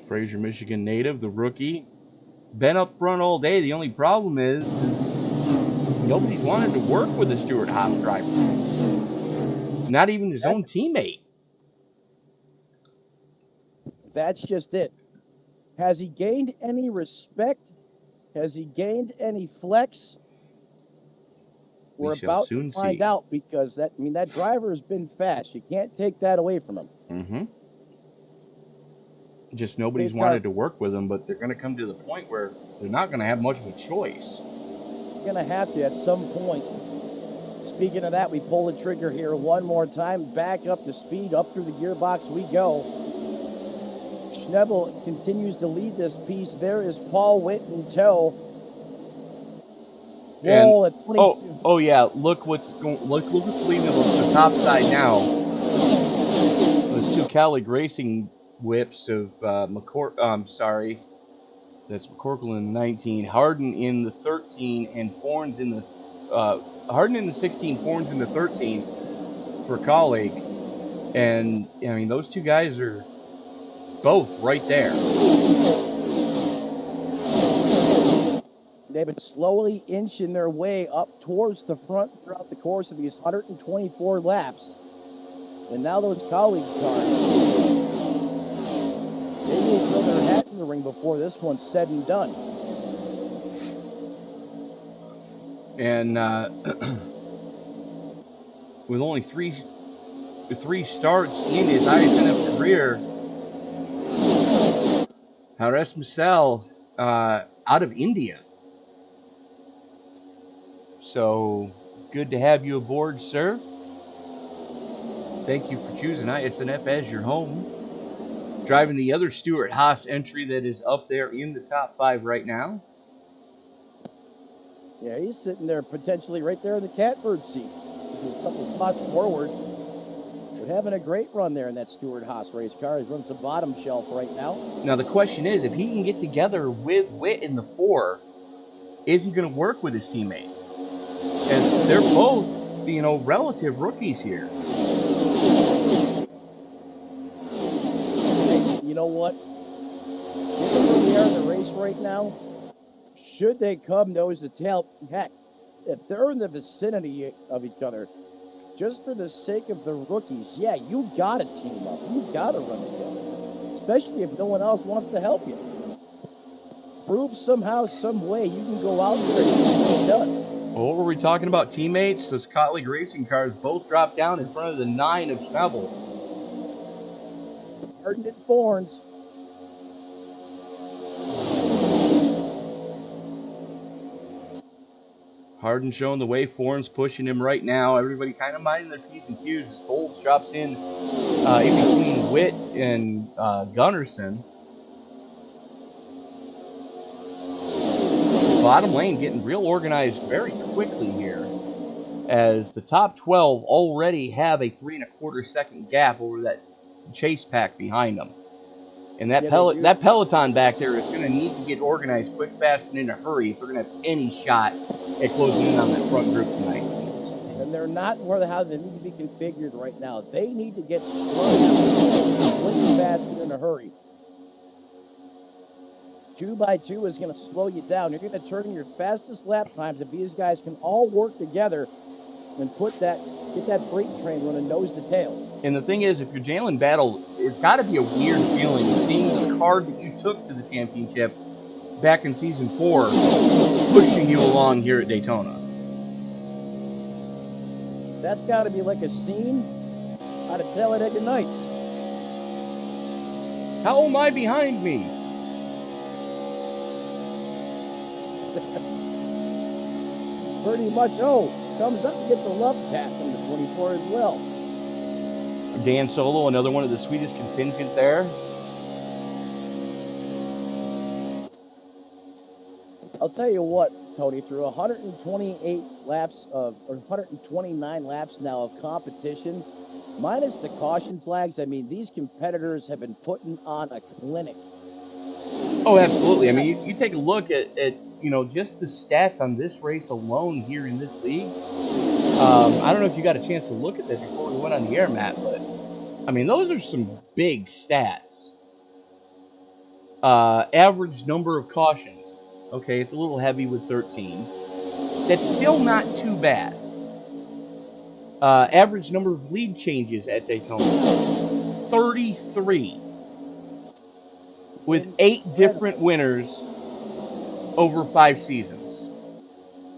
Fraser, Michigan native, the rookie. Been up front all day. The only problem is nobody's wanted to work with a Stewart Haas driver. Not even his own teammate. That's just it. Has he gained any respect? Has he gained any flex? We're shall about soon to find see. out, because that driver has been fast. You can't take that away from him. Mm-hmm. Just nobody's Pace car. wanted to work with him, but they're going to come to the point where they're not going to have much of a choice. You're going to have to at some point. Speaking of that, we pull the trigger here one more time. Back up to speed, up through the gearbox we go. Schnabel continues to lead this piece. There is Paul Witt in tow. Wall at 22. Oh yeah, look what's leaving the top side now. Those two Cali Racing whips of that's McCorkle in the 19, Harden in the 13, and Forns in the Harden in the 16, Forns in the 13 for colleague. And I mean, those two guys are both right there. They've been slowly inching their way up towards the front throughout the course of these 124 laps. And now those colleague cars, they will throw their hat in the ring before this one's said and done. And with only three starts in his iSNF career, Hares Marcel out of India. So good to have you aboard, sir. Thank you for choosing iSNF as your home. Driving the other Stewart Haas entry that is up there in the top 5 right now. Yeah, he's sitting there potentially right there in the catbird seat. Just a couple spots forward. But having a great run there in that Stewart Haas race car. He's running some bottom shelf right now. Now the question is, if he can get together with Witt in the 4, is he going to work with his teammate? And they're both, relative rookies here. You know what? Given where we are in the race right now, should they come nose to tail, heck, if they're in the vicinity of each other, just for the sake of the rookies, yeah, you got to team up. You got to run together, especially if no one else wants to help you. Prove somehow, some way you can go out there and get it done. Well, what were we talking about? Teammates? Those colleague racing cars both dropped down in front of the 9 of Schnabel. Harden and Forns. Harden showing the way. Forns pushing him right now. Everybody kind of minding their P's and Q's as Bolts drops in between Witt and Gunnarsson. Bottom lane getting real organized very quickly here, as the top 12 already have a 3.25 second gap over that chase pack behind them. And that that peloton back there is going to need to get organized quick, fast, and in a hurry if they're going to have any shot at closing in on that front group tonight. And they're not where how they need to be configured right now. They need to get strong, quick, fast, and in a hurry. 2x2 is going to slow you down. You're going to turn your fastest lap times if these guys can all work together and get that freight train running nose to tail. And the thing is, if you're Jalen Battle, it's got to be a weird feeling seeing the card that you took to the championship back in season 4 pushing you along here at Daytona. That's got to be like a scene out of Talladega Nights. How am I behind me? Pretty much, comes up and gets a love tap from the 24 as well. Dan Solo, another one of the sweetest contingent there. I'll tell you what, Tony, through 129 laps now of competition, minus the caution flags, I mean, these competitors have been putting on a clinic. Oh, absolutely. I mean, you take a look at just the stats on this race alone here in this league. I don't know if you got a chance to look at that before we went on the air, Matt, but I mean, those are some big stats. Average number of cautions. Okay, it's a little heavy with 13. That's still not too bad. Average number of lead changes at Daytona, 33. With 8 different winners over 5 seasons.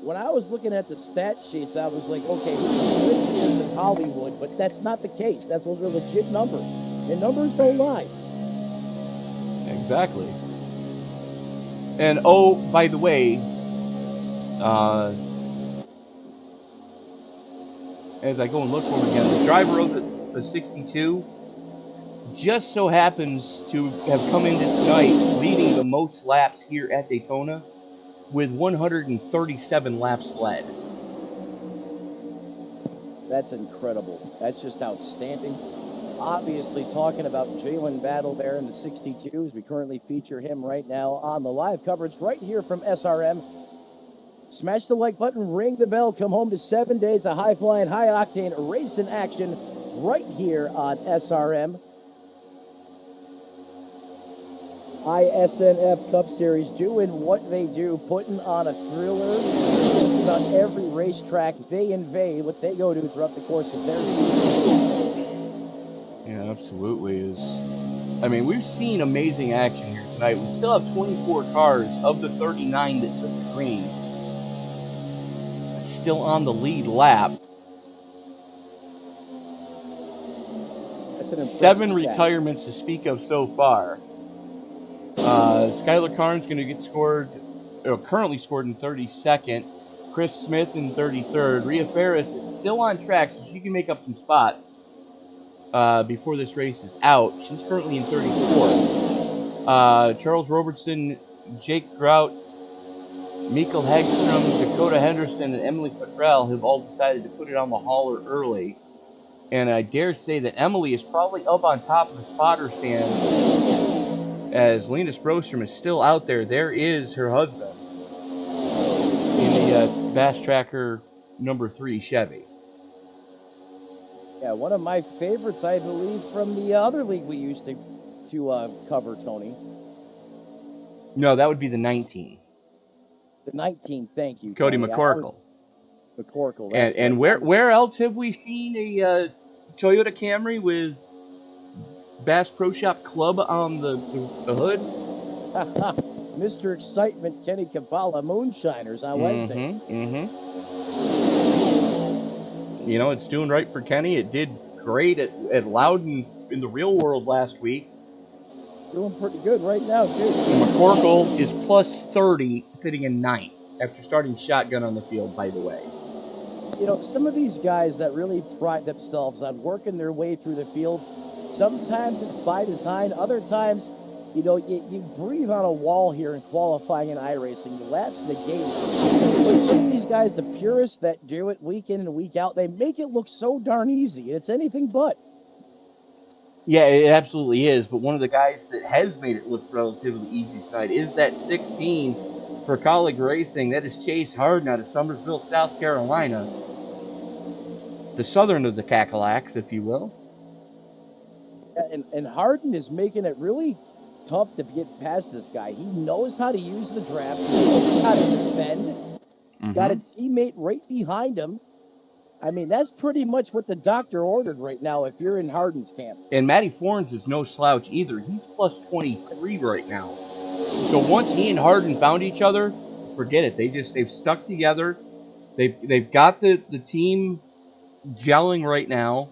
When I was looking at the stat sheets, I was like, okay, who's this in Hollywood? But that's not the case. Those are legit numbers. And numbers don't lie. Exactly. And oh, by the way, as I go and look for him again, the driver of the 62 just so happens to have come into tonight leading the most laps here at Daytona with 137 laps led. That's incredible. That's just outstanding. Obviously, talking about Jalen Battle there in the 62s. We currently feature him right now on the live coverage right here from SRM. Smash the like button, ring the bell, come home to 7 days of high-flying, high-octane racing action right here on SRM. iSNF Cup Series doing what they do, putting on a thriller. Just about every racetrack they invade, what they go to throughout the course of their season. Yeah, absolutely. I mean, we've seen amazing action here tonight. We still have 24 cars of the 39 that took the green still on the lead lap. 7 retirements to speak of so far. Skylar Karn's going to get currently scored in 32nd. Chris Smith in 33rd. Rhea Ferris is still on track, so she can make up some spots before this race is out. She's currently in 34th. Charles Robertson, Jake Grout, Mikael Hagstrom, Dakota Henderson, and Emily Cottrell have all decided to put it on the hauler early. And I dare say that Emily is probably up on top of the spotter stand as Lena Sprostrom is still out there. There is her husband in the Bass Tracker number 3 Chevy. Yeah, one of my favorites, I believe, from the other league we used to cover, Tony. No, that would be the 19. The 19, thank you, Cody Tony. McCorkle. McCorkle. And where else have we seen a Toyota Camry with Bass Pro Shop Club on the hood? Mr. Excitement, Kenny Cavala, Moonshiners on Wednesday. You know, it's doing right for Kenny. It did great at Loudon in the real world last week. Doing pretty good right now, too. And McCorkle is plus 30, sitting in 9th after starting shotgun on the field, by the way. You know, some of these guys that really pride themselves on working their way through the field, sometimes it's by design. Other times, you know, you breathe on a wall here in qualifying and iRacing. The laps negate it. Some of these guys, the purists that do it week in and week out, they make it look so darn easy. And it's anything but. Yeah, it absolutely is. But one of the guys that has made it look relatively easy tonight is that 16 for Colleague Racing. That is Chase Harden out of Summersville, South Carolina. The southern of the Cackalacks, if you will. And Harden is making it really tough to get past this guy. He knows how to use the draft. He knows how to defend. Got a teammate right behind him. I mean, that's pretty much what the doctor ordered right now if you're in Harden's camp. And Matty Fornes is no slouch either. He's plus 23 right now. So once he and Harden found each other, forget it. They've stuck together. They've got the team gelling right now.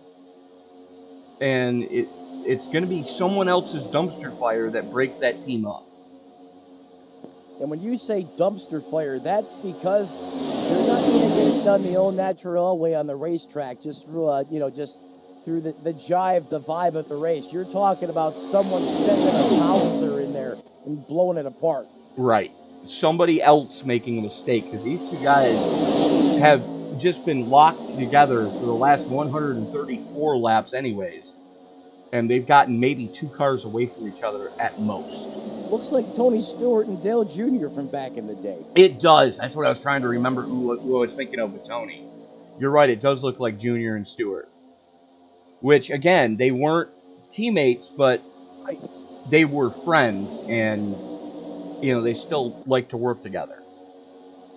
And it's going to be someone else's dumpster fire that breaks that team up. And when you say dumpster fire, that's because they're not going to get it done the old natural way on the racetrack, just through just through the jive, the vibe of the race. You're talking about someone setting a howitzer in there and blowing it apart. Right. Somebody else making a mistake, because these two guys have just been locked together for the last 134 laps anyways. And they've gotten maybe 2 cars away from each other at most. Looks like Tony Stewart and Dale Jr. from back in the day. It does. That's what I was trying to remember who I was thinking of with Tony. You're right, it does look like Jr. and Stewart. Which, again, they weren't teammates, but they were friends, and, they still like to work together.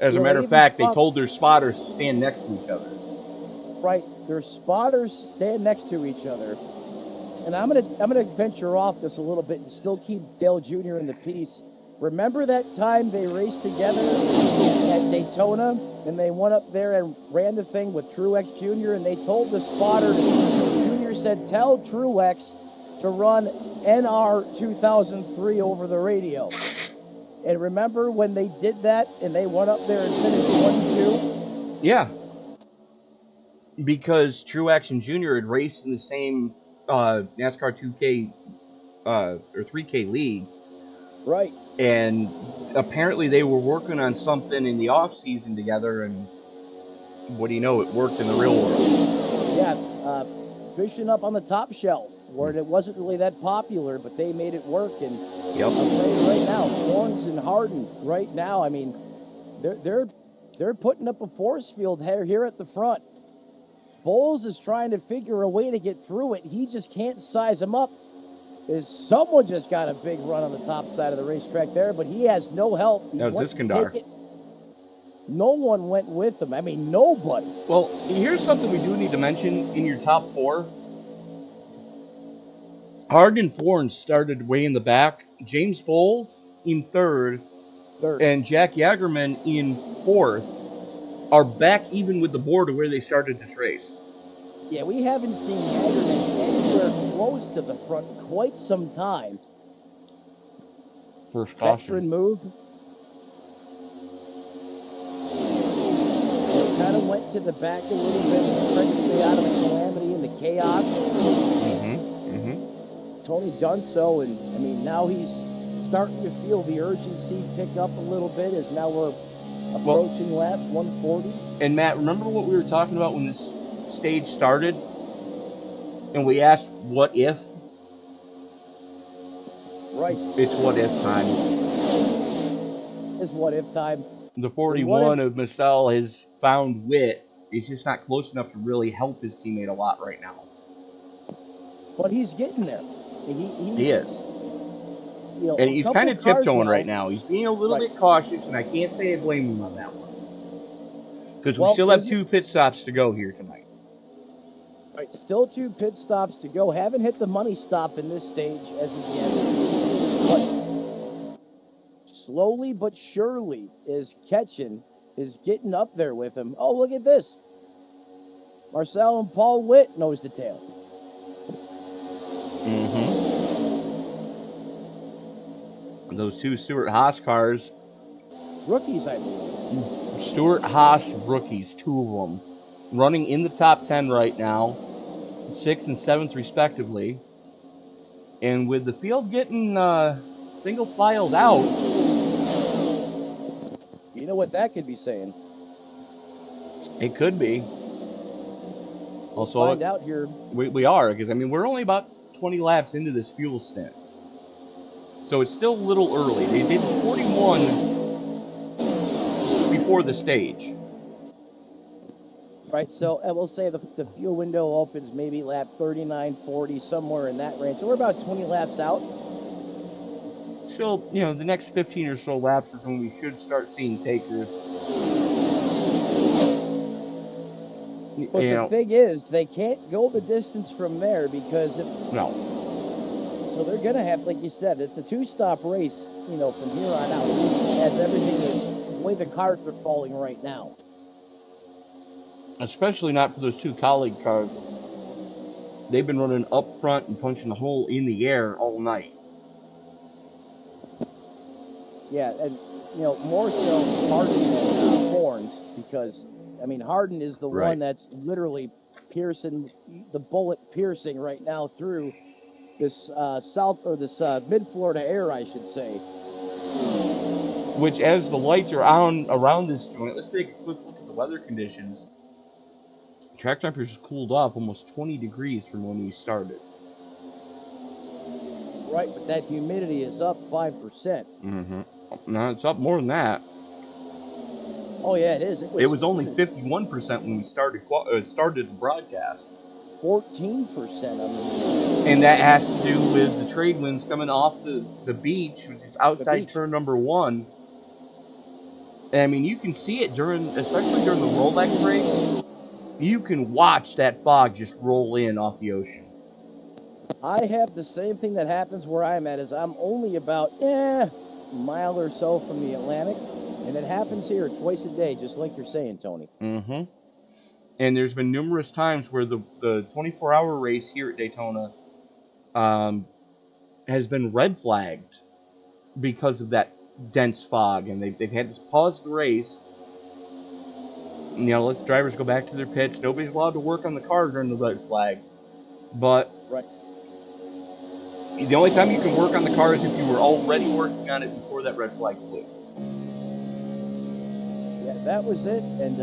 As a matter of fact, they told their spotters to stand next to each other. Right, their spotters stand next to each other. And I'm gonna venture off this a little bit and still keep Dale Jr. in the piece. Remember that time they raced together at Daytona, and they went up there and ran the thing with Truex Jr., and they told the spotter, Jr. said, tell Truex to run NR 2003 over the radio. And remember when they did that and they went up there and finished 1-2? Yeah. Because Truex and Jr. had raced in the same NASCAR 2K or 3K league. Right. And apparently they were working on something in the off season together, and what do you know, it worked in the real world. Yeah, fishing up on the top shelf, where it wasn't really that popular, but they made it work. And yep. I'll tell you right now, Horns and Harden right now, I mean, they're putting up a force field here at the front. Bowles is trying to figure a way to get through it. He just can't size him up. Someone just got a big run on the top side of the racetrack there, but he has no help. That was Iskandar. No one went with him. I mean, nobody. Well, here's something we do need to mention in your top 4. Harden and Forn started way in the back. James Bowles in third. And Jack Yagerman in 4th are back even with the board of where they started this race. Yeah, we haven't seen Yagerman anywhere close to the front in quite some time. First caution. Veteran move. They kind of went to the back a little bit, trying to stay out of the calamity and the chaos. Tony done so, and I mean, now he's starting to feel the urgency pick up a little bit as now we're approaching lap 140. And Matt, remember what we were talking about when this stage started? And we asked, what if? Right. It's what if time. It's what if time. The 41 of Massell has found wit. He's just not close enough to really help his teammate a lot right now. But he's getting there. He is. And he's kind of tiptoeing right now. He's being a little bit cautious, and I can't say I blame him on that one. Because we still have 2 pit stops to go here tonight. Right, still 2 pit stops to go. Haven't hit the money stop in this stage as of yet. But slowly but surely is getting up there with him. Oh, look at this. Marcel and Paul Witt nose to tail. Those 2 Stewart-Haas cars. Rookies, I believe. Stewart-Haas rookies, 2 of them. Running in the top 10 right now. 6th and 7th respectively. And with the field getting single filed out. You know what that could be saying? It could be. Also, we'll find out here. We are, because I mean, we're only about 20 laps into this fuel stint. So it's still a little early. They did 41 before the stage. Right, so I will say the fuel window opens maybe lap 39, 40, somewhere in that range. So we're about 20 laps out. So, the next 15 or so laps is when we should start seeing takers. But the thing is, they can't go the distance from there because no. So they're going to have, like you said, it's a 2-stop race, from here on out. As everything, the way the cards are falling right now. Especially not for those 2 colleague cars. they've been running up front and punching the hole in the air all night. Yeah, and more so Harden than Horns, because I mean Harden is the Right. one that's literally piercing the bullet piercing right now through this mid Florida air, I should say. Which, as the lights are on around this joint, let's take a quick look at the weather conditions. Track temperatures cooled off almost 20 degrees from when we started. Right, but that humidity is up 5%. Mm-hmm. No, it's up more than that. Oh yeah, it is. It was only 51% when we started the broadcast. 14%. And that has to do with the trade winds coming off the beach, which is outside turn number 1. And, I mean, you can see it especially during the Rolex race. You can watch that fog just roll in off the ocean. I have the same thing that happens where I'm at. Is I'm only about a mile or so from the Atlantic, and it happens here twice a day, just like you're saying, Tony. Mm-hmm. And there's been numerous times where the 24-hour race here at Daytona has been red flagged because of that dense fog, and they've had to pause the race. Let the drivers go back to their pits. Nobody's allowed to work on the car during the red flag. But right. The only time you can work on the car is if you were already working on it before that red flag flew. Yeah, that was it. And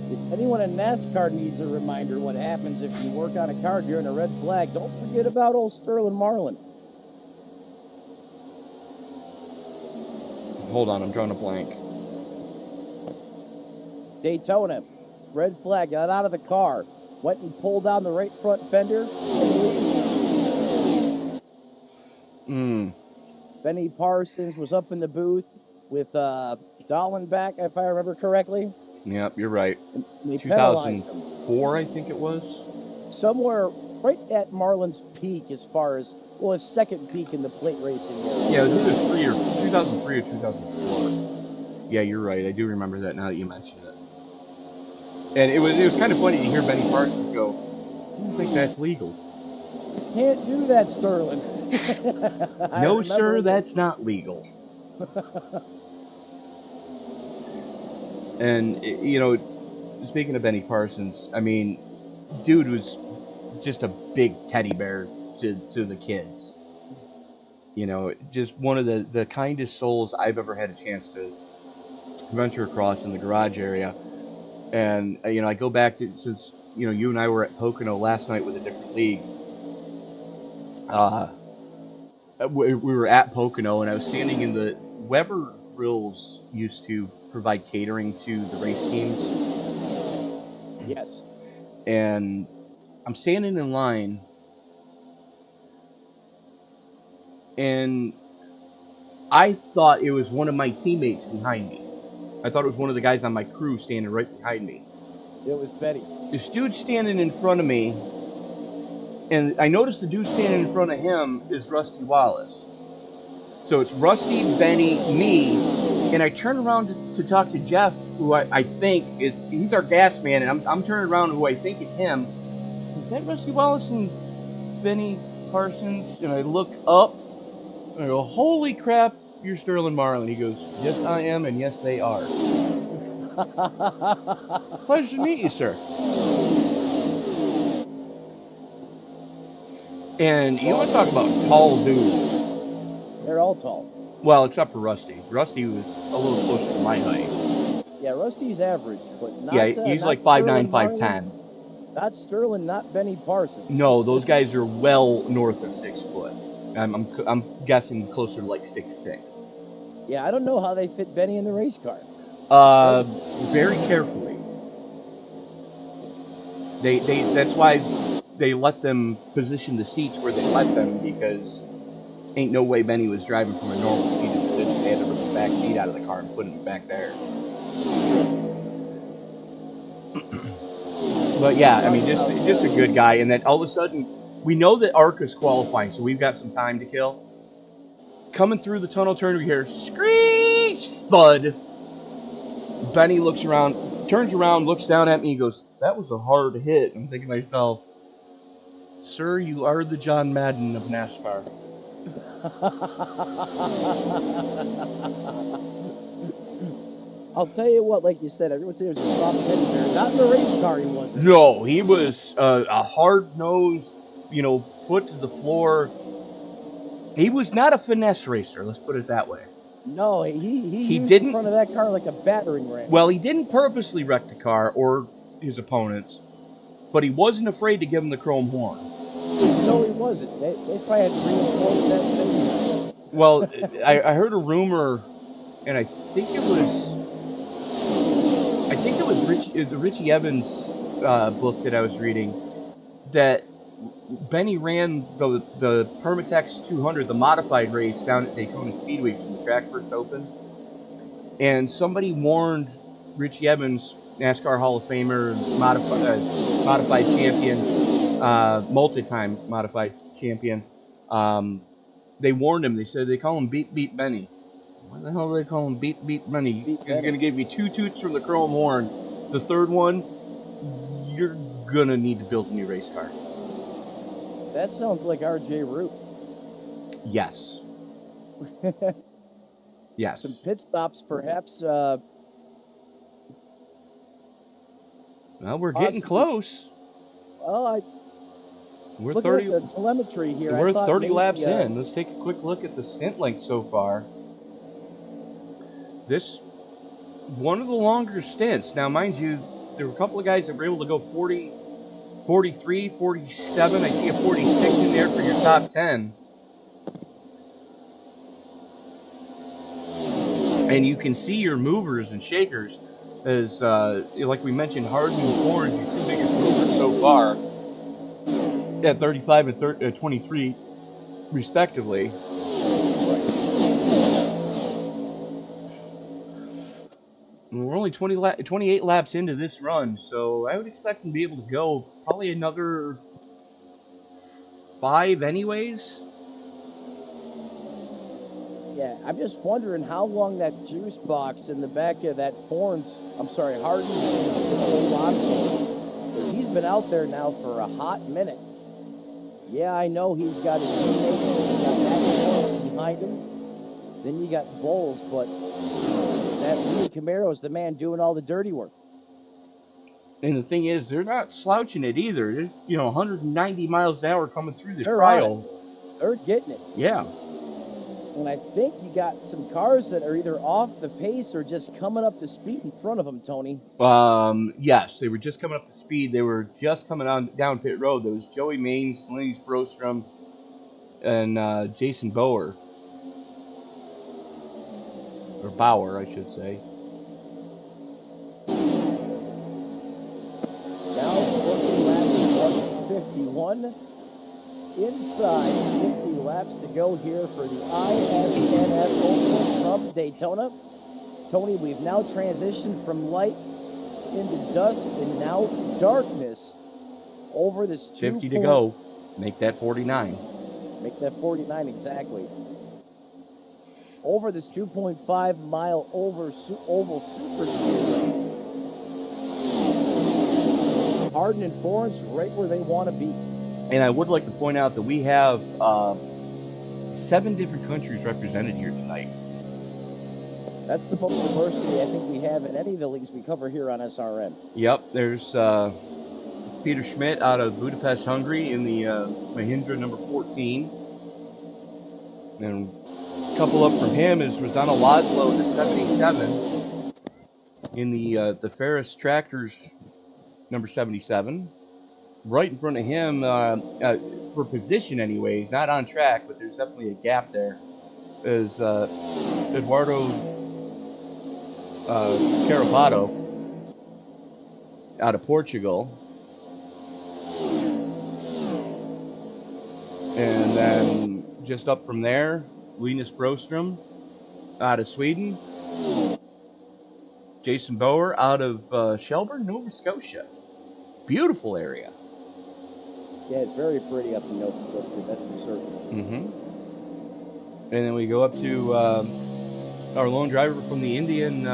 if anyone in NASCAR needs a reminder what happens if you work on a car during a red flag, don't forget about old Sterling Marlin. Hold on, I'm drawing a blank. Daytona, red flag, got out of the car, went and pulled down the right front fender. Benny Parsons was up in the booth with Dolan back, if I remember correctly. Yep, you're right. 2004, I think it was. Somewhere right at Marlin's peak as far as, his second peak in the plate racing era. Yeah, it was either 2003 or 2004. Yeah, you're right. I do remember that now that you mentioned it. And it was kind of funny to hear Benny Parsons go, I don't think that's legal. Can't do that, Sterling. No, sir, that's not legal. And, speaking of Benny Parsons, I mean, dude was just a big teddy bear to the kids. Just one of the kindest souls I've ever had a chance to venture across in the garage area. And, I go back to, since, you and I were at Pocono last night with a different league. We were at Pocono, and I was standing in the Weber Grills used to provide catering to the race teams. Yes. And I'm standing in line, and I thought it was one of my teammates behind me. I thought it was one of the guys on my crew standing right behind me. It was Betty. This dude standing in front of me, and I noticed the dude standing in front of him is Rusty Wallace. So it's Rusty, Benny, me, and I turn around to talk to Jeff, who I think he's our gas man, and I'm turning around who I think it's him. Is that Rusty Wallace and Benny Parsons? And I look up, and I go, holy crap, you're Sterling Marlin. He goes, yes, I am, and yes, they are. Pleasure to meet you, sir. And you want to talk about tall dudes. They're all tall. Well, except for Rusty. Rusty was a little closer to my height. Yeah, Rusty's average, but not. Yeah, he's like 5'9", 5'10". Not Sterling, not Benny Parsons. No, those guys are well north of 6 foot. I'm guessing closer to like 6'6". Yeah, I don't know how they fit Benny in the race car. Very carefully. That's why they let them position the seats where they let them, because ain't no way Benny was driving from a normal seated position. They had to rip the back seat out of the car and put him back there. But yeah, I mean, just a good guy. And then all of a sudden, we know that ARCA's qualifying, so we've got some time to kill. Coming through the tunnel turn, we hear screech, thud. Benny looks around, turns around, looks down at me, and goes, that was a hard hit. I'm thinking to myself, Sir, you are the John Madden of NASCAR. I'll tell you what, like you said, everyone said he was a soft teddy bear. Not in the race car, he wasn't. No, he was a hard-nosed, foot to the floor. He was not a finesse racer, let's put it that way. No, he used didn't- the front of that car like a battering ram. Well, he didn't purposely wreck the car or his opponents, but he wasn't afraid to give him the chrome horn. No, he wasn't. They probably had to reinforce that thing. Well, I heard a rumor, and I think it was the Richie Evans book that I was reading, that Benny ran the Permatex 200, the modified race down at Daytona Speedway when the track first opened, and somebody warned Richie Evans, NASCAR Hall of Famer, modified champion, multi-time modified champion. They warned him. They said they call him Beat Benny. Why the hell do they call him Beat Benny? He's going to give you 2 toots from the chrome horn. The third one, you're going to need to build a new race car. That sounds like RJ Root. Yes. Yes. Some pit stops, perhaps. Well, we're getting close. Well, We're looking 30. at the telemetry here. We're I thought 30 maybe, laps in. Let's take a quick look at the stint length so far. This one of the longer stints. Now, mind you, there were a couple of guys that were able to go 40, 43, 47. I see a 46 in there for your top 10. And you can see your movers and shakers as, like we mentioned, Hardin and Ford, your 2 biggest movers so far, at 35 and 23, respectively. And we're only 28 laps into this run, so I would expect them to be able to go probably another 5 anyways. Yeah, I'm just wondering how long that juice box in the back of that Hardin will hold on for. Because he's been out there now for a hot minute. Yeah, I know he's got his teammate, he's got Matt behind him. Then you got Bowles, but that Lee Camaro is the man doing all the dirty work. And the thing is, they're not slouching it either. They're, 190 miles an hour coming through the trial. They're getting it. Yeah. And I think you got some cars that are either off the pace or just coming up to speed in front of them, Tony. Yes, they were just coming up to speed. They were just coming down pit road. There was Joey Maines, Lenny Brostrom, and Jason Bauer. Or Bauer, I should say. Now working lap 151. Inside 50 laps to go here for the iSNF Open from Daytona. Tony, we've now transitioned from light into dusk and now darkness over this 50 to go. Make that 49. Make that 49 exactly. Over this 2.5 mile oval super speedway. Hardin and Florence right where they want to be. And I would like to point out that we have 7 different countries represented here tonight. That's the most diversity I think we have in any of the leagues we cover here on SRM. Yep, there's Peter Schmidt out of Budapest, Hungary in the Mahindra number 14. And a couple up from him is Rosanna Laszlo, the 77, in the Ferris Tractors number 77. Right in front of him, for position anyways, not on track, but there's definitely a gap there, is Eduardo Carapato out of Portugal. And then just up from there, Linus Brostrom out of Sweden. Jason Bauer out of Shelburne, Nova Scotia. Beautiful area. Yeah, it's very pretty up in Nova Scotia, that's for certain. Mm-hmm. And then we go up to our lone driver from the Indian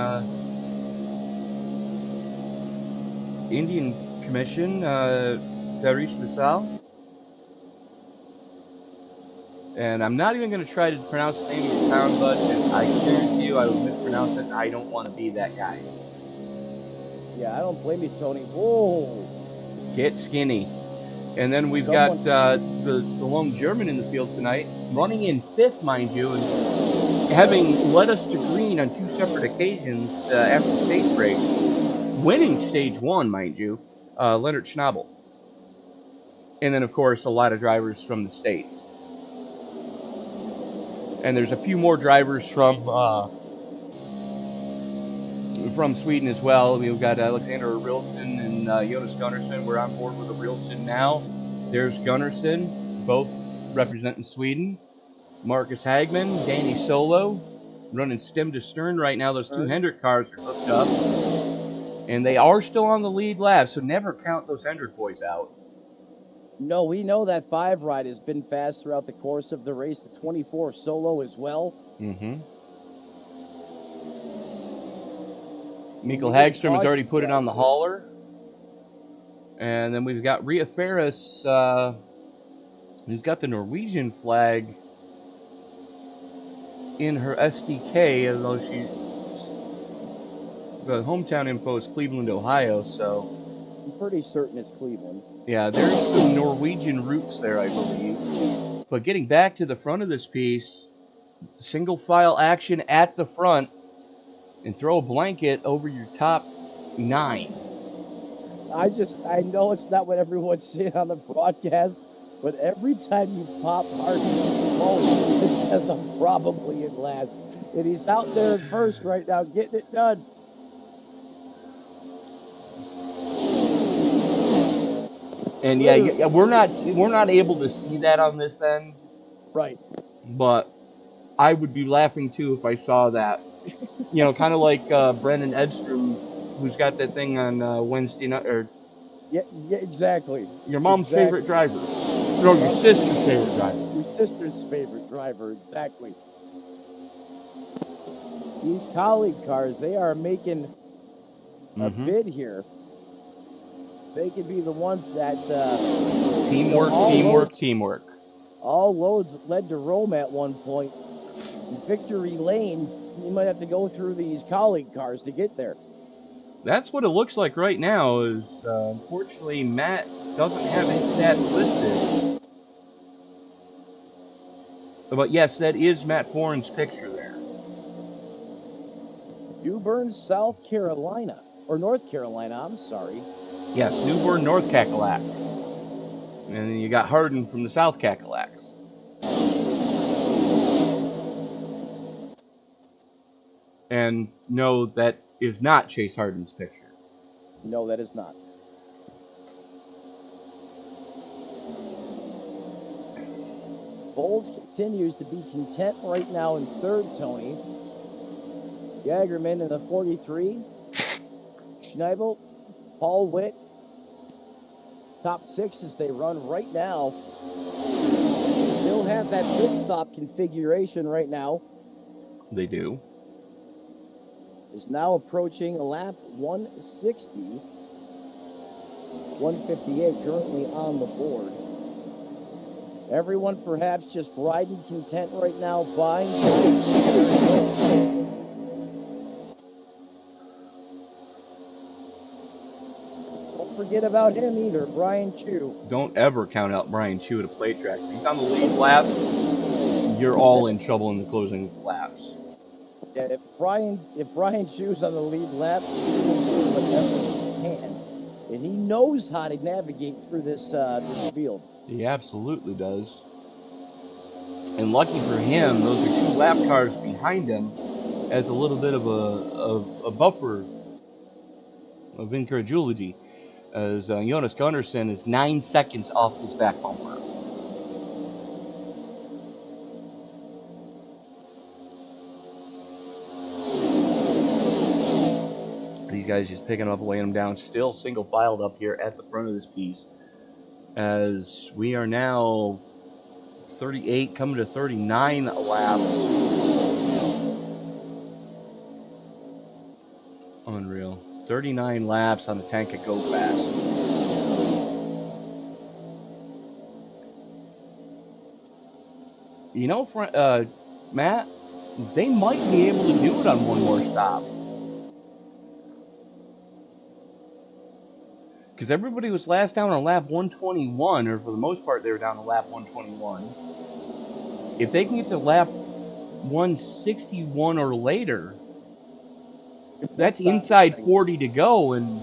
Commission, Darius Vassal, And I'm not even going to try to pronounce the name of your town, bud, because I guarantee you I will mispronounce it. I don't want to be that guy. Yeah, I don't blame you, Tony. Whoa. Get skinny. And then we've got the lone German in the field tonight, running in 5th, mind you, and having led us to green on 2 separate occasions after stage breaks. Winning stage 1, mind you, Leonard Schnabel. And then, of course, a lot of drivers from the States. And there's a few more drivers from Sweden as well. We've got Alexander Rilson and Jonas Gunnarsson. We're on board with the Rilson now. There's Gunnarsson, both representing Sweden. Marcus Hagman, Danny Solo, running stem to stern right now. Those 2 Hendrick cars are hooked up. And they are still on the lead lap, so never count those Hendrick boys out. No, we know that 5 ride has been fast throughout the course of the race. The 24 Solo as well. Mm-hmm. Mikkel Hagstrom has already put it on the hauler. And then we've got Rhea Ferris, who's got the Norwegian flag in her SDK, although the hometown info is Cleveland, Ohio, so... I'm pretty certain it's Cleveland. Yeah, there's some Norwegian roots there, I believe. But getting back to the front of this piece, single file action at the front, and throw a blanket over your top 9. I know it's not what everyone's saying on the broadcast, but every time you pop Hardy's phone, it says I'm probably in last. And he's out there in first right now, getting it done. And yeah, we're not able to see that on this end. Right. But I would be laughing too if I saw that. You know, kind of like Brendan Edstrom, who's got that thing on Wednesday night, or yeah, exactly. Your mom's favorite driver. No, your sister's favorite driver. Your sister's favorite driver, exactly. These colleague cars, they are making a bid here. They could be the ones that... Teamwork. All loads led to Rome at one point. In Victory Lane, you might have to go through these colleague cars to get there. That's what it looks like right now, is unfortunately Matt doesn't have his stats listed. But yes, that is Matt Foran's picture there. New Bern, South Carolina. Or North Carolina, I'm sorry. Yes, New Bern, North Cackalack. And then you got Hardin from the South Cackalacks. And no, that is not Chase Hardin's picture. No, that is not. Bowles continues to be content right now in 3rd, Tony. Jagerman in the 43. Schneibel, Paul Witt. Top 6 as they run right now. They'll have that pit stop configuration right now. They do. Is now approaching a lap 160. 158 currently on the board. Everyone perhaps just riding content right now, buying. Don't forget about him either, Brian Chu. Don't ever count out Brian Chu at a play track. If he's on the lead lap, you're all in trouble in the closing laps. Yeah, if Brian Chu's on the lead lap, he will do whatever he can. And he knows how to navigate through this field. He absolutely does. And lucky for him, those are 2 lap cars behind him as a little bit of a buffer of incredulity, as Jonas Gunnarsson is 9 seconds off his back bumper. These guys just picking him up, laying him down, still single filed up here at the front of this piece, as we are now 38 coming to 39 laps. Unreal. 39 laps on the tank at Go Fast. You know, Matt, they might be able to do it on one more stop. Because everybody was last down on lap 121, or for the most part, they were down on lap 121. If they can get to lap 161 or later, that's inside 40 to go, and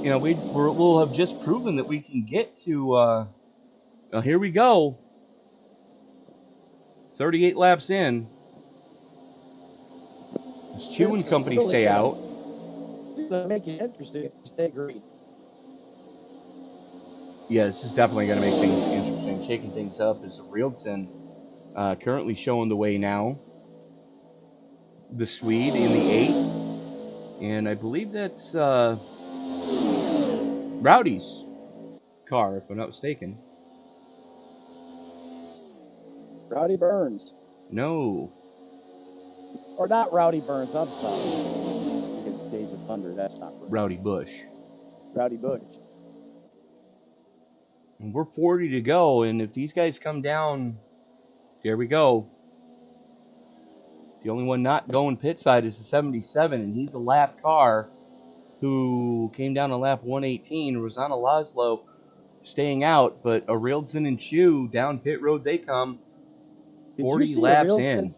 you know we'll have just proven that we can get to. Here we go. 38 laps in. Does Chew and company stay out? It's going to make it interesting if you stay green. Yeah, this is definitely going to make things interesting. Shaking things up is Rieldson currently showing the way now. The Swede in the 8. And I believe that's Rowdy's car, if I'm not mistaken. Rowdy Burns. No. Or not Rowdy Burns, I'm sorry. Days of Thunder, that's not right. Rowdy Bush. Rowdy Bush. And we're 40 to go, and if these guys come down, there we go. The only one not going pit side is the 77, and he's a lap car who came down on lap 118. Rosanna Laszlo staying out, but Rieldson and Chew down pit road they come. 40 laps in.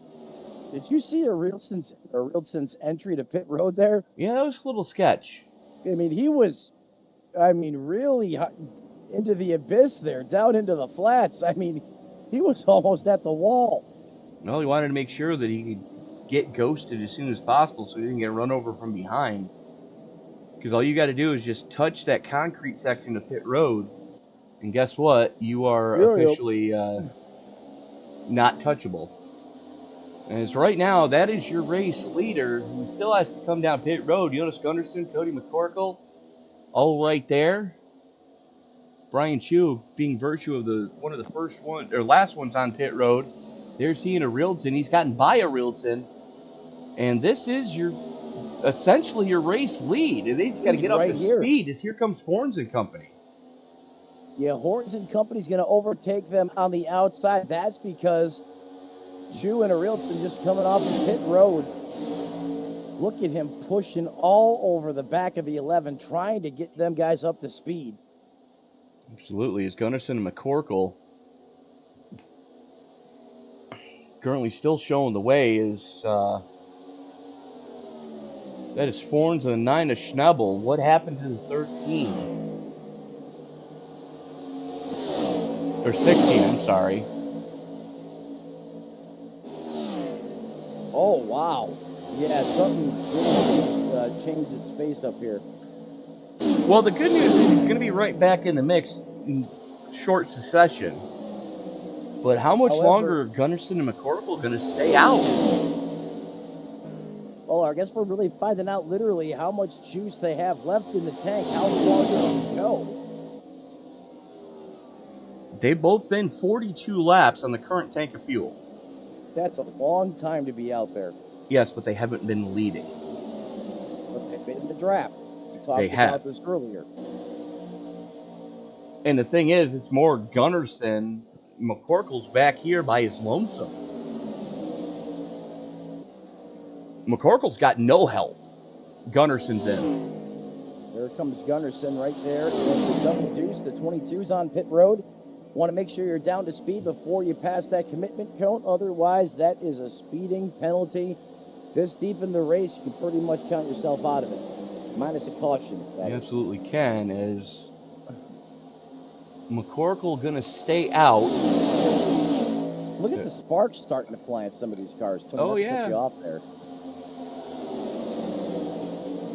Did you see Rielson's entry to pit road there? Yeah, that was a little sketch. I mean, he was, really into the abyss there, down into the flats. I mean, he was almost at the wall. Well, he wanted to make sure that he could get ghosted as soon as possible so he didn't get run over from behind. Because all you got to do is just touch that concrete section of pit road, and guess what? You are officially not touchable. And it's right now, that is your race leader who still has to come down pit road. Jonas Gunnarsson, Cody McCorkle, all right there. Brian Chew being virtue of one of the last ones on pit road. They're seeing a Rieldson. He's gotten by a Rieldson. And this is essentially your race lead. And they just got to get up to speed as here comes Horns and Company. Yeah, Horns and Company's going to overtake them on the outside. That's because Chew and Rieldson just coming off the pit road. Look at him pushing all over the back of the 11, trying to get them guys up to speed. Absolutely. As Gunnarsson and McCorkle currently still showing the way is that is Forns and the 9 of Schnabel. What happened to the 13? Or 16, I'm sorry. Oh, wow. Yeah, something really changed its face up here. Well, the good news is he's going to be right back in the mix in short succession. But how much longer are Gunnarsson and McCorkle going to stay out? Well, I guess we're really finding out literally how much juice they have left in the tank. How far do they go? They've both been 42 laps on the current tank of fuel. That's a long time to be out there. Yes, but they haven't been leading. But they've been in the draft. We talked about this earlier. And the thing is, it's more Gunnarsson. McCorkle's back here by his lonesome. McCorkle's got no help. Gunnarsson's in. There comes Gunnarsson right there. And the double deuce, the 22's on pit road. Want to make sure you're down to speed before you pass that commitment cone. Otherwise, that is a speeding penalty. This deep in the race, you can pretty much count yourself out of it. Minus a caution. You absolutely can. As McCorkle going to stay out. Look at the sparks starting to fly in some of these cars. Oh, yeah. Put you off there.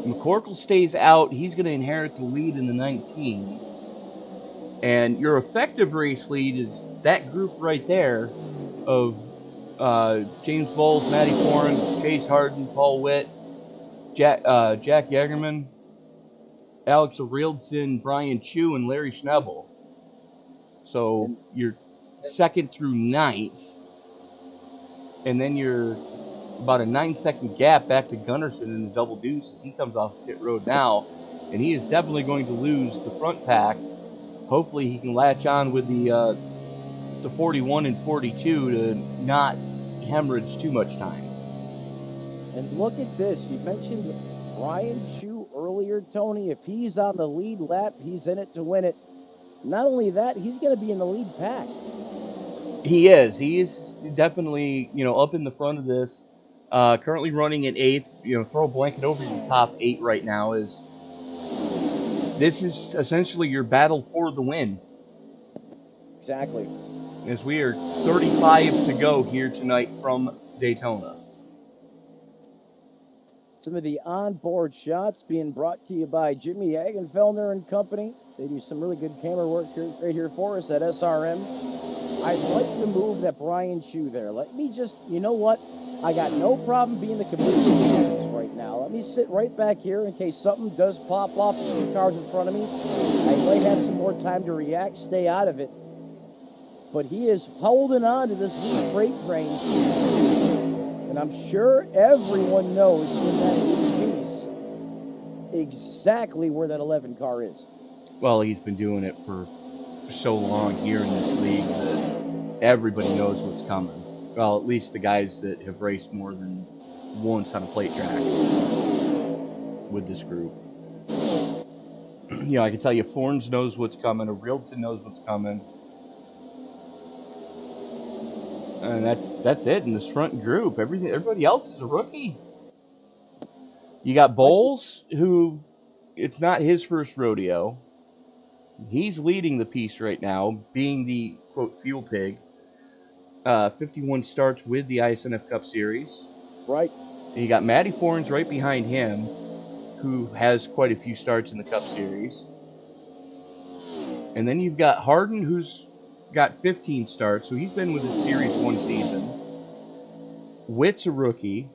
McCorkle stays out. He's going to inherit the lead in the 19. And your effective race lead is that group right there of James Bowles, Matty Forens, Chase Harden, Paul Witt, Jack Yegerman, Alex Rieldson, Brian Chew, and Larry Schnabel. So you're second through 9th. And then you're about a 9-second gap back to Gunnarsson in the double deuce as he comes off pit road now. And he is definitely going to lose the front pack. Hopefully he can latch on with the the 41 and 42 to not hemorrhage too much time. And look at this. You mentioned Brian Chu earlier, Tony. If he's on the lead lap, he's in it to win it. Not only that, he's going to be in the lead pack. He is. He is definitely, up in the front of this. Currently running in 8th. Throw a blanket over your top 8 right now. This is essentially your battle for the win. Exactly. As we are 35 to go here tonight from Daytona. Some of the onboard shots being brought to you by Jimmy Agenfeldner and company. They do some really good camera work right here for us at SRM. I like the move that Brian Chu there. Let me just, you know what? I got no problem being the caboose right now. Let me sit right back here in case something does pop off with the cars in front of me. I might have some more time to react, stay out of it. But he is holding on to this lead freight train. And I'm sure everyone knows in that piece exactly where that 11 car is. Well, he's been doing it for so long here in this league that everybody knows what's coming. Well, at least the guys that have raced more than once on a plate track with this group. I can tell you Forns knows what's coming, Iracing knows what's coming. And that's it in this front group. Everybody else is a rookie. You got Bowles, who it's not his first rodeo. He's leading the piece right now, being the, quote, fuel pig. 51 starts with the iSNF Cup Series. Right. And you got Matty Forns right behind him, who has quite a few starts in the Cup Series. And then you've got Harden, who's got 15 starts, so he's been with the series 1 season. Witt's a rookie.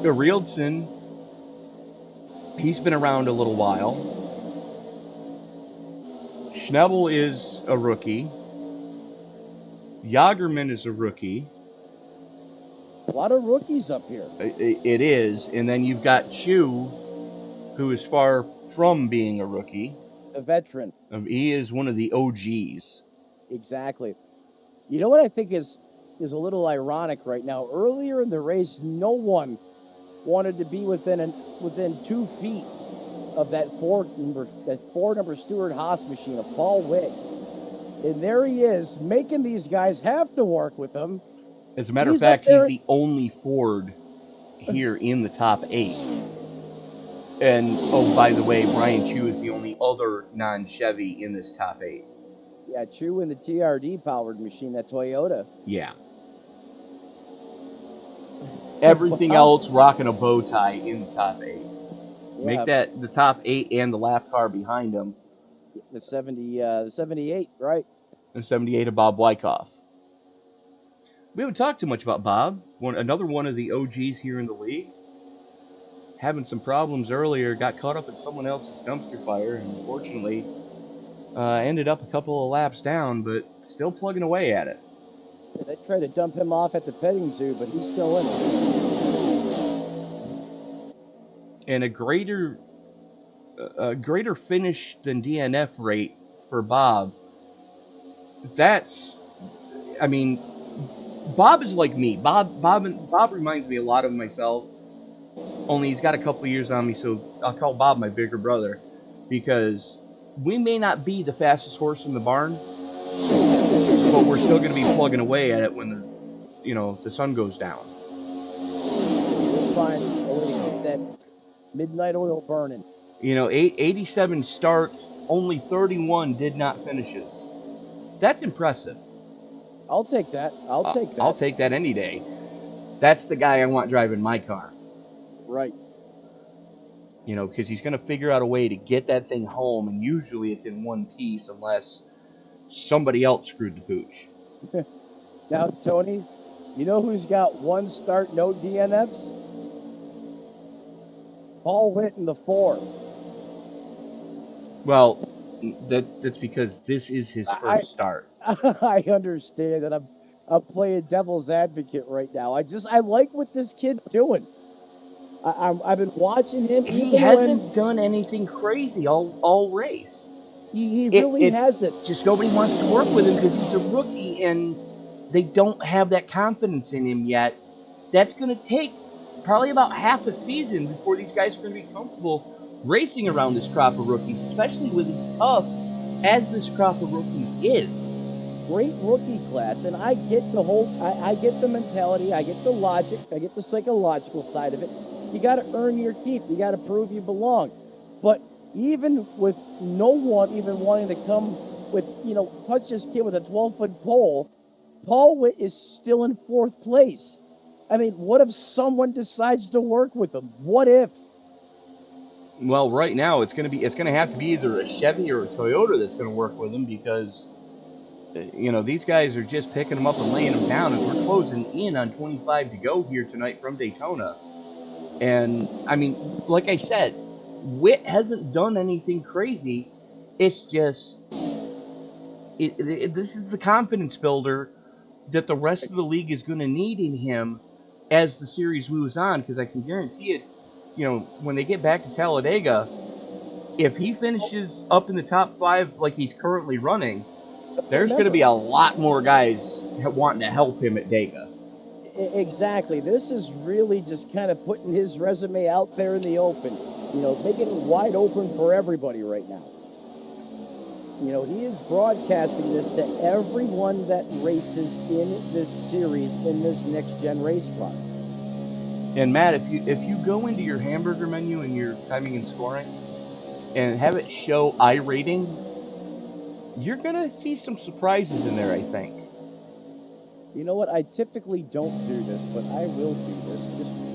Iracing, he's been around a little while. Schnebel is a rookie. Jagerman is a rookie. A lot of rookies up here. It is. And then you've got Chu, who is far from being a rookie. A veteran. He is one of the OGs. Exactly. You know what I think is a little ironic right now? Earlier in the race, no one wanted to be within 2 feet of that four number Stuart Haas machine of Paul Witt. And there he is, making these guys have to work with him. As a matter of fact, he's the only Ford here in the top 8. And, oh, by the way, Brian Chu is the only other non-Chevy in this top 8. Yeah, Chu in the TRD-powered machine, that Toyota. Yeah. Everything else rocking a bow tie in the top 8. Yeah. Make that the top 8 and the lap car behind him. The 78, right? And 78 of Bob Wyckoff. We haven't talked too much about Bob. Another one of the OGs here in the league. Having some problems earlier, got caught up in someone else's dumpster fire, and unfortunately ended up a couple of laps down, but still plugging away at it. Yeah, they tried to dump him off at the petting zoo, but he's still in it. And a greater finish than DNF rate for Bob. Bob is like me. Bob reminds me a lot of myself. Only he's got a couple years on me, so I'll call Bob my bigger brother, because we may not be the fastest horse in the barn, but we're still going to be plugging away at it when the sun goes down. We'll find a way to keep that midnight oil burning. 87 starts, only 31 did not finishes. That's impressive. I'll take that. I'll take that any day. That's the guy I want driving my car. Right. Because he's going to figure out a way to get that thing home, and usually it's in one piece unless somebody else screwed the pooch. Now, Tony, you know who's got 1 start, no DNFs? Paul Witt in the 4. Well, that's because this is his first start. I understand that. I'm playing devil's advocate right now. I like what this kid's doing. I've been watching him. He hasn't done anything crazy all race. He really it's has it. just nobody wants to work with him because he's a rookie and they don't have that confidence in him yet. That's going to take probably about half a season before these guys are going to be comfortable racing around this crop of rookies, especially with as tough as this crop of rookies is. Great rookie class, and I get I get the mentality, I get the logic, I get the psychological side of it. You got to earn your keep. You got to prove you belong. But even with no one even wanting to come with, touch this kid with a 12-foot pole, Paul Witt is still in 4th place. I mean, what if someone decides to work with him? What if? Well, right now it's going to have to be either a Chevy or a Toyota that's going to work with him because these guys are just picking them up and laying them down, and we're closing in on 25 to go here tonight from Daytona. And I mean, like I said, Witt hasn't done anything crazy. It's just this is the confidence builder that the rest of the league is going to need in him as the series moves on, because I can guarantee it, when they get back to Talladega, if he finishes up in the top 5 like he's currently running, there's going to be a lot more guys wanting to help him at Dega. Exactly. This is really just kind of putting his resume out there in the open, making it wide open for everybody right now. He is broadcasting this to everyone that races in this series, in this next-gen race car. And Matt, if you go into your hamburger menu and your timing and scoring and have it show iRating, you're going to see some surprises in there, I think. You know what? I typically don't do this, but I will do this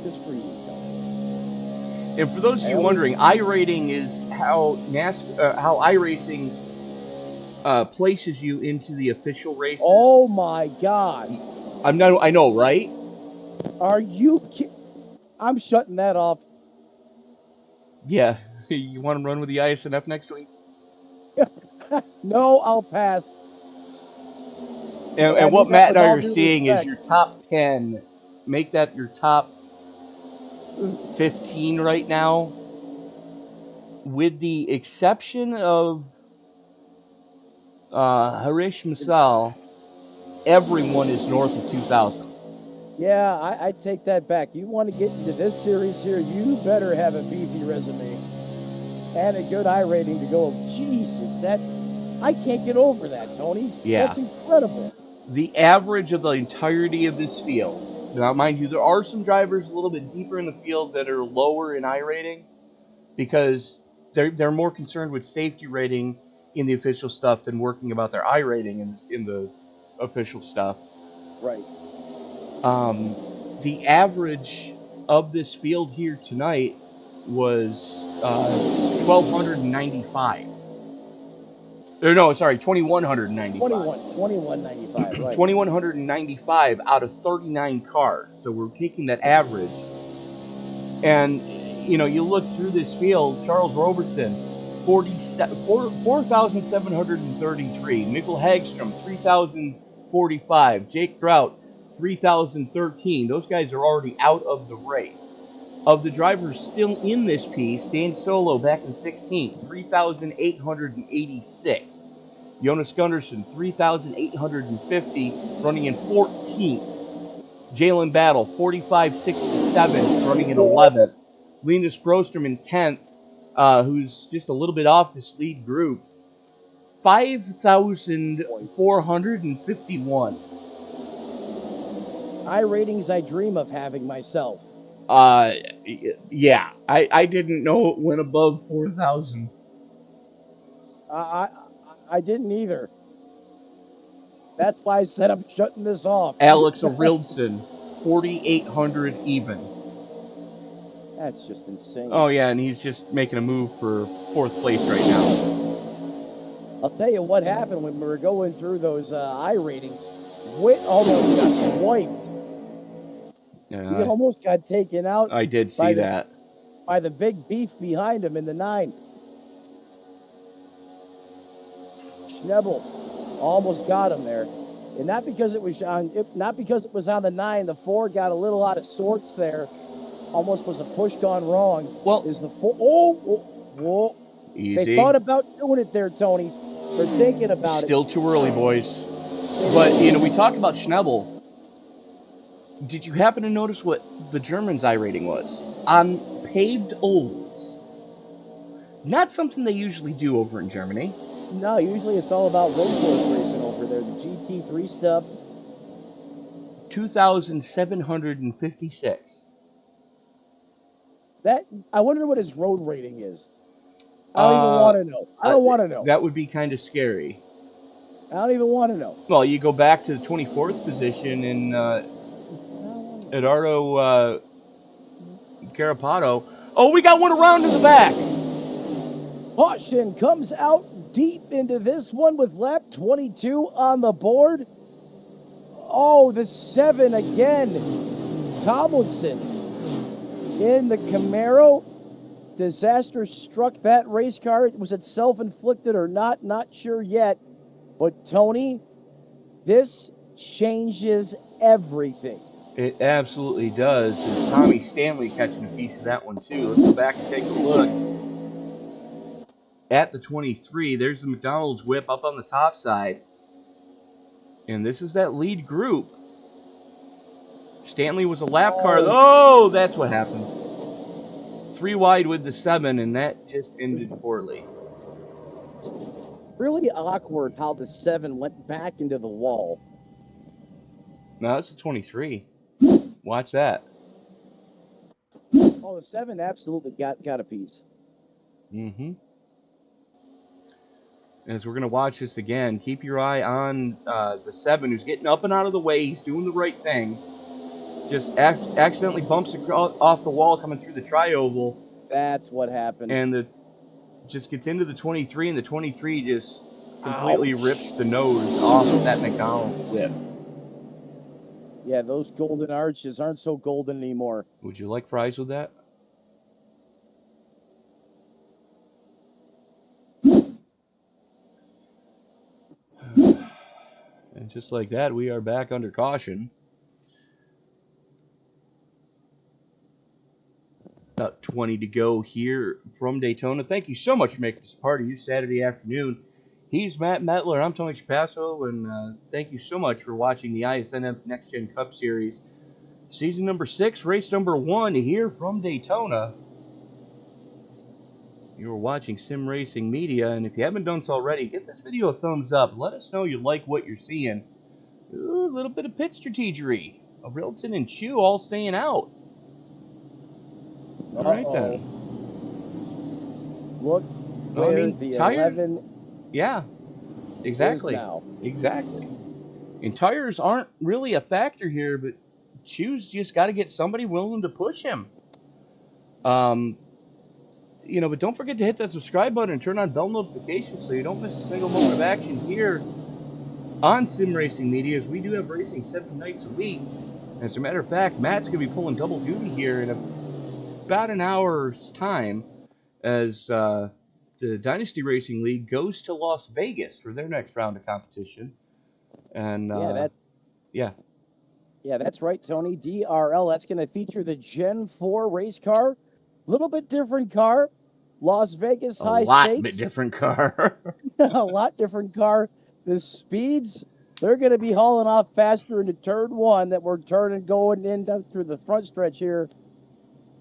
just for you, Tony. And for those of you wondering, iRating is how how iRacing places you into the official races. Oh my God! I know, right? Are you kidding? I'm shutting that off. Yeah, you want to run with the iSNF next week? No, I'll pass. And what Matt and I are seeing is your top 10. Make that your top 15 right now, with the exception of Harish Masal. Everyone is north of 2,000. Yeah, I take that back. You want to get into this series here, you better have a beefy resume and a good iRating to go. Jesus, I can't get over that, Tony. Yeah. That's incredible. The average of the entirety of this field. Now, mind you, there are some drivers a little bit deeper in the field that are lower in iRating because they're more concerned with safety rating in the official stuff than working about their iRating in the official stuff. Right. The average of this field here tonight was 1,295. No, sorry, 2,195. 2195, right. 2,195 out of 39 cars. So we're taking that average. And, you look through this field, Charles Robertson, 4,733. Mikkel Hagstrom, 3,045. Jake Grout, 3,013. Those guys are already out of the race. Of the drivers still in this piece, Dan Solo back in 16th, 3,886. Jonas Gunderson, 3,850, running in 14th. Jalen Battle, 4,567, running in 11th. Linus Broström in 10th, who's just a little bit off this lead group. 5,451. iRatings I dream of having myself. Yeah, I didn't know it went above 4,000. I didn't either. That's why I said I'm shutting this off. Alex Arildson, 4,800 even. That's just insane. Oh yeah, and he's just making a move for 4th place right now. I'll tell you what happened when we were going through those iRatings. Witt almost got wiped. Yeah, He almost got taken out. I did see that. By the big beef behind him in the 9. Schnebel almost got him there. And not because it was on the 9. The 4 got a little out of sorts there. Almost was a push gone wrong. Well, is the 4. Oh, Easy. They thought about doing it there, Tony. They're thinking about it. Still too early, boys. But, you know, we talked about Schnebel. Did you happen to notice what the Germans' iRating was? On paved ovals. Not something they usually do over in Germany. No, usually it's all about road course racing over there. The GT3 stuff. 2,756. That I wonder what his road rating is. I don't even want to know. I don't want to know. That would be kind of scary. I don't even want to know. Well, you go back to the 24th position in Eduardo Carapato. Oh, we got one around to the back. Caution comes out deep into this one with lap 22 on the board. Oh, the 7 again. Tomlinson in the Camaro. Disaster struck that race car. Was it self-inflicted or not? Not sure yet. But Tony, this changes everything. It absolutely does. There's Tommy Stanley catching a piece of that one too. Let's go back and take a look at the 23. There's the McDonald's whip up on the top side. And this is that lead group. Stanley was a lap car. Oh, that's what happened. 3 wide with the 7, and that just ended poorly. Really awkward how the 7 went back into the wall. No, it's a 23. Watch that. Oh, the 7 absolutely got a piece. Mm-hmm. As we're going to watch this again, keep your eye on the 7 who's getting up and out of the way. He's doing the right thing. Just accidentally bumps off the wall coming through the tri-oval. That's what happened. And just gets into the 23, and the 23 just completely rips the nose off of that McDonald's whip. Yeah, those golden arches aren't so golden anymore. Would you like fries with that? And just like that, we are back under caution. About 20 to go here from Daytona. Thank you so much for making this part of your Saturday afternoon. He's Matt Metler. I'm Tony Chapasso, and thank you so much for watching the iSNF NextGen Cup Series. Season number 6, race number 1 here from Daytona. You're watching Sim Racing Media, and if you haven't done so already, give this video a thumbs up. Let us know you like what you're seeing. Ooh, a little bit of pit strategery. Rilton and Chu all staying out. All right, then. Look where the 11 yeah, exactly. is now. Exactly. And tires aren't really a factor here, but Chu's just got to get somebody willing to push him. You know, but don't forget to hit that subscribe button and turn on bell notifications so you don't miss a single moment of action here on Sim Racing Media, as we do have racing 7 nights a week. As a matter of fact, Matt's going to be pulling double duty here in about an hour's time as the Dynasty Racing League goes to Las Vegas for their next round of competition. And yeah, that's right, Tony. DRL, that's going to feature the Gen 4 race car. A little bit different car. Las Vegas high stakes. A lot bit different car. A lot different car. The speeds, they're going to be hauling off faster into turn 1 that we're going in through the front stretch here.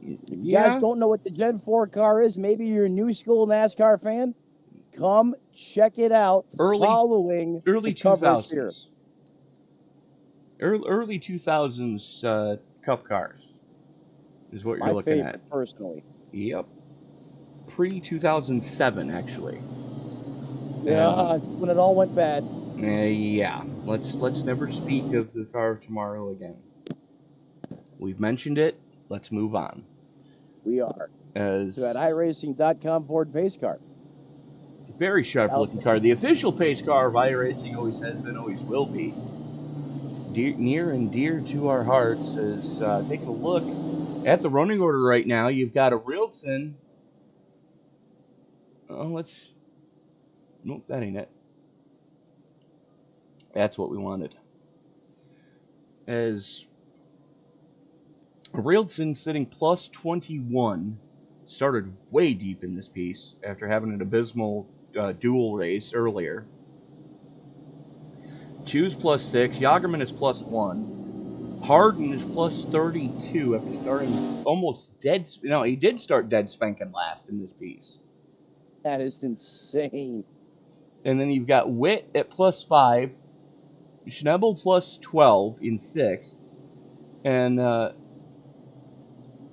If you guys don't know what the Gen 4 car is, maybe you're a new school NASCAR fan, come check it out following early the coverage here. Early 2000s Cup cars is what you're looking at. Personally. Yep. Pre-2007, actually. Yeah, it's when it all went bad. Yeah. Let's never speak of the car of tomorrow again. We've mentioned it. Let's move on. We are. To that iRacing.com Ford pace car. Very sharp-looking car. The official pace car of iRacing always has been, always will be. Near and dear to our hearts. As taking a look at the running order right now, you've got a Rilton. Oh, nope, that ain't it. That's what we wanted. As Rilton sitting plus 21 started way deep in this piece after having an abysmal dual race earlier. Chu's +6. Jagerman is +1. Harden is +32 after starting almost dead. No, he did start dead spanking last in this piece. That is insane. And then you've got Witt at +5. Schnebel +12 in 6th. And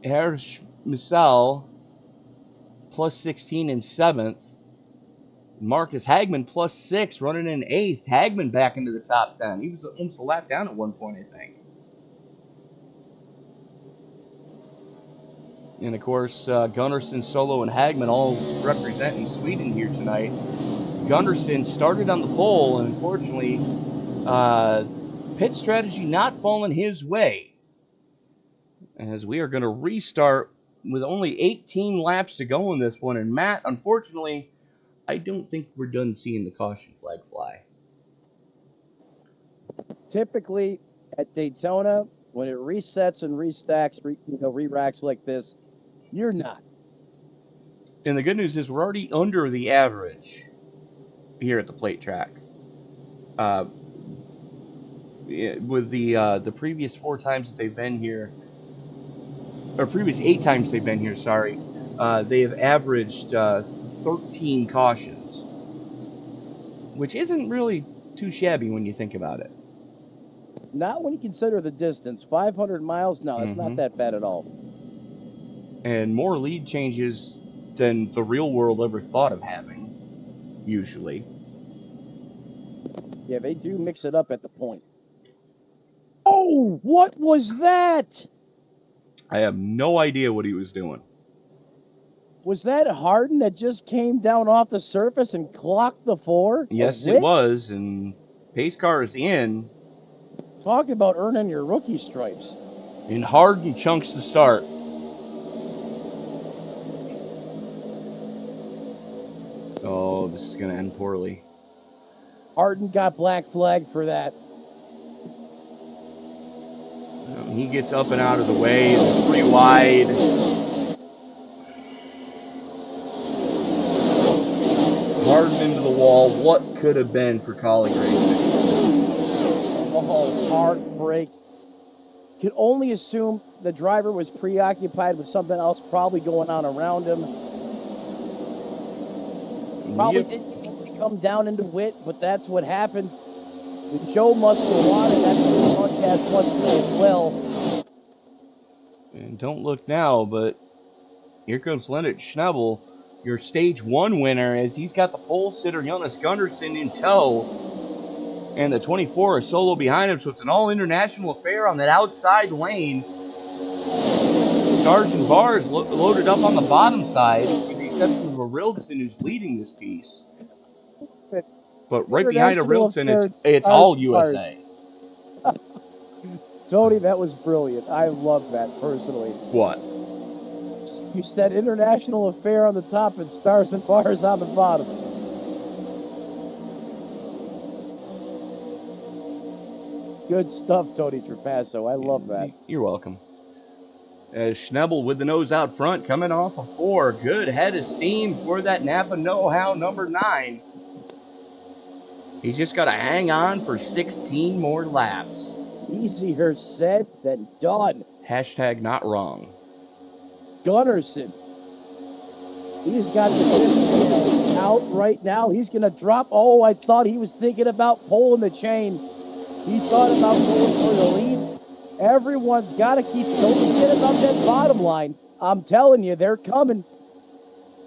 Hersch Missal +16 in 7th. Marcus Hagman +6 running in 8th. Hagman back into the top 10. He was almost a lap down at one point, I think. And of course, Gunnarsson, Solo, and Hagman all representing Sweden here tonight. Gunnarsson started on the pole, and unfortunately, pit strategy not falling his way. As we are going to restart with only 18 laps to go in this one. And Matt, unfortunately, I don't think we're done seeing the caution flag fly. Typically, at Daytona, when it resets and restacks, re-racks like this, you're not. And the good news is we're already under the average here at the plate track. With the previous 4 times that they've been here, or previous 8 times they've been here, sorry, they have averaged 13 cautions, which isn't really too shabby when you think about it. Not when you consider the distance. 500 miles, no, it's not that bad at all. And more lead changes than the real world ever thought of having, usually. Yeah, they do mix it up at the point. Oh, what was that? I have no idea what he was doing. Was that Harden that just came down off the surface and clocked the 4? Yes, it was, and pace car is in. Talk about earning your rookie stripes. And Harden chunks the start. Oh, this is going to end poorly. Harden got black flag for that. He gets up and out of the way. It's pretty wide. Harden into the wall. What could have been for colleague racing? Oh, heartbreak. Can only assume the driver was preoccupied with something else probably going on around him. Probably didn't come down into Witt, but that's what happened. The show must go on, and that's what the broadcast must do as well. And don't look now, but here comes Leonard Schnebel, your stage 1 winner, as he's got the pole sitter Jonas Gunnarsson in tow. And the 24 is Solo behind him, so it's an all-international affair on that outside lane. Stars and bars loaded up on the bottom side, with the exception of a Rilson who's leading this piece. But right behind a Rilson, it's all USA. Tony, that was brilliant. I love that personally. What? You said international affair on the top and stars and bars on the bottom. Good stuff, Tony Trapasso. I love that. You're welcome. As Schnebel with the nose out front, coming off a 4. Good head of steam for that Napa know-how number 9. He's just got to hang on for 16 more laps. Easier said than done. Hashtag not wrong. Gunnarsson. He's got the 50 out right now. He's going to drop. Oh, I thought he was thinking about pulling the chain. He thought about going for the lead. Everyone's got to keep, don't forget about that bottom line. I'm telling you, they're coming.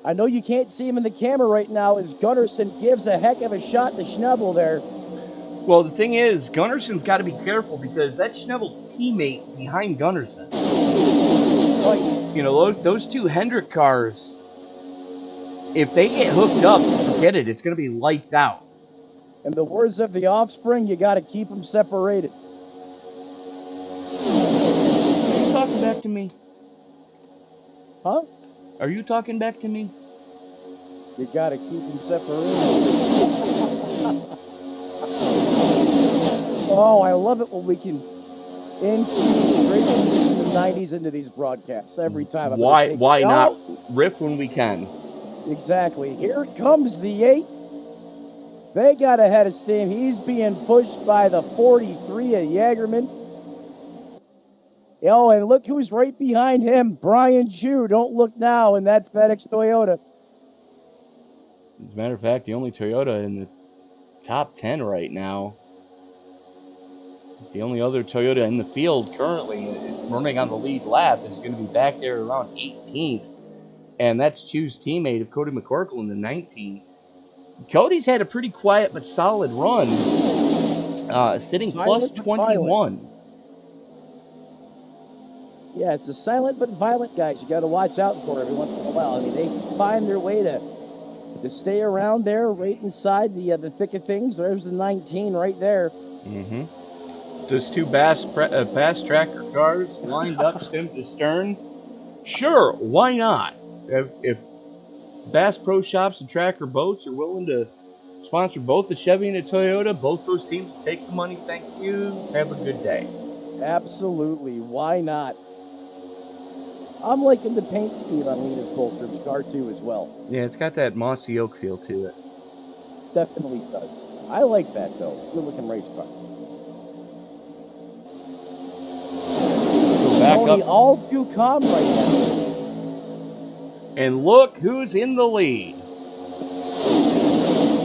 I know you can't see him in the camera right now as Gunnarsson gives a heck of a shot to Schnebel there. Well, the thing is, Gunnarsson's got to be careful because that's Schnebel's teammate behind Gunnarsson. Right. You know, those 2 Hendrick cars, if they get hooked up, forget it. It's going to be lights out. In the words of the offspring, you got to keep them separated. Are you talking back to me? Huh? Are you talking back to me? You got to keep them separated. Oh, I love it when we can increase racing 90s into these broadcasts every time. Why not riff when we can? Exactly. Here comes the 8. They got ahead of steam. He's being pushed by the 43 of Jagerman. Oh, and look who's right behind him. Brian Chu. Don't look now in that FedEx Toyota. As a matter of fact, the only Toyota in the top 10 right now. The only other Toyota in the field currently running on the lead lap is going to be back there around 18th. And that's Chu's teammate of Cody McCorkle in the 19. Cody's had a pretty quiet but solid run, sitting plus 21. Yeah, it's a silent but violent, guys. You got to watch out for every once in a while. I mean, they find their way to stay around there, right inside the thick of things. There's the 19 right there. Mm-hmm. Those two Bass Tracker cars lined up stem to stern. Sure, why not? If Bass Pro Shops and Tracker Boats are willing to sponsor both the Chevy and the Toyota, both those teams will take the money. Thank you. Have a good day. Absolutely. Why not? I'm liking the paint scheme on Linus Bolstrom's car, too, as well. Yeah, it's got that mossy oak feel to it. Definitely does. I like that, though. Good-looking race car. Back Tony, up. all too calm right now. And look who's in the lead.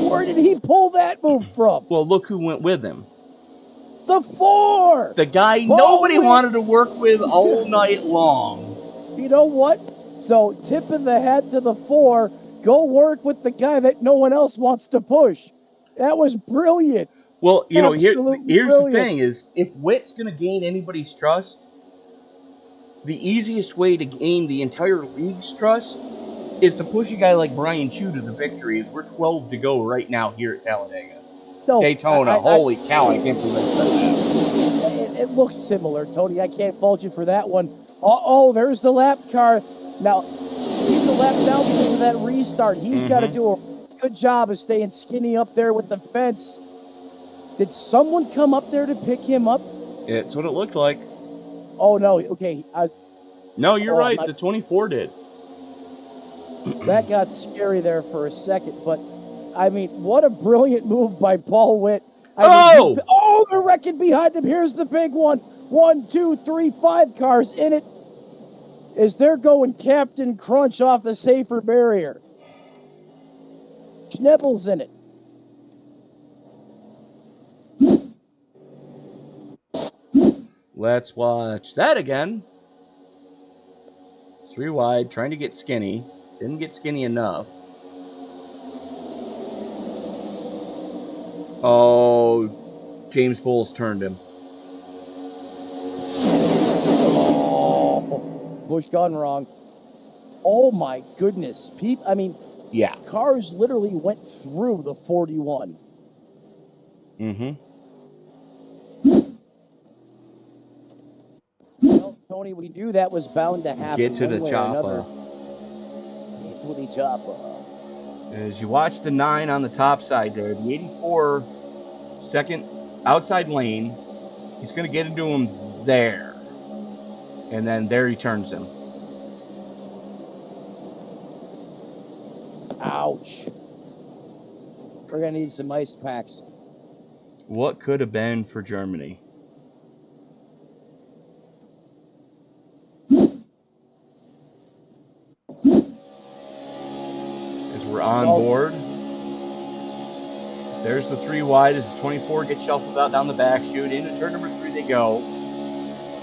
Where did he pull that move from? Well, look who went with him. The 4! The guy nobody wanted to work with all night long. You know what? So, tip of the hat to the 4. Go work with the guy that no one else wants to push. That was brilliant. Well, you know, here's brilliant. the thing is, if Witt's going to gain anybody's trust, the easiest way to gain the entire league's trust is to push a guy like Brian Chu to the victory, as we're 12 to go right now here at Talladega. No, Daytona, holy cow, I can't believe I said that. It looks similar, Tony. I can't fault you for that one. Oh, there's the lap car. Now, he's a lap down because of that restart. He's got to do a good job of staying skinny up there with the fence. Did someone come up there to pick him up? It's what it looked like. Oh, no. Okay. No, you're right. The 24 did. That got scary there for a second. But, I mean, what a brilliant move by Paul Witt. They're wrecking behind him. Here's the big one. 1, 2, 3, 5 cars in it. As they're going Captain Crunch off the safer barrier. Schneppel's in it. Let's watch that again. 3 wide, trying to get skinny. Didn't get skinny enough. Oh, James Bowles turned him. Oh, push gone wrong. Oh my goodness. Yeah. Cars literally went through the 41. Mm-hmm. Well, Tony, we knew that was bound to happen. Get to the chopper. Get to the chopper. As you watch the 9 on the top side there, the 84 second outside lane, he's going to get into him there. And then there he turns him. Ouch. We're going to need some ice packs. What could have been for Germany? As we're on board. There's the 3 wide as the 24 gets shuffled out down the back chute. Into turn number 3 they go.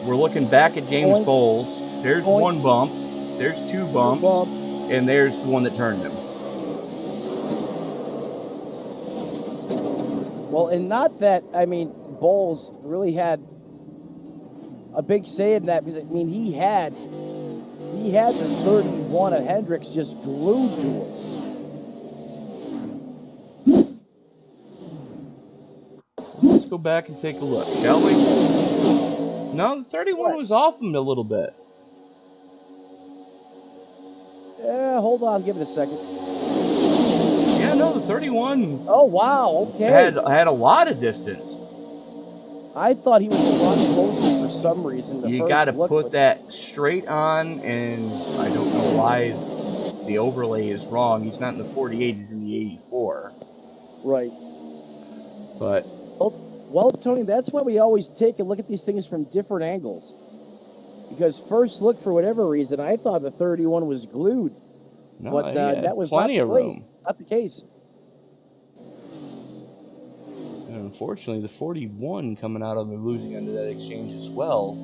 We're looking back at James Bowles. There's 1 bump. There's 2 bumps. And there's the one that turned him. Well, and not that, Bowles really had a big say in that, because, he had the 31 of Hendricks just glued to him. Let's go back and take a look, shall we? No, the 31 was off him a little bit. Yeah, hold on, give it a second. Yeah, no, the 31. Oh, wow, okay. Had a lot of distance. I thought he was a lot closer for some reason. The You first got to look, put that straight on, and I don't know why the overlay is wrong. He's not in the 48, he's in the 84. Right. But well, Tony, that's why we always take a look at these things from different angles. Because first look, for whatever reason, I thought the 31 was glued. no, But that was plenty of room. Not the case. And unfortunately, the 41 coming out on the losing end of that exchange as well.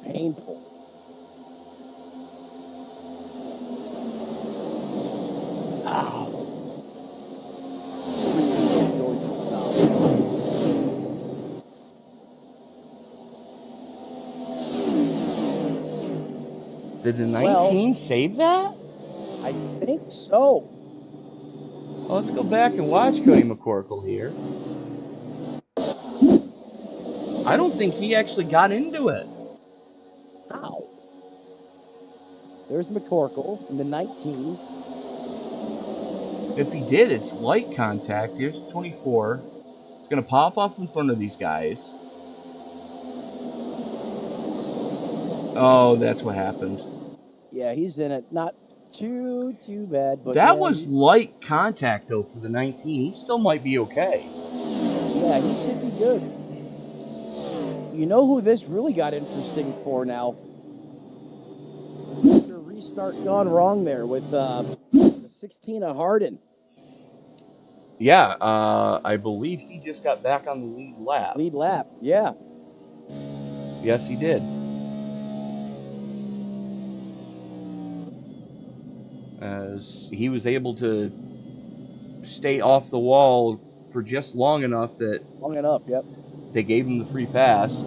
Painful. Ow. Did the 19 save that? I think so. Well, let's go back and watch Cody McCorkle here. I don't think he actually got into it. How? There's McCorkle in the 19. If he did, it's light contact. Here's 24. It's going to pop off in front of these guys. Oh, that's what happened. Yeah, he's in it. Not too bad. But that was light contact, though, for the 19. He still might be okay. Yeah, he should be good. You know who this really got interesting for now? The restart gone wrong there with the 16 of Harden. Yeah, I believe he just got back on the lead lap. Lead lap, yeah. Yes, he did. As he was able to stay off the wall for just long enough that... Long enough, yep. They gave him the free pass.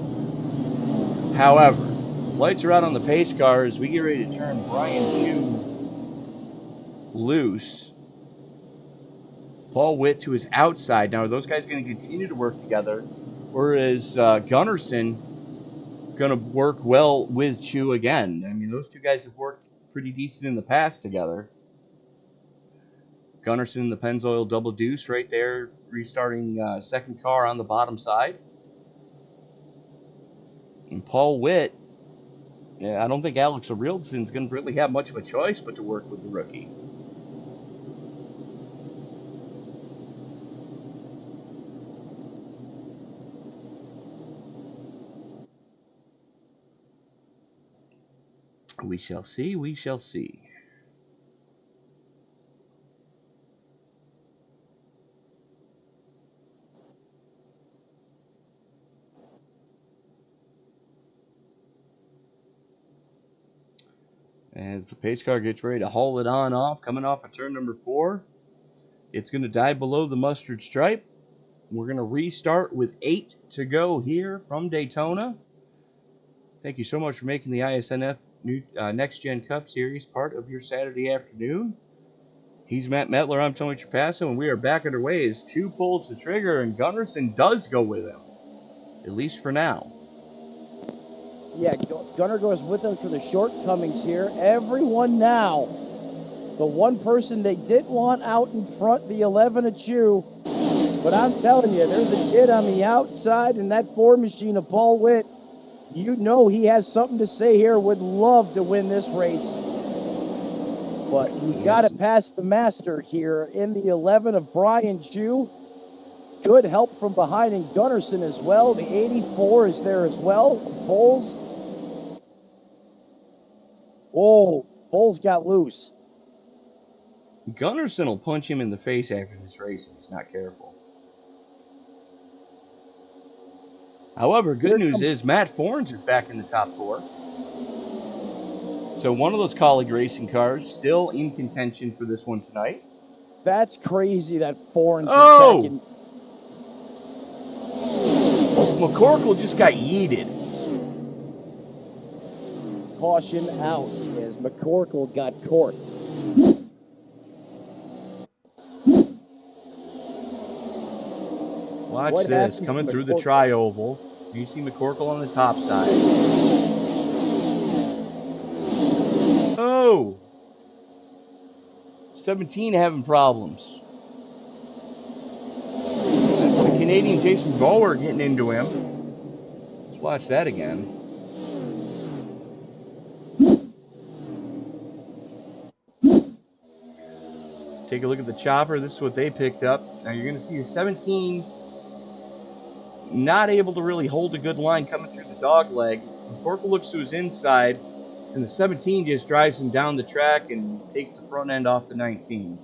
However, lights are out on the pace car as we get ready to turn Brian Chu loose. Paul Witt to his outside. Now, are those guys going to continue to work together? Or is Gunnarsson going to work well with Chu again? I mean, those two guys have worked pretty decent in the past together. Gunnarsson in the Pennzoil double deuce right there, restarting second car on the bottom side. And Paul Witt, I don't think Alex Arildson's going to really have much of a choice but to work with the rookie. We shall see, we shall see. As the pace car gets ready to haul it on off, coming off of turn number 4. It's going to dive below the mustard stripe. We're going to restart with 8 to go here from Daytona. Thank you so much for making the iSNF NextGen Cup Series part of your Saturday afternoon. He's Matt Metler, I'm Tony Trapasso, and we are back underway as Chu pulls the trigger and Gunnarsson does go with him, at least for now. Yeah, Gunnar goes with them for the shortcomings here. Everyone now, the one person they didn't want out in front, the 11 of Chu. But I'm telling you, there's a kid on the outside in that Ford machine of Paul Witt. You know he has something to say here, would love to win this race. But he's got to pass the master here in the 11 of Brian Chu. Good help from behind in Gunnarsson as well. The 84 is there as well. Bowles. Oh, Bowles got loose. Gunnarsson will punch him in the face after this race if he's not careful. However, good news is Matt Forns is back in the top 4. So one of those colleague racing cars still in contention for this one tonight. That's crazy that Forns is back in. McCorkle just got yeeted. Caution out as McCorkle got corked. Watch What this. happens Coming to through the McCorkle? tri-oval. You see McCorkle on the top side. Oh! 17 having problems. That's the Canadian Jason Bauer getting into him. Let's watch that again. Take a look at the chopper. This is what they picked up. Now you're going to see a 17 not able to really hold a good line coming through the dog leg. McCorkle looks to his inside, and the 17 just drives him down the track and takes the front end off the 19.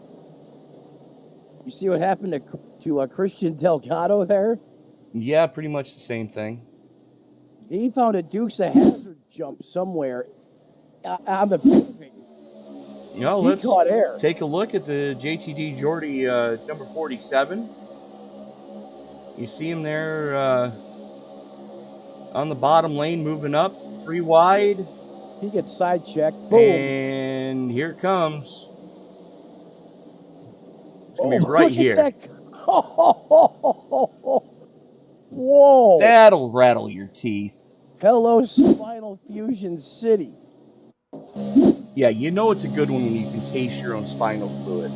You see what happened to Christian Delgado there? Yeah, pretty much the same thing. He found a Dukes of Hazzard jump somewhere on the paving. You know, He let's caught air. take a look at the JTD Jordy number 47. You see him there on the bottom lane moving up, 3 wide. He gets side checked. Boom. And here it comes. It's going to be right look here. At that. Whoa. That'll rattle your teeth. Hello, Spinal Fusion City. Yeah, you know it's a good one when you can taste your own spinal fluid.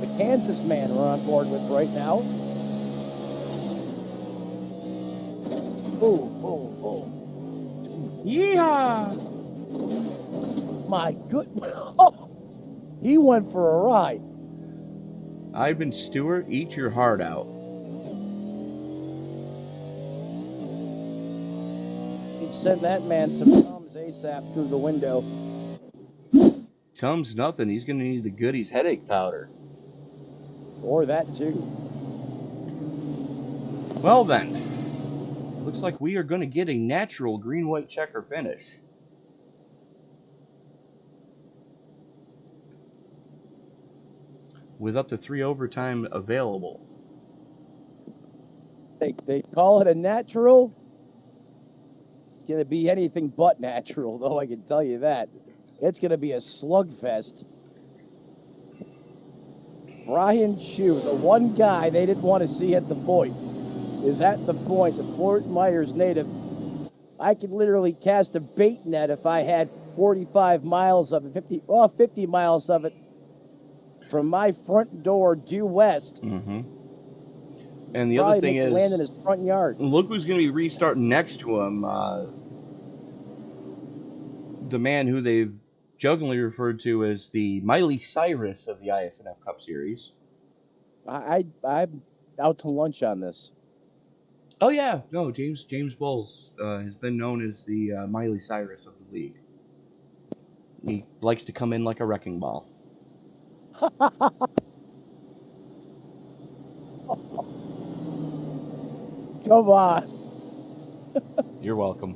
The Kansas man we're on board with right now. Boom, boom, boom. Yeehaw! My good. He went for a ride. Ivan Stewart, eat your heart out. He'd send that man some Tums ASAP through the window. Tums nothing. He's going to need the Goodies headache powder. Or that too. Well then, looks like we are going to get a natural green-white checker finish. With up to 3 overtime available. They call it a natural. It's going to be anything but natural, though, I can tell you that. It's going to be a slugfest. Brian Chu, the one guy they didn't want to see at the point, is at the point. The Fort Myers native. I could literally cast a bait net if I had 45 miles of it, 50 miles of it from my front door due west. Mm-hmm. And the Probably other thing is, land in his front yard. look who's going to be restarting next to him. The man who they've jokingly referred to as the Miley Cyrus of the iSNF Cup Series. I'm out to lunch on this. Oh yeah, no, James Bowles has been known as the Miley Cyrus of the league. He likes to come in like a wrecking ball. Come on. You're welcome.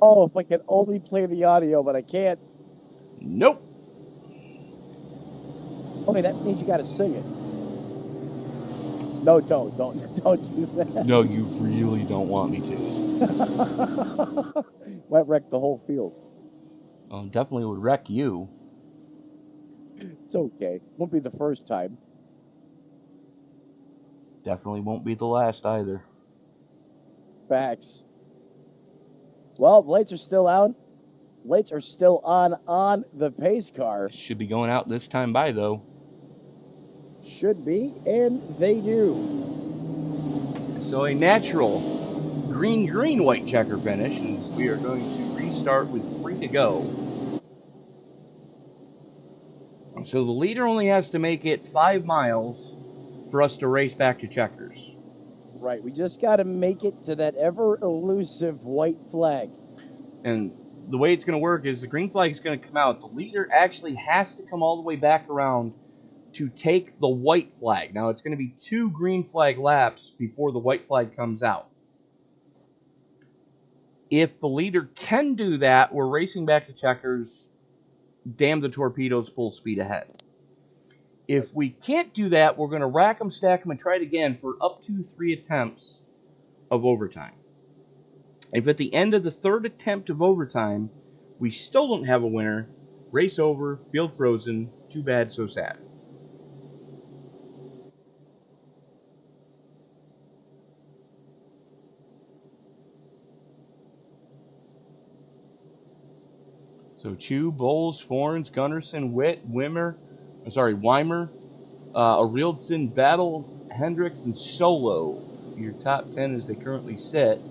Oh, if I could only play the audio, but I can't. Nope. Tony, that means you got to sing it. No, don't do that. No, you really don't want me to. Might wreck the whole field. Oh, definitely would wreck you. It's okay. Won't be the first time. Definitely won't be the last either. Facts. Well, the lights are still out. Lights are still on the pace car. Should be going out this time by, though. Should be, and they do. So a natural green-white checker finish, and we are going to restart with 3 to go. So the leader only has to make it 5 miles for us to race back to checkers. Right, we just got to make it to that ever-elusive white flag. And the way it's going to work is the green flag is going to come out. The leader actually has to come all the way back around to take the white flag. Now, it's going to be 2 green flag laps before the white flag comes out. If the leader can do that, we're racing back to checkers. Damn the torpedoes, full speed ahead. If we can't do that, we're going to rack them, stack them, and try it again for up to 3 attempts of overtime. If at the end of the 3rd attempt of overtime, We still don't have a winner. Race over, field frozen. Too bad, so sad. So Chu, Bowles, Forns, Gunnarsson, Witt, Weimer, Arildson, Battle, Hendricks, and Solo. Your top 10 as they currently sit.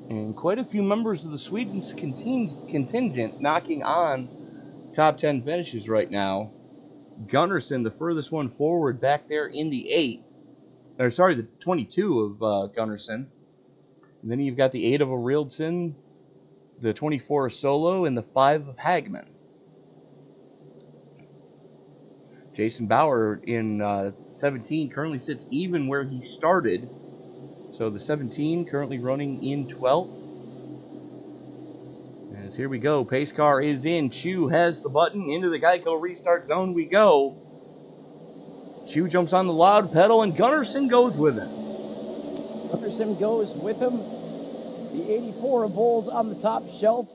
And quite a few members of the Sweden's contingent knocking on top 10 finishes right now. Gunnarsson, the furthest one forward, back there in the 22 of Gunnarsson. And then you've got the 8 of Arildson, the 24 of Solo, and the 5 of Hagman. Jason Bauer in 17 currently sits even where he started. So the 17 currently running in 12th. As here we go. Pace car is in. Chu has the button. Into the Geico restart zone we go. Chu jumps on the loud pedal, and Gunnarsson goes with him. Gunnarsson goes with him. The 84 of Bowles on the top shelf.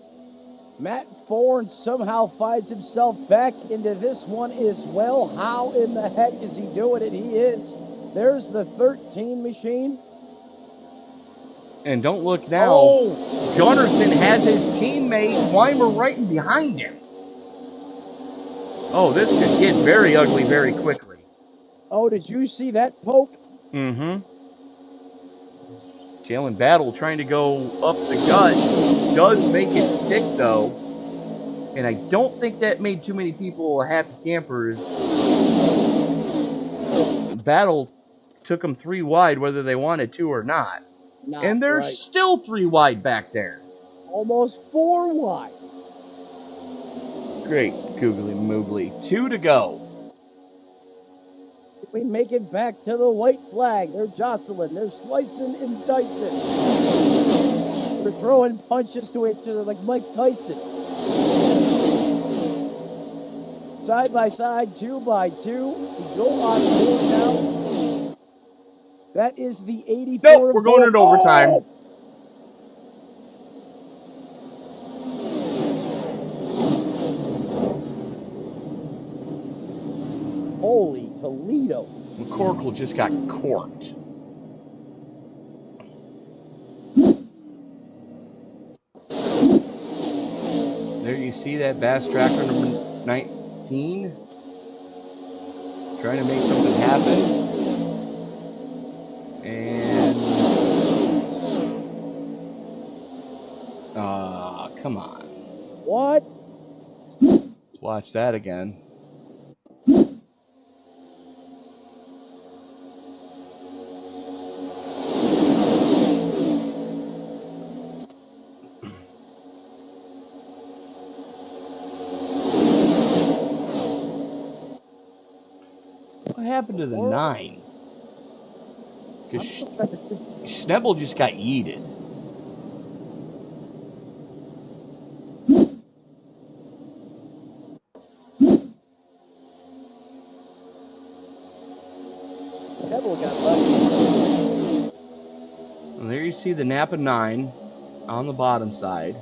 Matt Forn somehow finds himself back into this one as well. How in the heck is he doing it? He is. There's the 13 machine. And don't look now. Oh. Gunnarsson has his teammate Weimer right behind him. Oh, this could get very ugly very quickly. Oh, did you see that poke? Mm-hmm. Jalen Battle trying to go up the gut. Does make it stick, though. And I don't think that made too many people happy campers. Battle took them 3 wide, whether they wanted to or not. And they're still 3 wide back there. Almost 4 wide. Great googly moogly. 2 to go. We make it back to the white flag. They're jostling. They're slicing and dicing. They're throwing punches to each other like Mike Tyson. Side by side, 2 by 2. We go on board now. That is the 84. Nope, we're going into overtime. Oh! Holy Toledo. McCorkle just got corked. There you see that Bass Tracker number 19. Trying to make something happen. And... come on. What? Let's watch that again. What happened to the 9? Because Schnebel just got yeeted. And there you see the Napa 9 on the bottom side.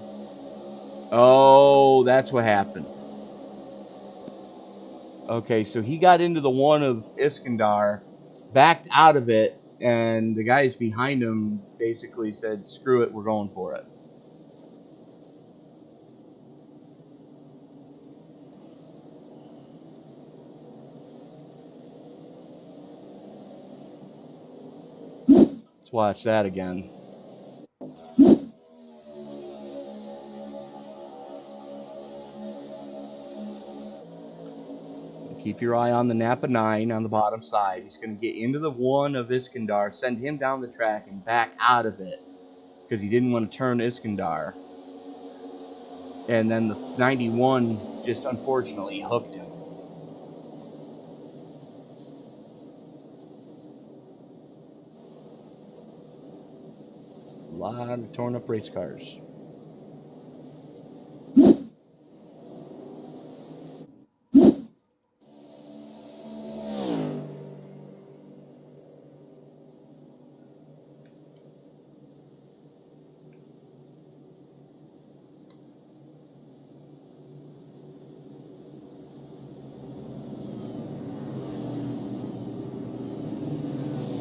Oh, that's what happened. Okay, so he got into the 1 of Iskandar, backed out of it, and the guys behind him basically said, screw it, we're going for it. Let's watch that again. Keep your eye on the Napa 9 on the bottom side. He's going to get into the 1 of Iskandar, send him down the track, and back out of it because he didn't want to turn Iskandar. And then the 91 just unfortunately hooked him. A lot of torn up race cars.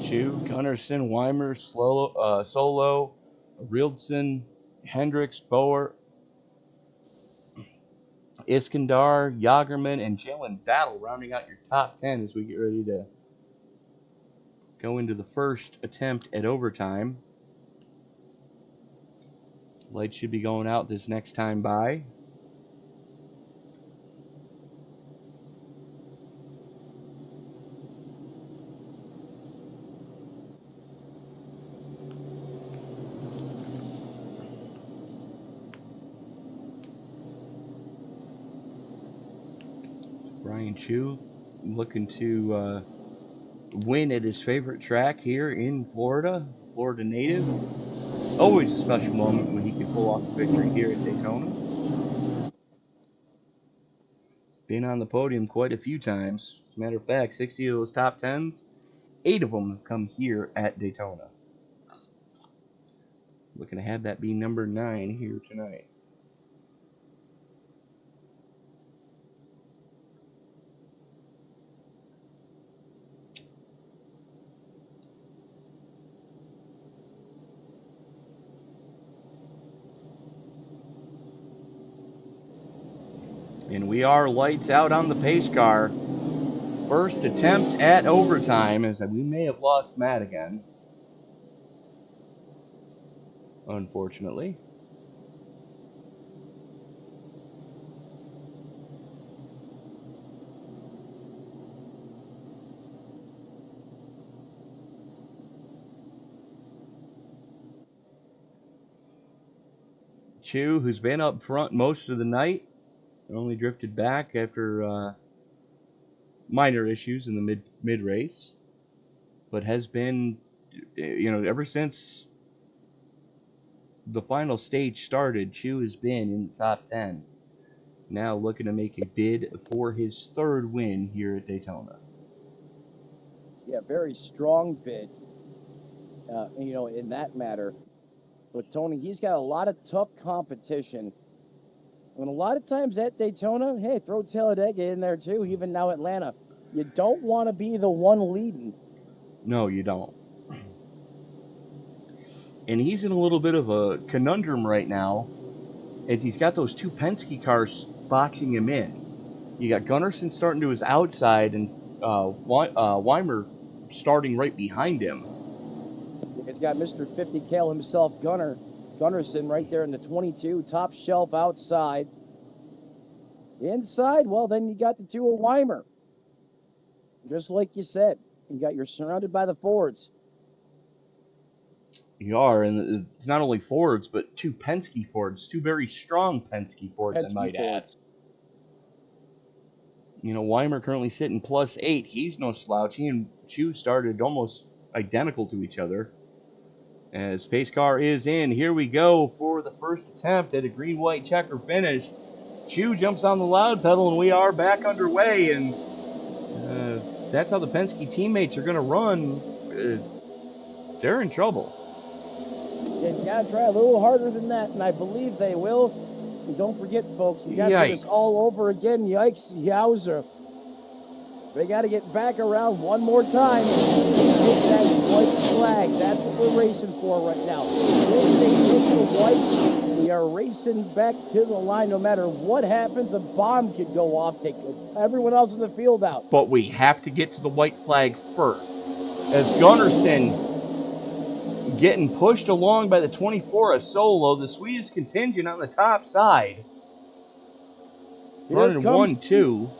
Chu, Gunnarsson, Weimer, Solo, Rieldson, Hendricks, Boer, Iskandar, Jagerman, and Jalen Battle rounding out your top 10 as we get ready to go into the first attempt at overtime. Lights should be going out this next time by. Brian Chu looking to win at his favorite track here in Florida. Florida native. Always a special moment when he can pull off a victory here at Daytona. Been on the podium quite a few times. As a matter of fact, 60 of those top 10s, 8 of them have come here at Daytona. Looking to have that be number 9 here tonight. And we are lights out on the pace car. First attempt at overtime, as we may have lost Matt again. Unfortunately. Chu, who's been up front most of the night, only drifted back after minor issues in the mid race, but has been, ever since the final stage started, Chu has been in the top 10. Now looking to make a bid for his 3rd win here at Daytona. Yeah, very strong bid, in that matter. But Tony, he's got a lot of tough competition. And a lot of times at Daytona, hey, throw Talladega in there too, even now Atlanta. You don't want to be the one leading. No, you don't. And he's in a little bit of a conundrum right now, as he's got those 2 Penske cars boxing him in. You got Gunnarsson starting to his outside, and Weimer starting right behind him. It's got Mr. 50 Cal himself, Gunnarsson, right there in the 22, top shelf outside. Inside, well, then you got the 2 of Weimer. Just like you said, you're surrounded by the Fords. You are, and it's not only Fords, but 2 Penske Fords, 2 very strong Penske Fords, I might add. Weimer currently sitting +8. He's no slouch. He and Chu started almost identical to each other. As pace car is in, here we go for the first attempt at a green-white checker finish. Chu jumps on the loud pedal, and we are back underway, and that's how the Penske teammates are going to run. They're in trouble. You got to try a little harder than that, and I believe they will. And don't forget, folks, we got to do this all over again. Yikes, yowzer. They got to get back around one more time and take that white flag. That's what we're racing for right now. If they hit the white, we are racing back to the line. No matter what happens, a bomb could go off, take everyone else in the field out. But we have to get to the white flag first. As Gunnarsson getting pushed along by the 24 of Solo, the Swedish contingent on the top side. Running 1-2.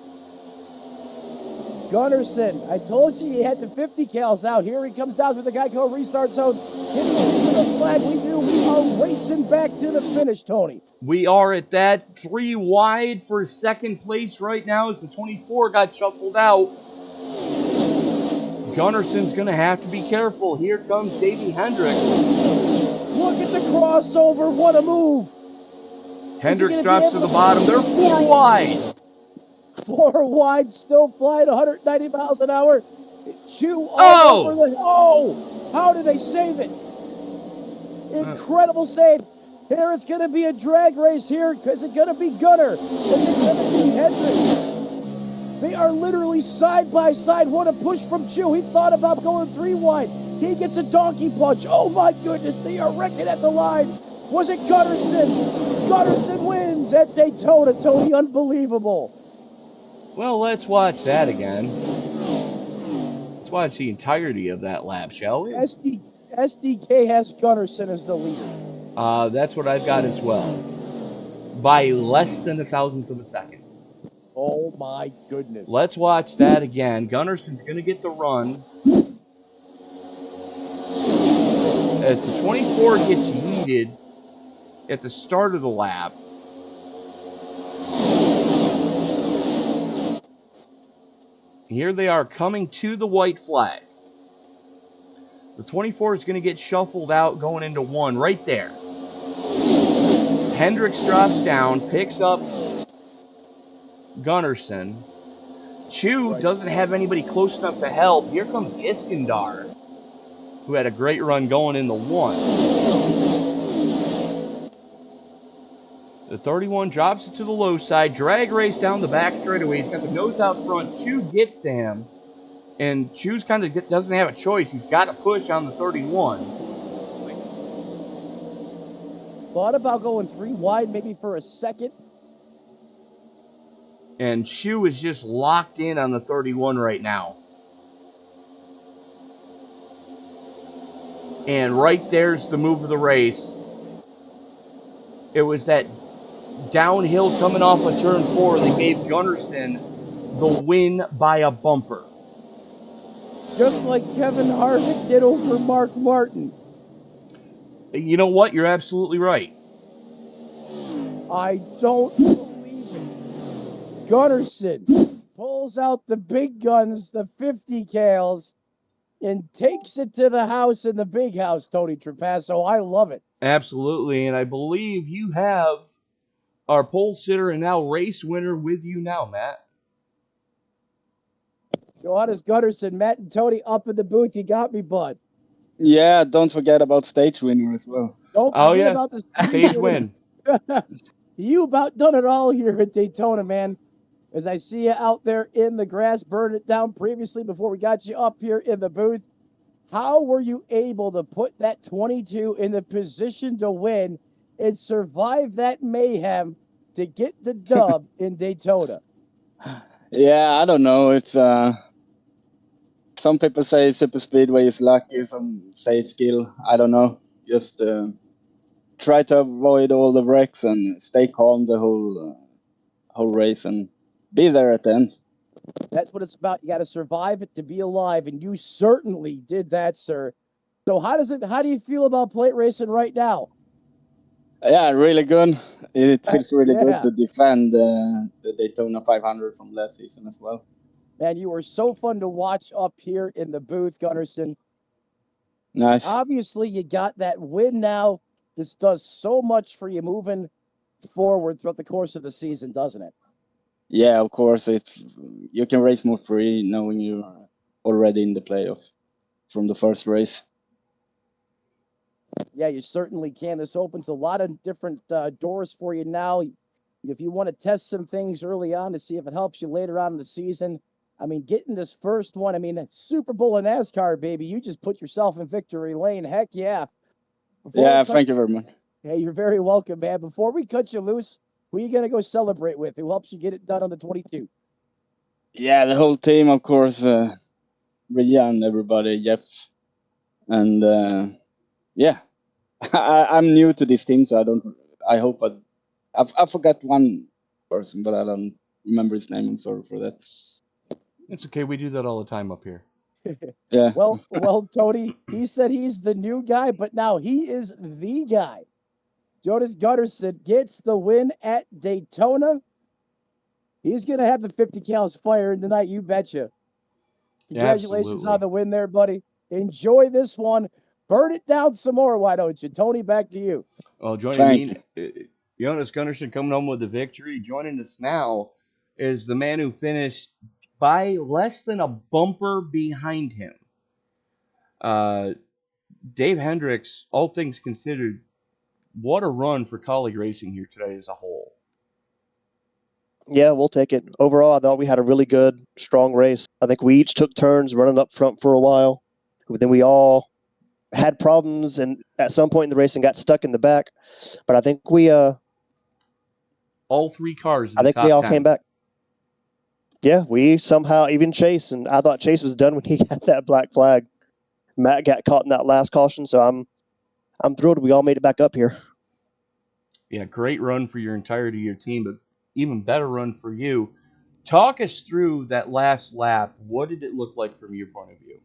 Gunnarsson, I told you he had the 50 cals out. Here he comes down with the Geico restart zone. Getting the flag we do. We are racing back to the finish, Tony. We are at that 3 wide for 2nd place right now as the 24 got shuffled out. Gunnarsson's going to have to be careful. Here comes Davey Hendricks. Look at the crossover. What a move. Hendricks drops to the bottom. They're 4 wide. 4 wide, still flying 190 miles an hour. Chu all over the... Oh! How did they save it? Incredible save. Here it's going to be a drag race here. Is it going to be Gunnar? Is it going to be Hendricks? They are literally side by side. What a push from Chew. He thought about going 3 wide. He gets a donkey punch. Oh my goodness, they are wrecking at the line. Was it Gunnarsson? Gunnarsson wins at Daytona, Tony. Unbelievable. Well, let's watch that again. Let's watch the entirety of that lap, shall we? SDK has Gunnarsson as the leader. That's what I've got as well. By less than a thousandth of a second. Oh my goodness. Let's watch that again. Gunnarsson's going to get the run. As the 24 gets yeeted at the start of the lap. Here they are coming to the white flag. The 24 is going to get shuffled out going into 1 right there. Hendricks drops down, picks up Gunnarsson. Chew doesn't have anybody close enough to help. Here comes Iskandar, who had a great run going in the 1. The 31 drops it to the low side. Drag race down the back straightaway. He's got the nose out front. Chew gets to him. And Chew's kind of doesn't have a choice. He's got to push on the 31. Thought about going 3 wide maybe for a second. And Chew is just locked in on the 31 right now. And right there's the move of the race. It was that downhill coming off of turn 4 that gave Gunnarsson the win by a bumper. Just like Kevin Harvick did over Mark Martin. You know what? You're absolutely right. I don't believe it. Gunnarsson pulls out the big guns, the 50 cals, and takes it to the house in the big house, Tony Trapasso. I love it. Absolutely. And I believe you have our pole sitter and now race winner with you now, Matt. Johannes Gunnarsson, Matt and Tony up in the booth. You got me, bud. Yeah, don't forget about stage winner as well. Don't forget about the stage win. You about done it all here at Daytona, man. As I see you out there in the grass, burning it down previously before we got you up here in the booth. How were you able to put that 22 in the position to win and survive that mayhem to get the dub in Daytona? Yeah, I don't know. It's some people say super speedway is lucky, some say it's skill. I don't know. Just try to avoid all the wrecks and stay calm the whole race and be there at the end. That's what it's about. You got to survive it to be alive, and you certainly did that, sir. So how do you feel about plate racing right now? Yeah, really good. It feels really good to defend the Daytona 500 from last season as well. Man, you were so fun to watch up here in the booth, Gunnarsson. Nice. Obviously, you got that win now. This does so much for you moving forward throughout the course of the season, doesn't it? Yeah, of course. You can race more free knowing you're already in the playoff from the first race. Yeah, you certainly can. This opens a lot of different doors for you now. If you want to test some things early on to see if it helps you later on in the season, I mean, getting this first one, I mean, Super Bowl in NASCAR, baby, you just put yourself in victory lane. Heck yeah. Thank you very much. Hey, you're very welcome, man. Before we cut you loose, who are you going to go celebrate with? Who helps you get it done on the 22? Yeah, the whole team, of course. Rian, everybody, Jeff. And yeah, I'm new to this team, so I hope I forgot one person, but I don't remember his name. I'm sorry for that. It's okay. We do that all the time up here. Yeah. Well, Tony, he said he's the new guy, but now he is the guy. Jonas Gunnarsson gets the win at Daytona. He's going to have the 50 cals firing tonight, you betcha. Congratulations on the win there, buddy. Enjoy this one. Burn it down some more, why don't you? Tony, back to you. Well, joining me, Jonas Gunnarsson coming home with the victory. Joining us now is the man who finished by less than a bumper behind him. Dave Hendricks, all things considered, what a run for Colleague Racing here today as a whole. Yeah, we'll take it. Overall, I thought we had a really good, strong race. I think we each took turns running up front for a while. But then we all had problems, and at some point in the race, and got stuck in the back. But I think we All 3 cars in I the think we top all 10. came back. Yeah, we somehow, even Chase, and I thought Chase was done when he got that black flag. Matt got caught in that last caution, so I'm thrilled we all made it back up here. Yeah, great run for your entirety of your team, but even better run for you. Talk us through that last lap. What did it look like from your point of view?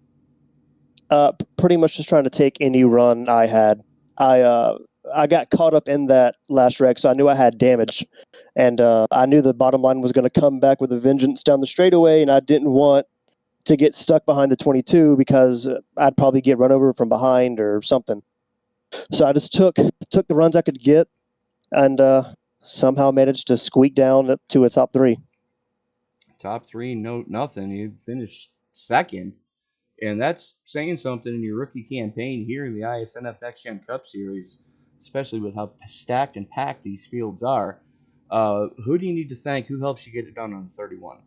Pretty much just trying to take any run I had. I got caught up in that last wreck, so I knew I had damage, and I knew the bottom line was going to come back with a vengeance down the straightaway, and I didn't want to get stuck behind the 22 because I'd probably get run over from behind or something. So I just took the runs I could get, and somehow managed to squeak down to a top 3. Top 3, no nothing. You finished second, and that's saying something in your rookie campaign here in the iSNF NextGen Cup Series, especially with how stacked and packed these fields are. Who do you need to thank? Who helps you get it done on the 31?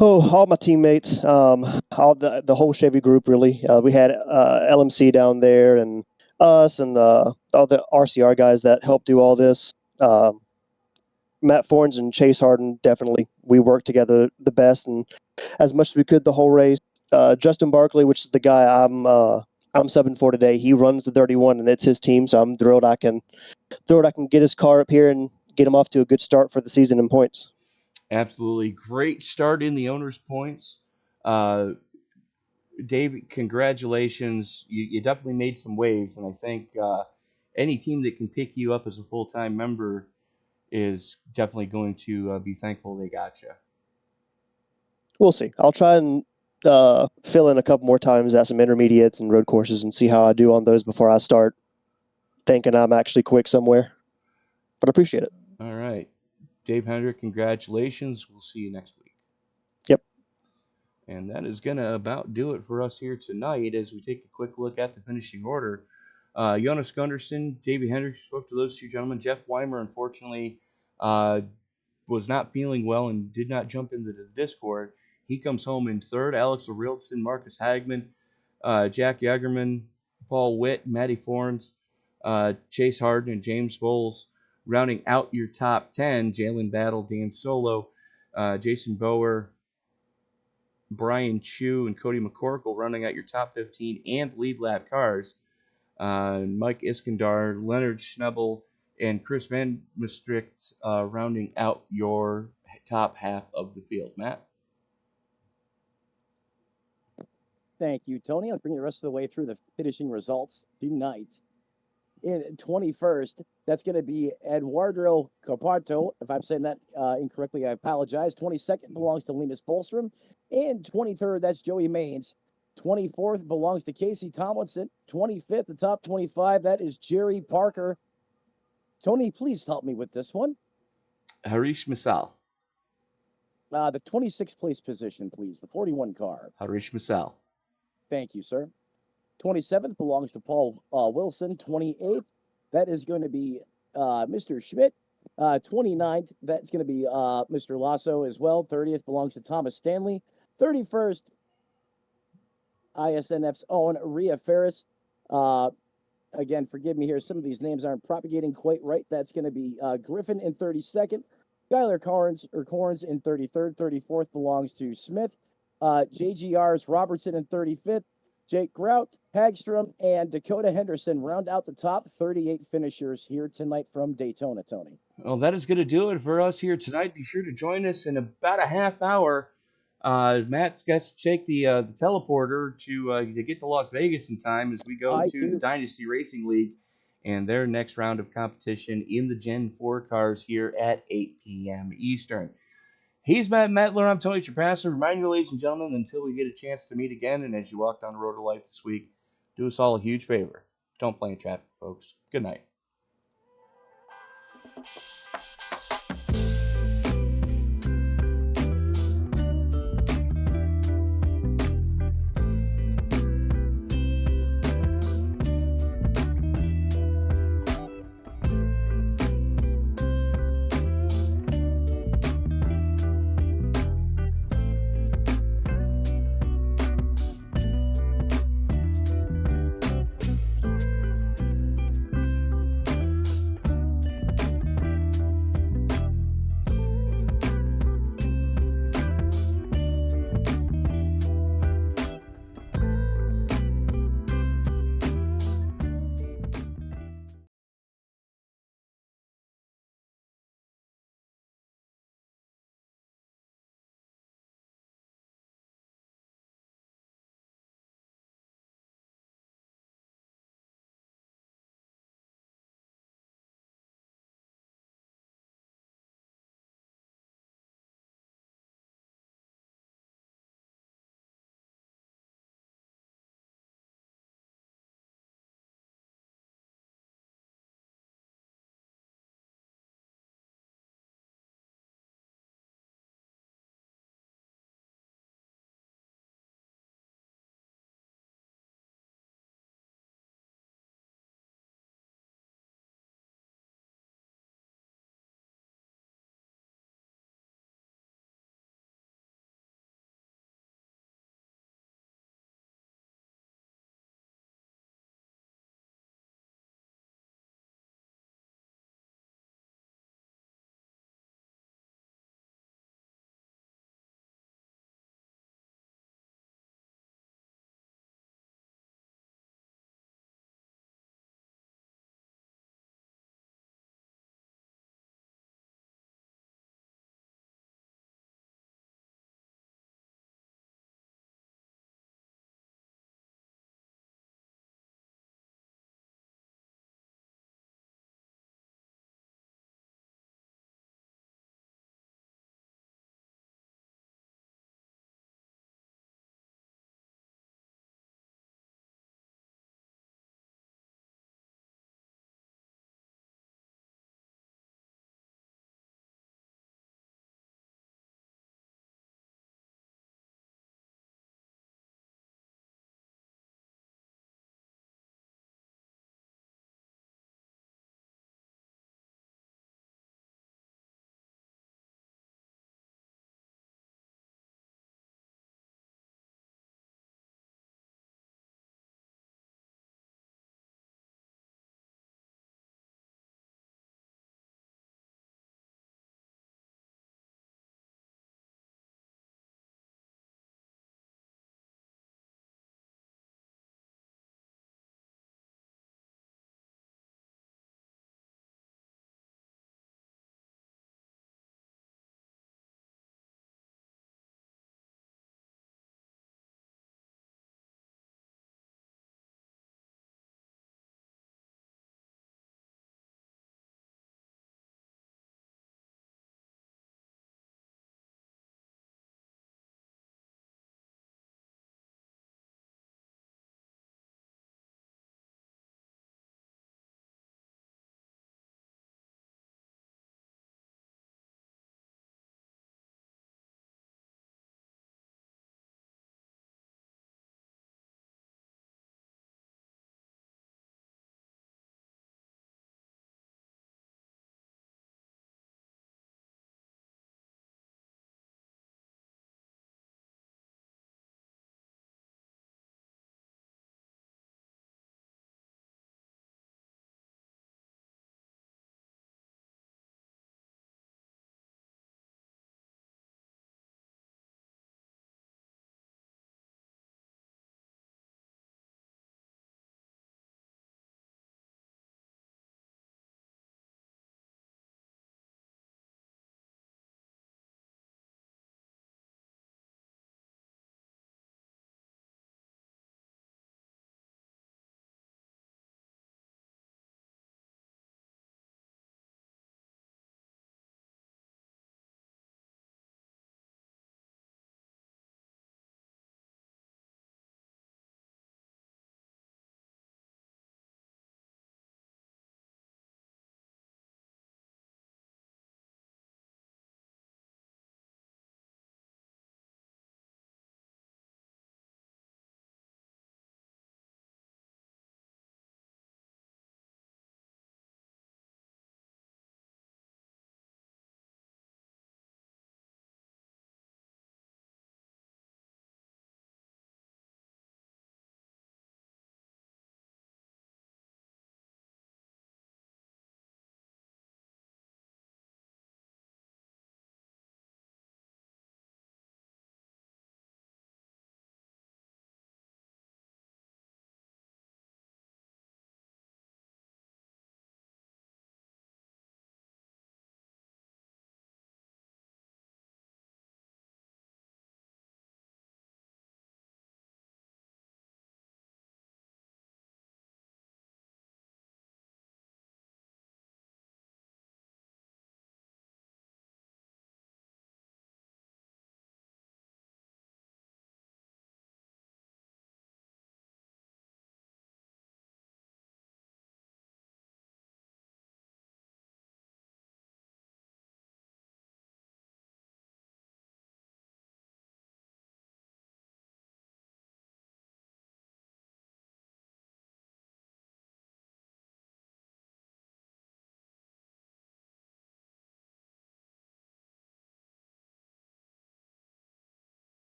Oh, all my teammates, all the whole Chevy group, really. We had LMC down there, and us, and all the RCR guys that helped do all this. Matt Forns and Chase Harden, definitely. We worked together the best and as much as we could the whole race. Justin Barkley, which is the guy I'm subbing for today, he runs the 31, and it's his team, so I'm thrilled I can get his car up here and get him off to a good start for the season in points. Absolutely great start in the owner's points. Dave, congratulations. You definitely made some waves, and I think any team that can pick you up as a full-time member is definitely going to be thankful they got you. We'll see. I'll try and fill in a couple more times at some intermediates and road courses and see how I do on those before I start thinking I'm actually quick somewhere. But I appreciate it. All right. Dave Hendrick, congratulations. We'll see you next week. Yep. And that is going to about do it for us here tonight as we take a quick look at the finishing order. Jonas Gunderson, Davey Hendricks spoke to those 2 gentlemen. Jeff Weimer, unfortunately, was not feeling well and did not jump into the Discord. He comes home in 3rd. Alex Arilson, Marcus Hagman, Jack Yagerman, Paul Witt, Matty Forns, Chase Harden, and James Bowles. Rounding out your top 10, Jalen Battle, Dan Solo, Jason Bower, Brian Chu, and Cody McCorkle running out your top 15 and lead lap cars. Mike Iskandar, Leonard Schnebel, and Chris Van Maastricht rounding out your top half of the field. Matt? Thank you, Tony. I'll bring you the rest of the way through the finishing results tonight. In 21st, that's going to be Eduardo Caparto. If I'm saying that incorrectly, I apologize. 22nd belongs to Linus Bolstrom. And 23rd, that's Joey Maines. 24th belongs to Casey Tomlinson. 25th, the top 25, that is Jerry Parker. Tony, please help me with this one. Harish Misal. The 26th place position, please. The 41 car. Harish Misal. Thank you, sir. 27th belongs to Paul Wilson. 28th, that is going to be Mr. Schmidt. 29th, that's going to be Mr. Lasso as well. 30th belongs to Thomas Stanley. 31st, iSNF's own Rhea Ferris. Again, forgive me here. Some of these names aren't propagating quite right. That's going to be Griffin in 32nd. Skylar Corns in 33rd. 34th belongs to Smith. JGR's Robertson in 35th. Jake Grout, Hagstrom, and Dakota Henderson round out the top 38 finishers here tonight from Daytona, Tony. Well, that is going to do it for us here tonight. Be sure to join us in about a half hour. Matt's got to take the teleporter to get to Las Vegas in time as we go to the Dynasty Racing League and their next round of competition in the Gen 4 cars here at 8 p.m. Eastern. He's Matt Metler. I'm Tony Trapasser. Remind you, ladies and gentlemen, until we get a chance to meet again, and as you walk down the road of life this week, do us all a huge favor. Don't play in traffic, folks. Good night.